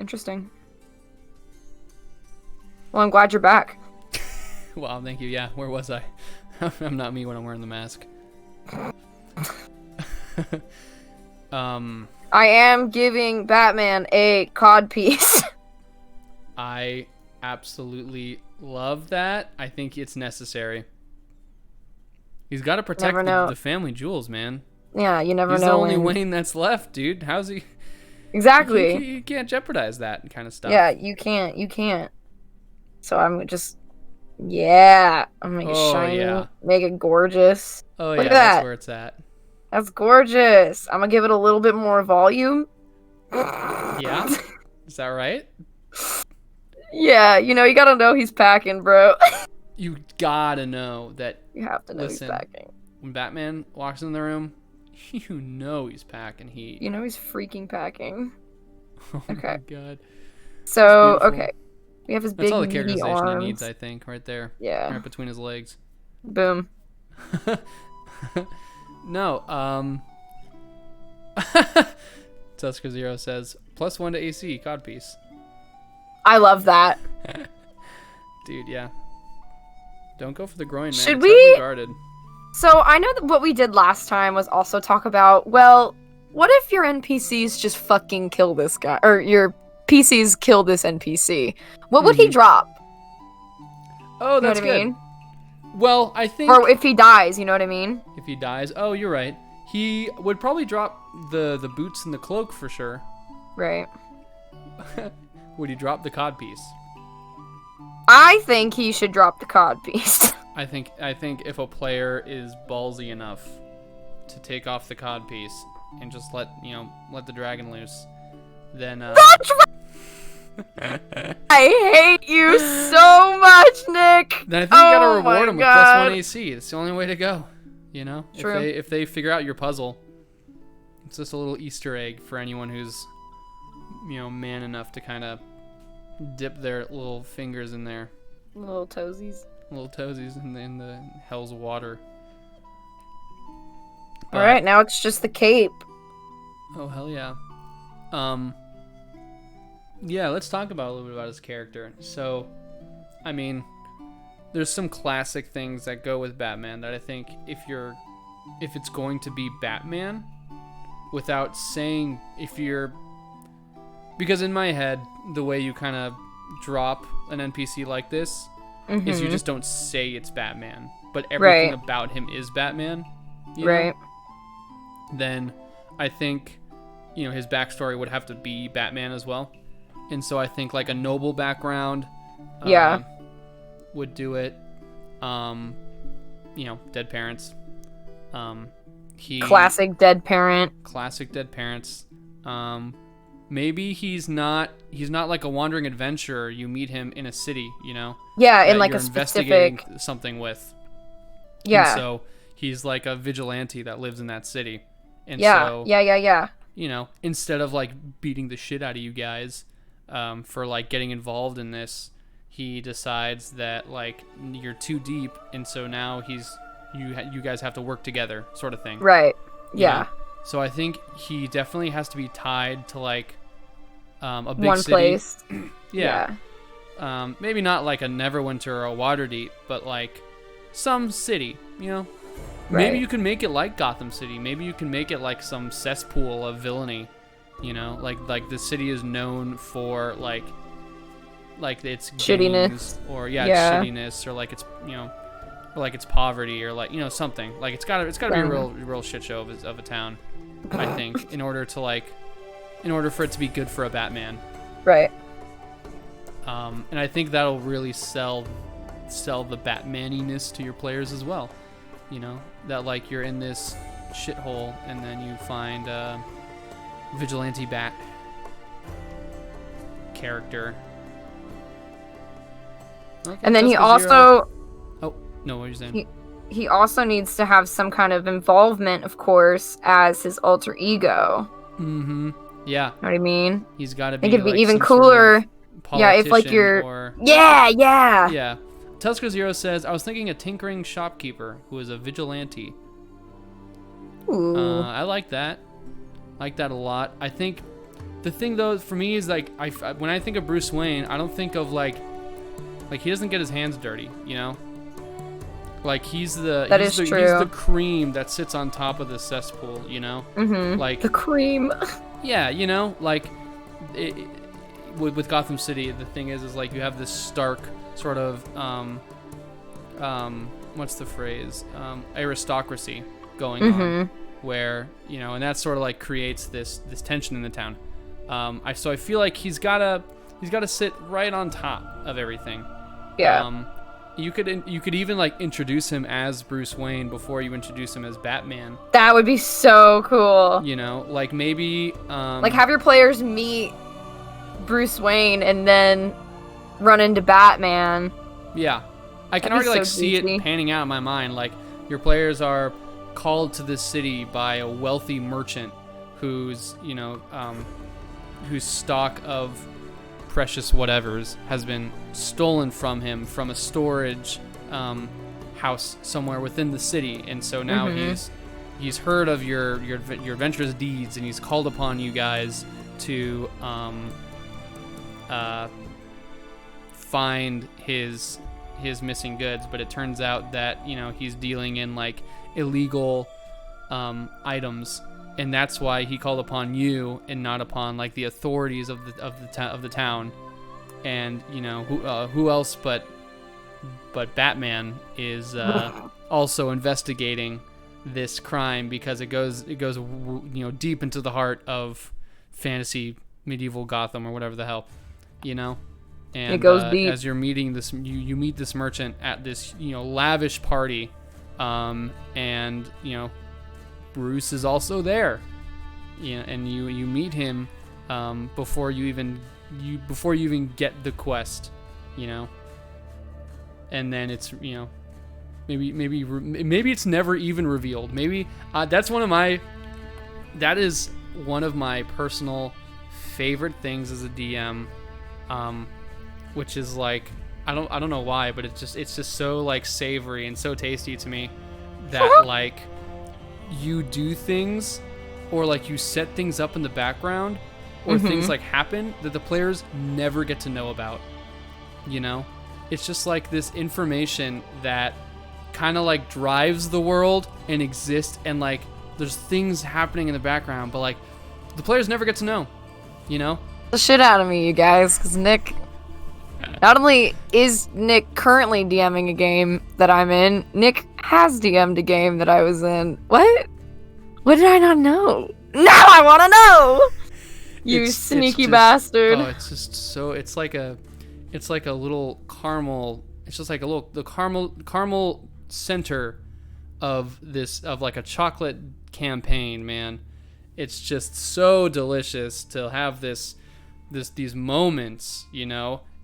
S2: Well, I'm glad you're back.
S1: Well, thank you. Yeah, where was I? I'm not me when I'm wearing the mask.
S2: I am giving Batman a codpiece.
S1: I absolutely love that. I think it's necessary. He's got to protect the family jewels, man.
S2: Yeah, you never know.
S1: He's the only Wayne that's left, dude. How's he?
S2: Exactly.
S1: You can't jeopardize that kind of stuff.
S2: Yeah, you can't. So I'm just, I'm gonna make it shiny, make it gorgeous.
S1: Oh
S2: Look
S1: yeah,
S2: at that.
S1: That's where it's at.
S2: That's gorgeous. I'm gonna give it a little bit more volume.
S1: Yeah? Is that right?
S2: Yeah, you gotta know he's packing, bro.
S1: You gotta know that.
S2: You have to know he's packing.
S1: When Batman walks in the room, you know he's packing heat.
S2: You know he's freaking packing.
S1: Oh
S2: okay.
S1: My god.
S2: So, okay. We have his big
S1: That's all the
S2: meaty
S1: characterization
S2: arms.
S1: he needs, I think, right there.
S2: Yeah.
S1: Right between his legs.
S2: Boom.
S1: No, Tusker Zero says, +1 to AC, codpiece.
S2: I love that.
S1: Dude, yeah. Don't go for the groin, man.
S2: Should
S1: it's
S2: we?
S1: Guarded.
S2: So, I know that what we did last time was also talk about, well, what if your NPCs just fucking kill this guy? Or your PCs kill this NPC? What would he drop?
S1: Oh, that's good.
S2: I mean?
S1: Well, I think...
S2: Or if he dies, you know what I mean?
S1: If he dies... Oh, you're right. He would probably drop the boots and the cloak for sure.
S2: Right.
S1: Would he drop the codpiece?
S2: I think he should drop the codpiece.
S1: I think if a player is ballsy enough to take off the codpiece and just let the dragon loose, then
S2: I hate you so much, Nick.
S1: Then I think you gotta reward him with +1 AC. It's the only way to go.
S2: True.
S1: If they figure out your puzzle, it's just a little Easter egg for anyone who's man enough to kind of dip their little fingers in there.
S2: Little toesies
S1: in the hell's water.
S2: All right, now it's just the cape.
S1: Oh hell yeah. Yeah, let's talk about a little bit about his character. So, I mean, there's some classic things that go with Batman that I think if it's going to be Batman, without saying because in my head, the way you kind of drop an NPC like this is you just don't say it's Batman, but everything about him is Batman.
S2: Right.
S1: Then I think, his backstory would have to be Batman as well. And so I think like a noble background would do it. Dead parents.
S2: Classic dead parent.
S1: Classic dead parents. maybe he's not like a wandering adventurer. You meet him in a city, you know.
S2: Yeah, in
S1: that
S2: like
S1: you're
S2: a
S1: investigating
S2: specific.
S1: something with.
S2: Yeah.
S1: And so he's like a vigilante that lives in that city. And
S2: Yeah.
S1: so,
S2: Yeah.
S1: you know, instead of like beating the shit out of you guys for like getting involved in this, he decides that like you're too deep, and so now you guys have to work together, sort of thing.
S2: Right.
S1: you
S2: Yeah.
S1: know? So I think he definitely has to be tied to like a big
S2: One
S1: city.
S2: place.
S1: Yeah. Maybe not like a Neverwinter or a Waterdeep, but like some city, you know? Maybe
S2: Right.
S1: you can make it like Gotham City. Maybe you can make it like some cesspool of villainy, you know? Like the city is known for like its
S2: Shittiness.
S1: gangs, or
S2: Yeah.
S1: shittiness, or like it's, you know, or like it's poverty, or like, you know, something. Like it's got to be a real shit show of a town, I think, in order for it to be good for a Batman.
S2: Right.
S1: And I think that'll really sell the Batmaniness to your players as well. You know, that like you're in this shithole and then you find a vigilante bat character. Okay,
S2: And then he
S1: Tusker Zero.
S2: also
S1: Oh, no, what are you saying?
S2: he also needs to have some kind of involvement, of course, as his alter ego.
S1: Mm-hmm. Yeah.
S2: Know what I mean?
S1: He's got to
S2: I
S1: be
S2: think it'd be
S1: like
S2: even
S1: some sort
S2: cooler.
S1: of
S2: Yeah, if like
S1: politician
S2: you're.
S1: or...
S2: Yeah.
S1: Yeah. Tusker Zero says, I was thinking a tinkering shopkeeper who is a vigilante.
S2: Ooh.
S1: I like that. I like that a lot. I think the thing though for me is like when I think of Bruce Wayne, I don't think of like he doesn't get his hands dirty, you know? Like he's the cream that sits on top of the cesspool, you know?
S2: Mm-hmm.
S1: Like
S2: the cream.
S1: yeah, you know, like with Gotham City, the thing is like you have this stark sort of what's the phrase? Aristocracy going on, where, you know, and that sort of like creates this tension in the town. So I feel like he's gotta sit right on top of everything.
S2: Yeah.
S1: You could even like introduce him as Bruce Wayne before you introduce him as Batman.
S2: That would be so cool.
S1: You know, like maybe
S2: like have your players meet Bruce Wayne and then run into Batman.
S1: Yeah. I can
S2: That'd
S1: already
S2: be
S1: like
S2: so
S1: see
S2: juicy.
S1: it panning out in my mind. Like your players are called to this city by a wealthy merchant whose, you know, whose stock of precious whatevers has been stolen from him from a storage house somewhere within the city, and so now he's heard of your adventurous deeds, and he's called upon you guys to find his missing goods. But it turns out that, you know, he's dealing in like illegal items, and that's why he called upon you and not upon like the authorities of the town. And, you know, who else but Batman is also investigating this crime, because it goes you know, deep into the heart of fantasy medieval Gotham or whatever the hell, you know. And
S2: it goes deep.
S1: As you're meeting this, you meet this merchant at this, you know, lavish party, and, you know, Bruce is also there, you know, and you meet him before you even get the quest, you know. And then it's, you know, maybe it's never even revealed. Maybe that is one of my personal favorite things as a DM, which is like, I don't know why, but it's just so like savory and so tasty to me that like you do things, or like you set things up in the background, or things like happen that the players never get to know about, you know. It's just like this information that kind of like drives the world and exists, and like there's things happening in the background, but like the players never get to know, you know.
S2: The shit out of me, you guys, because Nick. Not only is Nick currently DMing a game that I'm in, Nick has DM'd a game that I was in. What? What did I not know? Now I want to know! You sneaky bastard.
S1: Oh, it's just so, it's like a little caramel, it's just like the caramel center of this, of like a chocolate campaign, man. it's just so delicious to have these moments,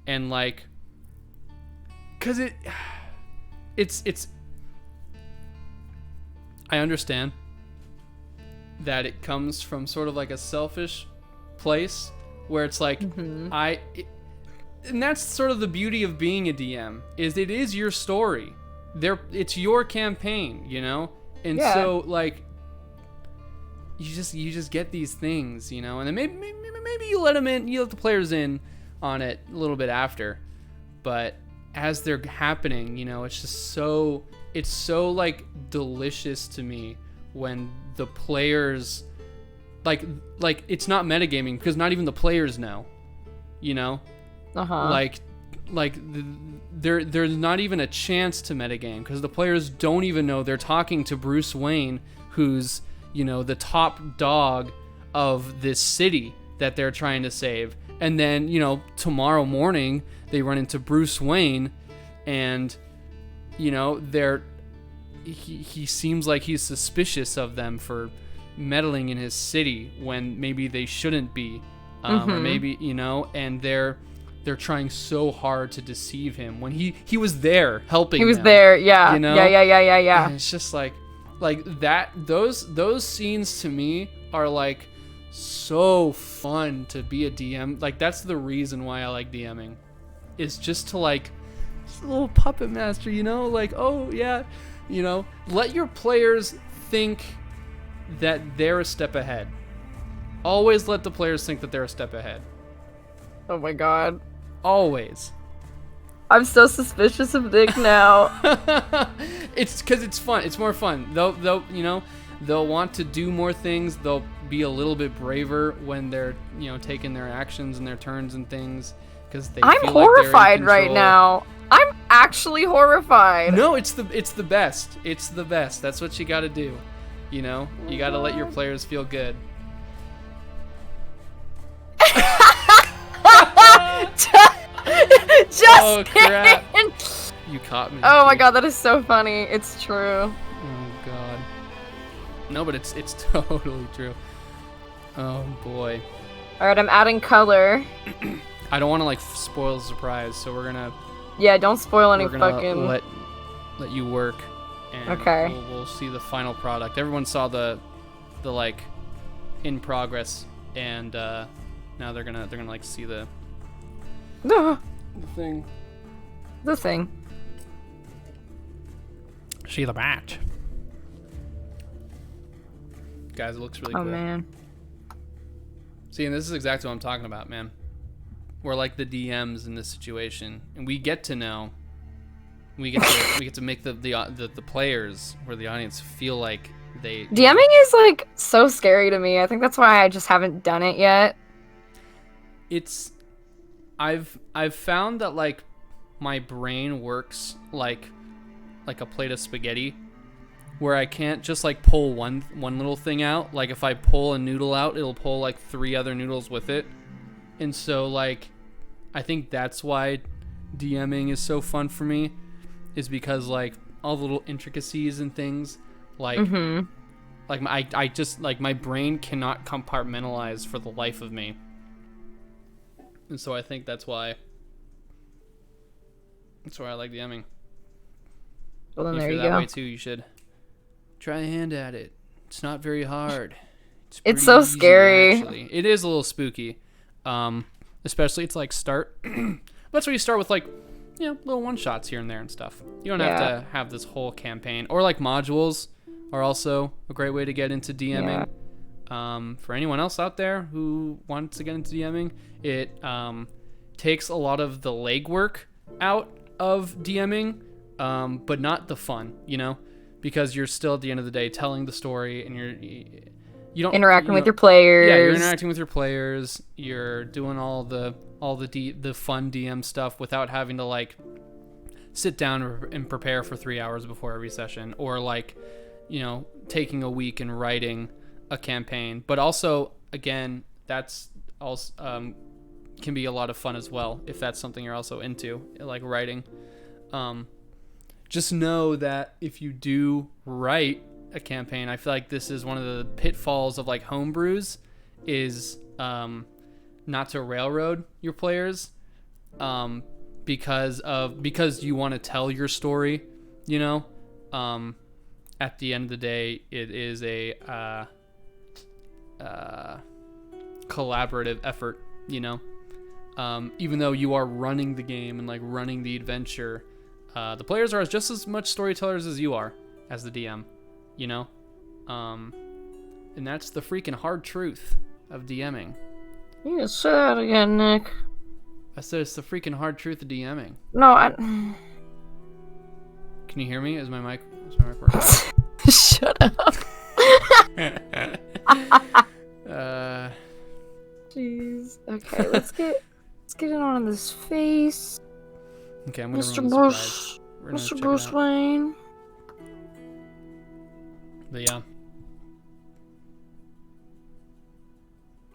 S1: and like, cause it's I understand that it comes from sort of like a selfish place where it's like, and that's sort of the beauty of being a DM, is it is your story. It's your campaign, and so like you just get these things, and then maybe you let the players in on it a little bit after, but as they're happening, it's just so like delicious to me when the players like it's not metagaming, because not even the players know, like there's not even a chance to metagame, because the players don't even know they're talking to Bruce Wayne, who's the top dog of this city that they're trying to save. And then tomorrow morning they run into Bruce Wayne, and he seems like he's suspicious of them for meddling in his city when maybe they shouldn't be, or maybe and they're trying so hard to deceive him when he was there helping them.
S2: He was there, yeah.
S1: Yeah. And it's just like that. Those scenes to me are like so fun to be a DM. Like, that's the reason why I like DMing, is just to like just a little puppet master, like, oh yeah, let your players think that they're a step ahead. Always let the players think that they're a step ahead.
S2: Oh my god.
S1: Always.
S2: I'm so suspicious of Dick now.
S1: It's because it's fun. It's more fun. They'll want to do more things. They'll be a little bit braver when they're, taking their actions and their turns and things, because
S2: I'm
S1: feel
S2: horrified
S1: like they're in
S2: right
S1: control.
S2: now. I'm actually horrified.
S1: No, it's the best. It's the best. That's what you got to do. You got to let your players feel good.
S2: Just
S1: crap.
S2: kidding.
S1: You caught me.
S2: Oh my god, that is so funny. It's true.
S1: Oh god. No, but it's totally true. Oh boy.
S2: Alright, I'm adding color.
S1: I don't want to like spoil the surprise, so we're gonna.
S2: Yeah, don't spoil any
S1: We're gonna
S2: fucking.
S1: let you work, and
S2: Okay.
S1: we'll see the final product. Everyone saw the like in progress, and now they're gonna like see the thing.
S2: The thing.
S1: See the bat. Guys, it looks really
S2: Oh
S1: cool.
S2: man.
S1: See, and this is exactly what I'm talking about, man. We're like the DMs in this situation, and we get to know. We get to make the players or the audience feel like they.
S2: DMing is like so scary to me. I think that's why I just haven't done it yet.
S1: I've found that like my brain works like a plate of spaghetti, where I can't just like pull one little thing out. Like if I pull a noodle out, it'll pull like 3 other noodles with it. And so like I think that's why DMing is so fun for me, is because like all the little intricacies and things, like like I just like my brain cannot compartmentalize for the life of me. And so I think that's why I like DMing.
S2: Well, then
S1: If
S2: there
S1: you're
S2: you
S1: that
S2: go.
S1: way too, you should try a hand at it. It's not very hard.
S2: It's
S1: pretty
S2: so
S1: easy,
S2: scary.
S1: actually. It is a little spooky. Especially it's like start. That's where you start with like, little one shots here and there and stuff. You don't have to have this whole campaign. Or like modules are also a great way to get into DMing. For anyone else out there who wants to get into DMing, it takes a lot of the legwork out of DMing, but not the fun, because you're still at the end of the day telling the story, and you don't
S2: Interacting with your players.
S1: Yeah, you're interacting with your players. You're doing all the fun DM stuff without having to like sit down and prepare for 3 hours before every session, or like taking a week and writing a campaign. But also, again, that's also can be a lot of fun as well if that's something you're also into, like writing. Just know that if you do write a campaign, I feel like this is one of the pitfalls of like homebrews is not to railroad your players because you want to tell your story, you know. At the end of the day, it is a collaborative effort, you know. Even though you are running the game and like running the adventure, the players are just as much storytellers as you are as the DM, you know. And that's the freaking hard truth of DMing.
S2: You can say that again, Nick.
S1: I said it's the freaking hard truth of DMing.
S2: No,
S1: Can you hear me? Is my mic working?
S2: Shut up. Jeez. Okay, let's get it on this face.
S1: Okay, I'm gonna
S2: Mr.
S1: ruin the
S2: Bruce.
S1: surprise. We're gonna
S2: Mr.
S1: check it
S2: Bruce
S1: out.
S2: Wayne.
S1: But yeah.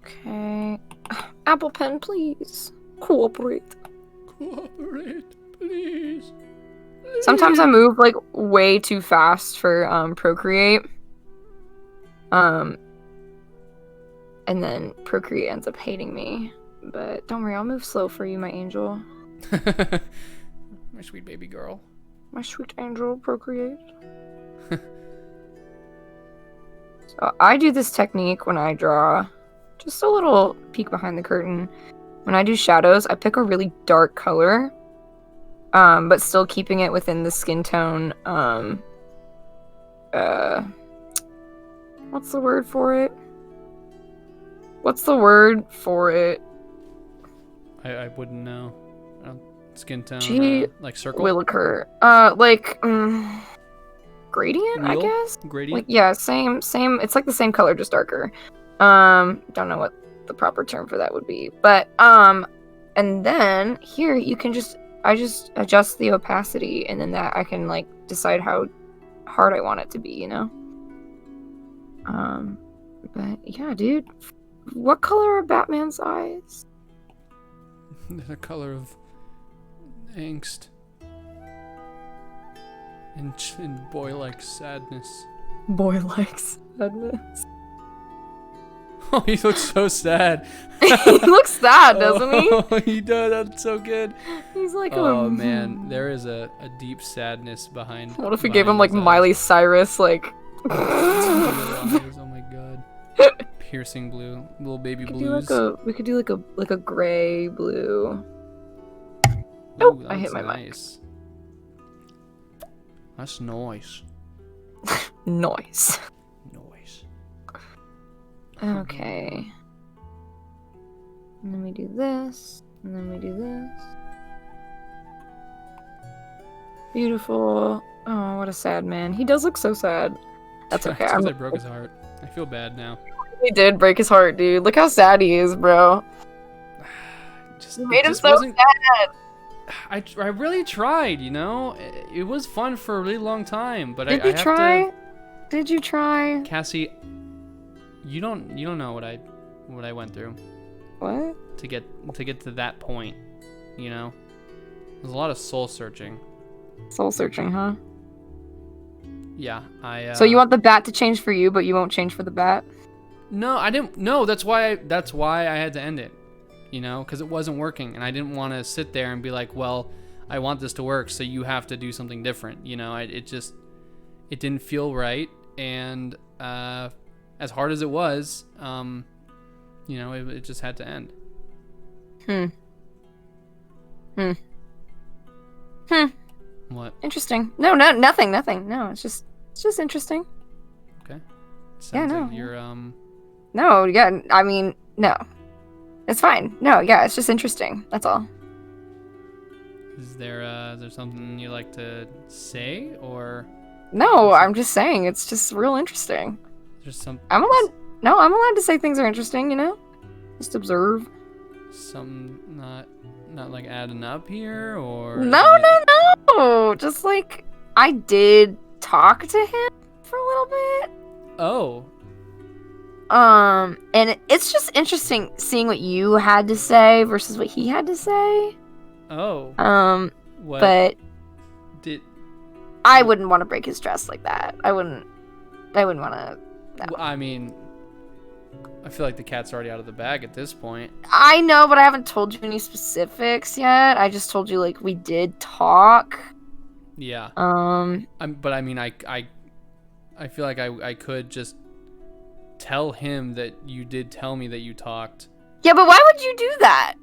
S2: Okay. Apple Pen, please. Cooperate.
S1: Cooperate, please.
S2: Sometimes I move like way too fast for Procreate. And then Procreate ends up hating me. But don't worry, I'll move slow for you, my angel.
S1: My sweet baby girl.
S2: My sweet angel, Procreate. So I do this technique when I draw. Just a little peek behind the curtain. When I do shadows, I pick a really dark color. But still keeping it within the skin tone. What's the word for it?
S1: I wouldn't know. Skin tone,
S2: Gee,
S1: like circle?
S2: will occur. Gradient, I
S1: Wheel?
S2: guess?
S1: Gradient?
S2: Like, yeah, same. It's like the same color, just darker. Don't know what the proper term for that would be. But, and then here you can I just adjust the opacity, and then that I can, like, decide how hard I want it to be, you know? But, yeah, dude. What color are Batman's eyes?
S1: The color of angst and boy-like sadness.
S2: Boy likes sadness.
S1: Oh, he looks so sad.
S2: He looks sad, doesn't he?
S1: Oh, he does. That's so good.
S2: He's like,
S1: oh man, there is a deep sadness behind.
S2: What if we gave him like
S1: those eyes.
S2: Miley Cyrus, like?
S1: Blue eyes, oh my god. Piercing blue, little baby blues.
S2: We could do like a gray blue.
S1: Ooh,
S2: Oh,
S1: that
S2: I hit
S1: looks
S2: my mic.
S1: nice. That's nice.
S2: Noise.
S1: Noise.
S2: Okay. And then we do this, and then we do this. Beautiful. Oh, what a sad man. He does look so sad. That's okay.
S1: Because I broke his heart. I feel bad now.
S2: He did break his heart, dude. Look how sad he is, bro.
S1: Just,
S2: You made him
S1: just
S2: so
S1: wasn't-
S2: sad.
S1: I really tried, you know. It was fun for a really long time, but
S2: Did
S1: I
S2: you
S1: have
S2: try?
S1: to.
S2: Did you try?
S1: Cassie, you don't know what I went through
S2: What?
S1: to get to that point, you know. There's a lot of soul searching.
S2: Soul searching, huh?
S1: Yeah,
S2: So you want the bat to change for you, but you won't change for the bat?
S1: No, I didn't. No, that's why I had to end it. You know, because it wasn't working, and I didn't want to sit there and be like, well, I want this to work, so you have to do something different. You know, it didn't feel right, and as hard as it was, you know, it just had to end. What?
S2: Interesting. No, nothing. No, it's just interesting.
S1: Okay.
S2: Yeah,
S1: Sounds
S2: no.
S1: like you're
S2: No, yeah, I mean, no. It's fine. No, yeah, it's just interesting. That's all.
S1: Is there something you like to say, or
S2: No, I'm just saying it's just real interesting.
S1: just some
S2: I'm allowed to say things are interesting, you know? Just observe.
S1: something not like adding up here, or
S2: No. Just like I did talk to him for a little bit.
S1: Oh,
S2: And it's just interesting seeing what you had to say versus what he had to say.
S1: what
S2: But
S1: did
S2: I wouldn't want to break his trust like that. I wouldn't. I wouldn't want to. No.
S1: I mean, I feel like the cat's already out of the bag at this point.
S2: I know, but I haven't told you any specifics yet. I just told you like we did talk.
S1: Yeah.
S2: But
S1: I mean, I feel like I could just tell him that you did tell me that you talked.
S2: Yeah, but why would you do that?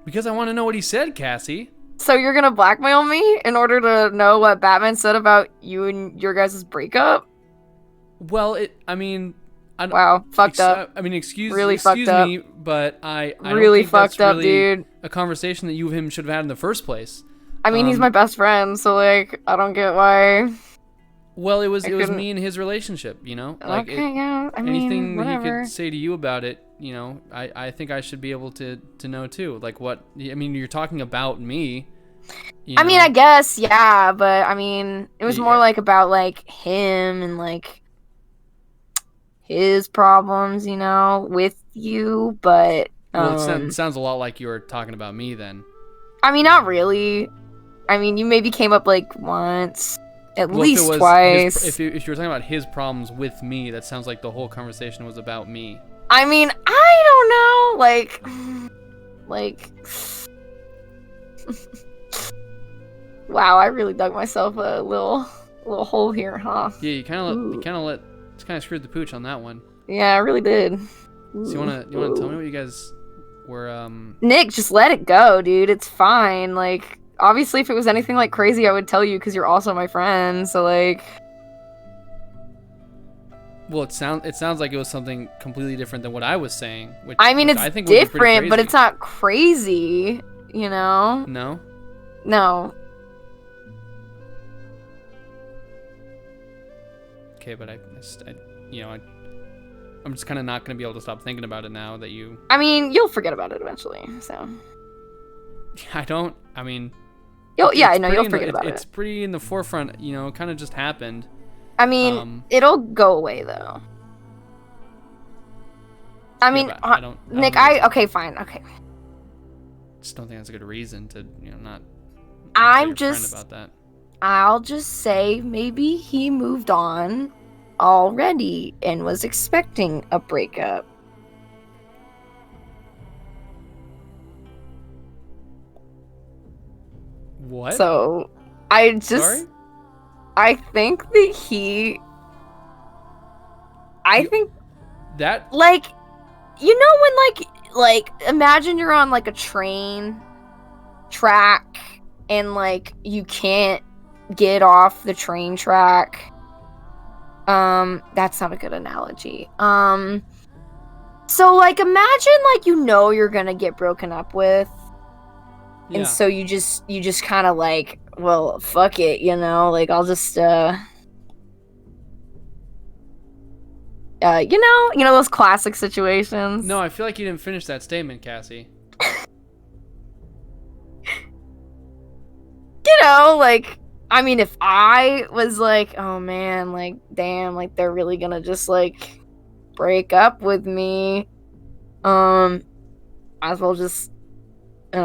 S1: Because I want to know what he said, Cassie.
S2: So you're gonna blackmail me in order to know what Batman said about you and your guys' breakup?
S1: Well, I mean,
S2: wow, fucked up.
S1: I mean, excuse
S2: fucked up.
S1: me, but I
S2: really
S1: don't think
S2: fucked
S1: that's
S2: up,
S1: really
S2: dude.
S1: a conversation that you and him should have had in the first place.
S2: I mean, he's my best friend, so like, I don't get why.
S1: Well, it was me and his relationship, you know. Like,
S2: okay, yeah. I mean,
S1: anything
S2: whatever.
S1: he could say to you about it, you know, I think I should be able to know too. Like what? I mean, you're talking about me.
S2: I mean, I guess, yeah, but I mean, it was more like about like him and like his problems, you know, with you. But
S1: well, it sounds a lot like you were talking about me then.
S2: I mean, not really. I mean, you maybe came up like once, at least twice.
S1: If you were talking about his problems with me, that sounds like the whole conversation was about me.
S2: I mean, I don't know, like. Wow, I really dug myself a little hole here, huh?
S1: Yeah, you kind of screwed the pooch on that one.
S2: Yeah, I really did.
S1: So you wanna tell me what you guys were
S2: Nick, just let it go, dude. It's fine. Like, obviously, if it was anything like crazy, I would tell you because you're also my friend. So like.
S1: Well, it sounds like it was something completely different than what I was saying. Which
S2: I mean, it's
S1: I think
S2: different, but it's not crazy. You know?
S1: No.
S2: No.
S1: Okay, but I'm just kind of not going to be able to stop thinking about it now that you...
S2: I mean, you'll forget about it eventually, so...
S1: I mean...
S2: You'll forget about it.
S1: It's pretty in the forefront, you know, it kind of just happened.
S2: I mean, it'll go away, though. I mean, Nick, okay, fine, okay.
S1: Just don't think that's a good reason to, you know, not...
S2: I'm just...
S1: about that.
S2: I'll just say maybe he moved on already and was expecting a breakup.
S1: What?
S2: So,
S1: Sorry?
S2: I think that I think
S1: that,
S2: like, you know when like imagine you're on like a train track and like you can't get off the train track. That's not a good analogy. So like imagine like you're gonna get broken up with.
S1: yeah.
S2: And so you just kind of like, well, fuck it, you know, like I'll just you know those classic situations.
S1: No, I feel like you didn't finish that statement, Cassie.
S2: You know, like, I mean, if I was like, oh man, like, damn, like they're really gonna just like break up with me, might as well just, you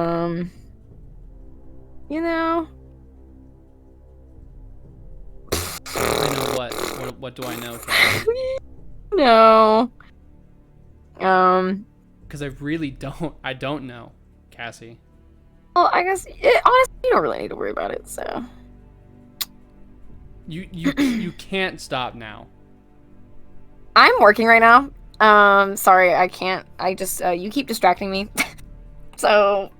S2: know.
S1: I know what. What do I know, Cassie?
S2: No.
S1: Because I really don't. I don't know, Cassie.
S2: Well, I guess honestly, you don't really need to worry about it. So.
S1: You can't stop now.
S2: I'm working right now. Sorry, I can't. I just you keep distracting me. So.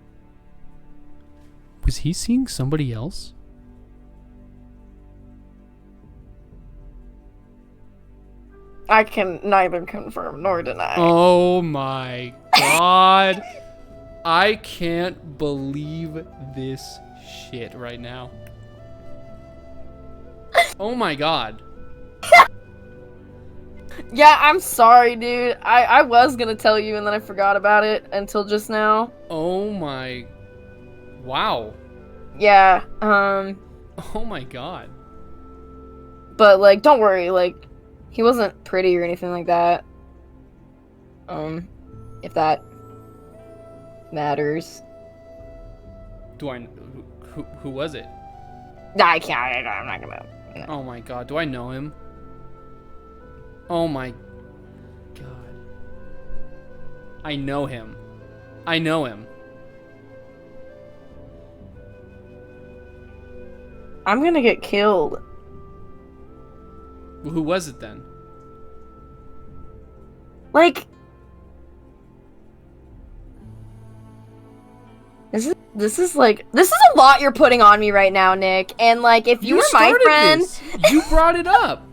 S1: Was he seeing somebody else?
S2: I can neither confirm nor deny.
S1: Oh my god. I can't believe this shit right now. Oh my god.
S2: Yeah, I'm sorry, dude. I was gonna tell you and then I forgot about it until just now.
S1: Oh my... Wow.
S2: Yeah,
S1: Oh my god.
S2: but like, don't worry, like, he wasn't pretty or anything like that. If that matters.
S1: Do I... Who was it?
S2: Nah, I can't. I'm not gonna.
S1: Oh my god, do I know him? Oh my god. I know him. I know him.
S2: I'm gonna get killed.
S1: Who was it then?
S2: Like, this is a lot you're putting on me right now, Nick. And like, if you were my
S1: started
S2: friend,
S1: this. You brought it up.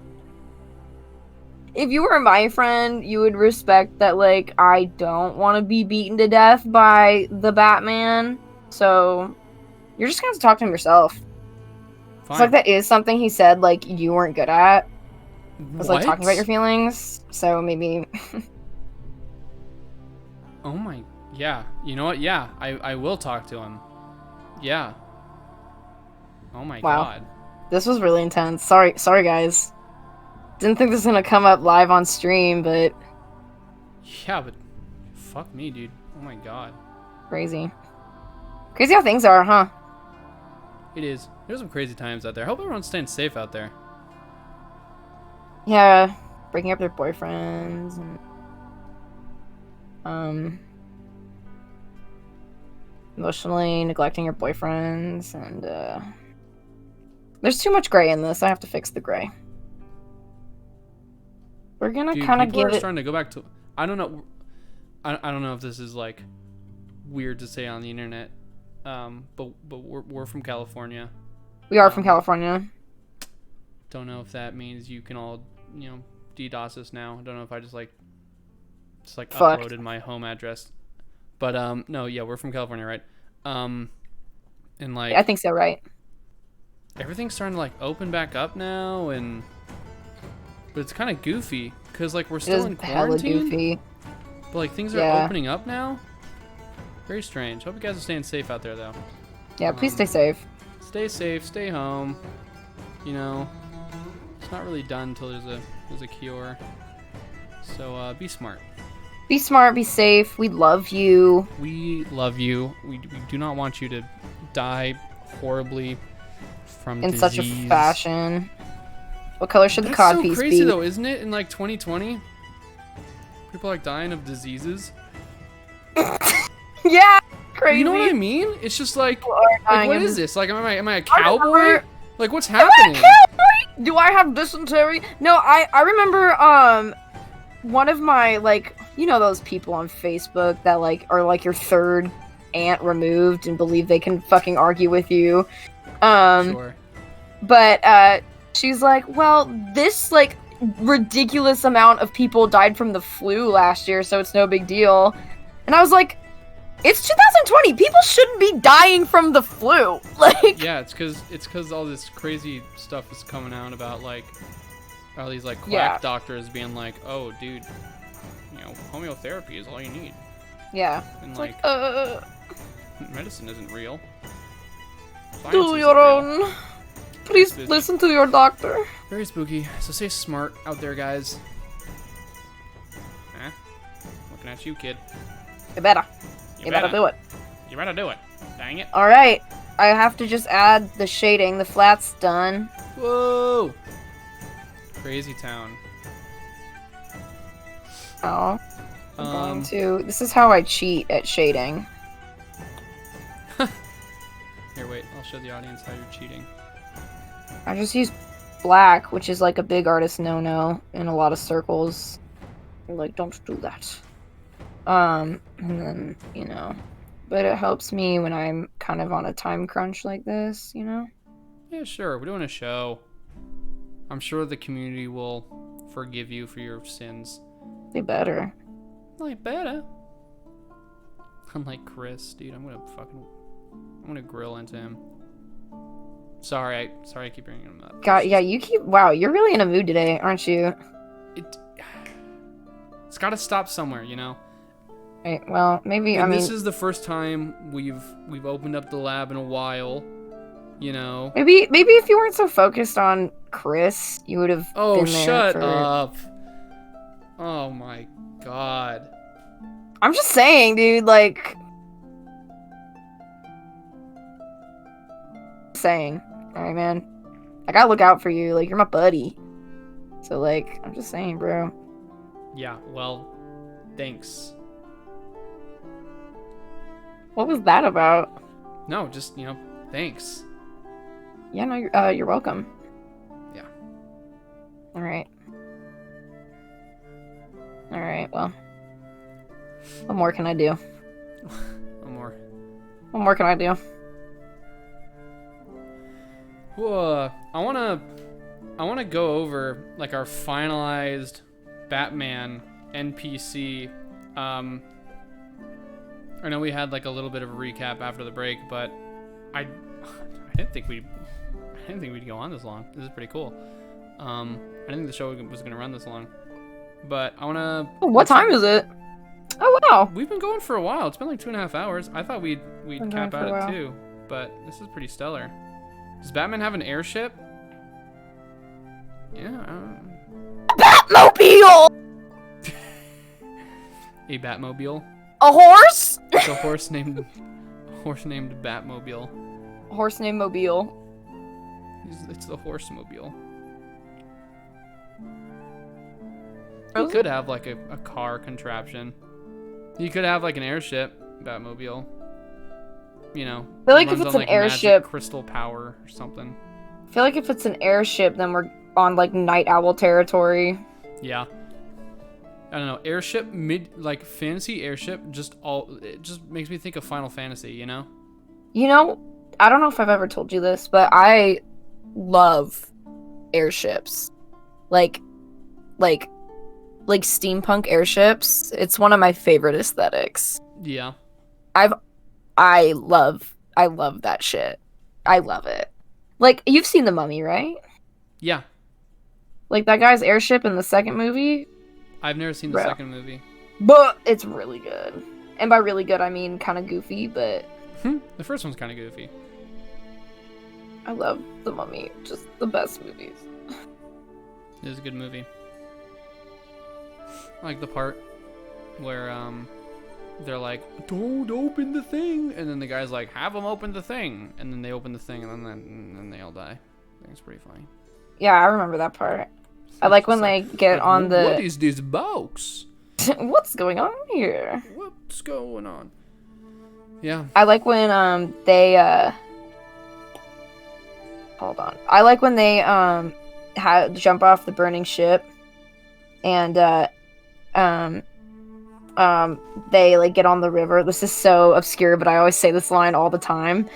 S2: if you were my friend, you would respect that. Like, I don't want to be beaten to death by the Batman. So, you're just gonna have to talk to him yourself.
S1: Fine.
S2: It's like that is something he said like you weren't good at. It was like
S1: What?
S2: talking about your feelings. So maybe.
S1: Oh my, yeah. You know what? Yeah, I will talk to him. Yeah. Oh my
S2: Wow.
S1: god.
S2: This was really intense. Sorry guys. Didn't think this was gonna come up live on stream, but
S1: Yeah, but fuck me, dude. Oh my god.
S2: crazy. Crazy how things are, huh?
S1: It is. There's some crazy times out there. I hope everyone's staying safe out there.
S2: Yeah, breaking up their boyfriends and emotionally neglecting your boyfriends and there's too much gray in this. I have to fix the gray. We're gonna
S1: Dude,
S2: kind of
S1: people
S2: give
S1: are
S2: it.
S1: starting to go back to. I don't know. I don't know if this is like weird to say on the internet. But we're from California.
S2: We are from California.
S1: Don't know if that means you can all DDoS us now. I don't know if I just
S2: Fucked.
S1: uploaded my home address. But no, yeah, we're from California, right? And like
S2: I think so, right?
S1: everything's starting to like open back up now, but it's kind of goofy because like we're
S2: It
S1: still
S2: is
S1: in
S2: hella
S1: quarantine,
S2: goofy.
S1: but like things are
S2: Yeah.
S1: opening up now. Very strange. Hope you guys are staying safe out there though.
S2: Yeah, please stay safe.
S1: Stay safe, stay home. You know, it's not really done until there's a cure. So be smart.
S2: Be smart, be safe. We love you.
S1: We love you. We do not want you to die horribly from
S2: In
S1: disease.
S2: such a fashion. What color should the
S1: That's
S2: cod
S1: so
S2: piece
S1: crazy
S2: be?
S1: though, isn't it? In like 2020, people are like dying of diseases.
S2: Yeah, crazy.
S1: You know what I mean? It's just like
S2: dying
S1: what
S2: of
S1: is this? Like, am I a
S2: I
S1: cowboy?
S2: remember-
S1: Like, what's happening?
S2: Do I have dysentery? No, I remember one of my like those people on Facebook that like are like your third aunt removed and believe they can fucking argue with you.
S1: Sure.
S2: But she's like, well, this like ridiculous amount of people died from the flu last year, so it's no big deal. And I was like, it's 2020. People shouldn't be dying from the flu. Like,
S1: Yeah, it's because all this crazy stuff is coming out about like all these like quack
S2: Yeah.
S1: doctors being like, oh, dude, homeotherapy is all you need,
S2: yeah.
S1: and
S2: It's
S1: like medicine isn't real. Science
S2: do
S1: isn't
S2: your
S1: real.
S2: own. Please
S1: Spooky.
S2: listen to your doctor.
S1: Very spooky. So stay smart out there, guys. Looking at you, kid.
S2: You better. You better do it.
S1: You better do it. Dang it.
S2: All right. I have to just add the shading. The flat's done.
S1: Whoa. Crazy town.
S2: Oh. I'm going to. This is how I cheat at shading.
S1: Here, wait. I'll show the audience how you're cheating.
S2: I just use black, which is like a big artist no-no in a lot of circles. They're like, don't do that. And then, but it helps me when I'm kind of on a time crunch like this,
S1: Yeah, sure. We're doing a show. I'm sure the community will forgive you for your sins.
S2: They better.
S1: Like better. Unlike Chris, dude, I'm gonna grill into him. Sorry, I keep bringing him up.
S2: God, yeah, wow, you're really in a mood today, aren't you?
S1: It's gotta stop somewhere,
S2: Right, well, maybe,
S1: And this is the first time we've opened up the lab in a while,
S2: maybe if you weren't so focused on Chris, you would have
S1: Oh,
S2: been there
S1: shut
S2: for...
S1: up. Oh my god.
S2: I'm just saying, dude, like... Saying. Alright, man. I gotta look out for you, like, you're my buddy. So like, I'm just saying, bro.
S1: Yeah, well, thanks.
S2: What was that about?
S1: No, just, thanks.
S2: Yeah, no, you're welcome.
S1: Yeah.
S2: All right. All right. Well, what more can I do?
S1: One more.
S2: What more can I do?
S1: I wanna go over like our finalized Batman NPC. I know we had like a little bit of a recap after the break, but I didn't think we'd go on this long. This is pretty cool. I didn't think the show was gonna run this long, but I wanna.
S2: What time is it? Oh wow.
S1: We've been going for a while. It's been like 2.5 hours. I thought we'd cap out at 2, but this is pretty stellar. Does Batman have an airship? Yeah.
S2: Batmobile.
S1: A Batmobile.
S2: A horse.
S1: It's a horse named Batmobile.
S2: A horse named Mobile.
S1: It's the horse-mobile.
S2: Really?
S1: You could have like a car contraption. You could have like an airship Batmobile. You know.
S2: I feel like if
S1: runs
S2: it's
S1: on,
S2: an airship,
S1: crystal power or something.
S2: I feel like if it's an airship, then we're on like Night Owl territory.
S1: Yeah. I don't know. Airship like fantasy airship it just makes me think of Final Fantasy, you know?
S2: You know, I don't know if I've ever told you this, but I love airships. Like steampunk airships. It's one of my favorite aesthetics.
S1: Yeah.
S2: I love that shit. I love it. Like, you've seen The Mummy, right?
S1: Yeah.
S2: Like that guy's airship in the second movie.
S1: I've never seen the second movie.
S2: But it's really good. And by really good, I mean kind of goofy, but
S1: the first one's kind of goofy.
S2: I love The Mummy. Just the best movies.
S1: It is a good movie. I like the part where they're like, "Don't open the thing," and then the guy's like, "Have them open the thing," and then they open the thing, and then they all die. I think it's pretty funny.
S2: Yeah, I remember that part. I like when they get on the.
S1: What is this box?
S2: What's going on here?
S1: What's going on? Yeah.
S2: I like when they hold on. I like when they jump off the burning ship, and they like get on the river. This is so obscure, but I always say this line all the time.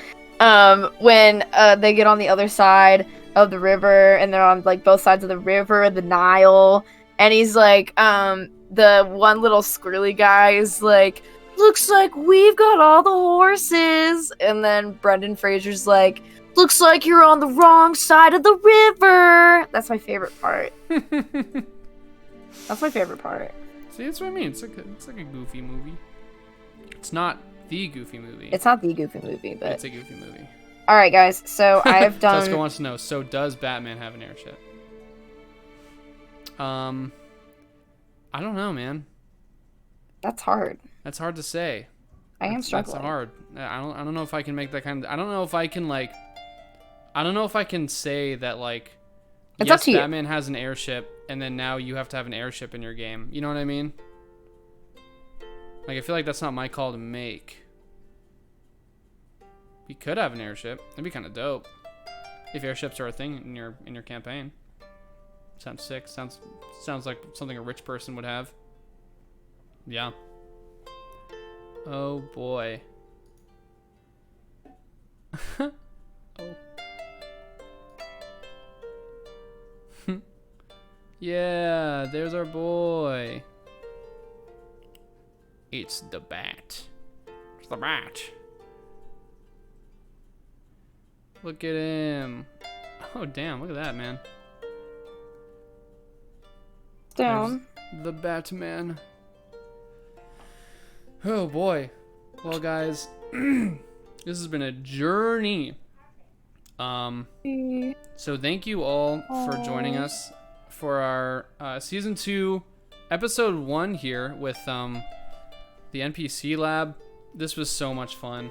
S2: When they get on the other side of the river, and they're on like both sides of the river, the Nile, and he's like, the one little squirrely guy is like, "Looks like we've got all the horses," and then Brendan Fraser's like, "Looks like you're on the wrong side of the river." That's my favorite part. That's my favorite part.
S1: See, that's what I mean. It's like a goofy movie. It's not the goofy movie.
S2: It's not the goofy movie, but
S1: it's a goofy movie.
S2: All right, guys. So I've done.
S1: Jessica wants to know. So does Batman have an airship? I don't know, man.
S2: That's hard.
S1: That's hard to say.
S2: I am struggling.
S1: That's hard. I don't know if I can make that kind of. I don't know if I can like. I don't know if I can say that like.
S2: It's
S1: yes,
S2: up to you.
S1: Batman has an airship, and then now you have to have an airship in your game. You know what I mean? Like, I feel like that's not my call to make. We could have an airship. That'd be kind of dope. If airships are a thing in your campaign. Sounds sick. Sounds like something a rich person would have. Yeah. Oh boy. Oh. Yeah, there's our boy. It's the bat. It's the bat. Look at him. Oh, damn. Look at that, man.
S2: Down.
S1: There's the Batman. Oh, boy. Well, guys, this has been a journey. So thank you all for joining us for our season 2, episode 1 here with the NPC Lab. This was so much fun.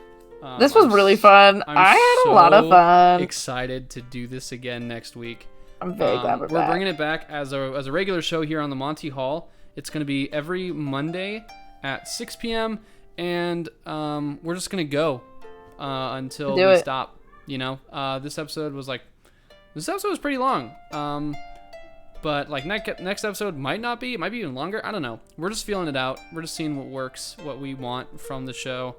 S2: This was really fun. I had a lot of fun.
S1: Excited to do this again next week.
S2: I'm very glad we're back.
S1: bringing it back as a regular show here on the Monty Haul. It's going to be every Monday at 6 p.m. and we're just going to go until we stop. You know, this episode was pretty long. But like next episode might not be. It might be even longer. I don't know. We're just feeling it out. We're just seeing what works, what we want from the show,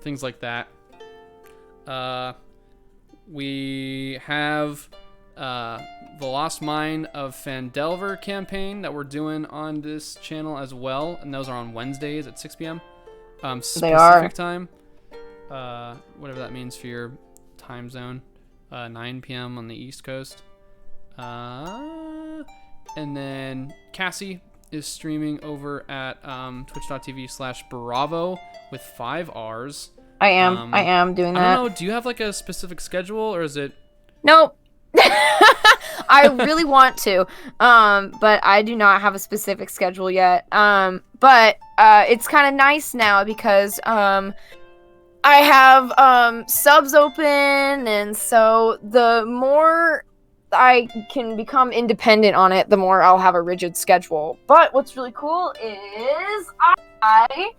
S1: things like that. We have the Lost Mine of Phandelver campaign that we're doing on this channel as well, and those are on Wednesdays at 6 p.m. Specific time. Whatever that means for your time zone. 9 p.m. on the East Coast. And then Cassie is streaming over at twitch.tv/Bravo with 5 R's.
S2: I am doing that.
S1: I don't know. Do you have like a specific schedule, or is it?
S2: Nope. I really want to, but I do not have a specific schedule yet. But it's kind of nice now because I have subs open, and so the more I can become independent on it, the more I'll have a rigid schedule. But what's really cool is I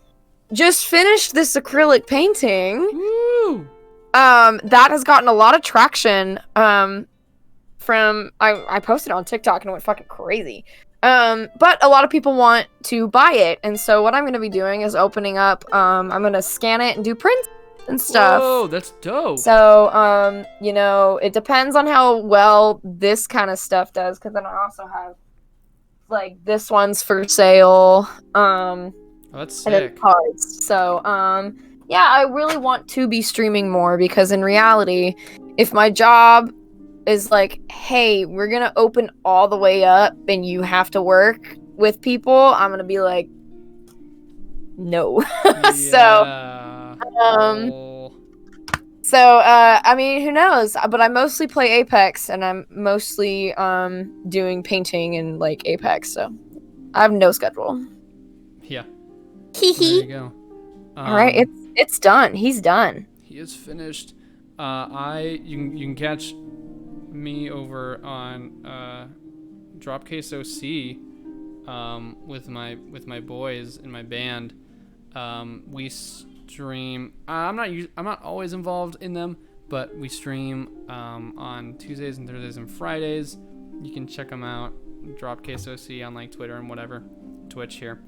S2: just finished this acrylic painting.
S1: Woo!
S2: That has gotten a lot of traction. From I posted on TikTok and it went fucking crazy. But a lot of people want to buy it, and so what I'm gonna be doing is opening up. I'm gonna scan it and do prints and stuff.
S1: Whoa, that's dope.
S2: So, you know, it depends on how well this kind of stuff does, because then I also have, like, this one's for sale.
S1: Oh, that's sick.
S2: And then cards. So, yeah, I really want to be streaming more, because in reality, if my job is like, hey, we're gonna open all the way up and you have to work with people, I'm gonna be like, no. So, I mean, who knows? But I mostly play Apex, and I'm mostly doing painting and like Apex, so I have no schedule.
S1: Yeah.
S2: Hee hee.
S1: There you go.
S2: All right, it's done. He's done.
S1: He is finished. You can catch me over on Dropcase OC with my boys in my band. We stream. I'm not always involved in them, but we stream on Tuesdays and Thursdays and Fridays. You can check them out. Dropcase OC on like Twitter and whatever, Twitch here.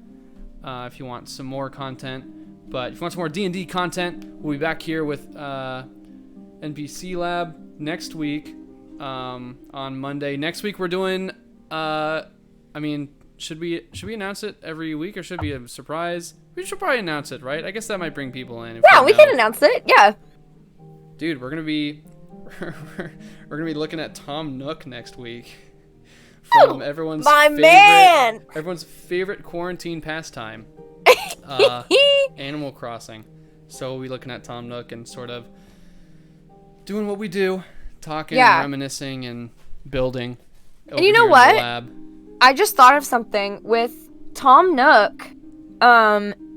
S1: If you want some more content, but if you want some more D&D content, we'll be back here with NPC Lab next week on Monday. Next week we're doing. I mean, should we announce it every week, or should it be a surprise? We should probably announce it, right? I guess that might bring people in.
S2: Yeah, we can announce it. Yeah.
S1: Dude, we're gonna be looking at Tom Nook next week. From everyone's favorite quarantine pastime, Animal Crossing. So we'll be looking at Tom Nook and sort of doing what we do, talking, and reminiscing, and building.
S2: And you know what? Lab. I just thought of something with Tom Nook.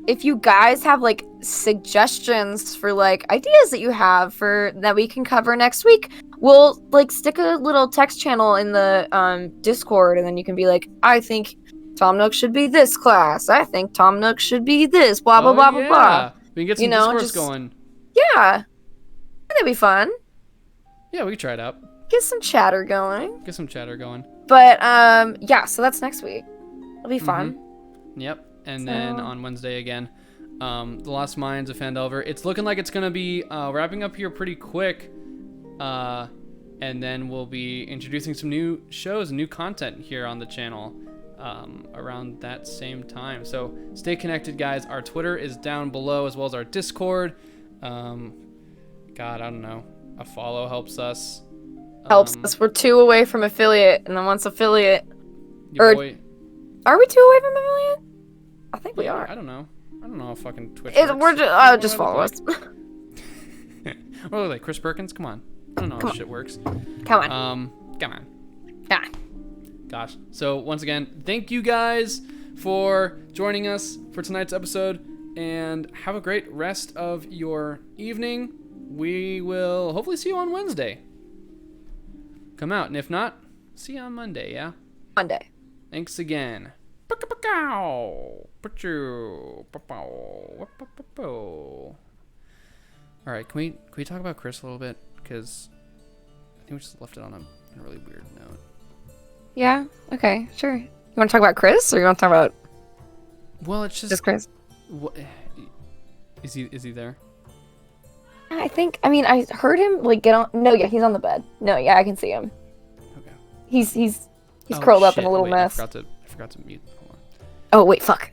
S2: If you guys have like suggestions for like ideas that you have for that we can cover next week, we'll like stick a little text channel in the Discord, and then you can be like, I think Tom Nook should be this class. I think Tom Nook should be this. Blah blah blah blah blah.
S1: We can get some Discords going.
S2: Yeah, that'd be fun.
S1: Yeah, we can try it out.
S2: Get some chatter going.
S1: But
S2: yeah, so that's next week. It'll be fun.
S1: Yep. And then on Wednesday again, The Lost Mines of Phandelver. It's looking like it's going to be wrapping up here pretty quick. And then we'll be introducing some new shows and new content here on the channel around that same time. So stay connected, guys. Our Twitter is down below, as well as our Discord. God, I don't know. A follow helps us.
S2: We're 2 away from affiliate, and then once affiliate...
S1: Are we
S2: 2 away from affiliate? I think we are.
S1: I don't know how fucking Twitch
S2: works. Just follow us.
S1: We're like Chris Perkins. Come on. I don't know how shit works.
S2: Come on.
S1: Come on.
S2: Yeah.
S1: Gosh. So once again, thank you guys for joining us for tonight's episode, and have a great rest of your evening. We will hopefully see you on Wednesday. come out. And if not, see you on Monday, yeah?
S2: Monday.
S1: Thanks again. Alright, can we talk about Chris a little bit? Because I think we just left it on a really weird note.
S2: Yeah. Okay. Sure. You want to talk about Chris, or you want to talk about
S1: Well, it's
S2: just Chris?
S1: Is he there?
S2: I think. I mean, I heard him like get on. No, yeah, he's on the bed. No, yeah, I can see him.
S1: Okay.
S2: He's curled up in a little
S1: Wait,
S2: mess.
S1: I forgot to mute. Hold on.
S2: Oh wait, fuck.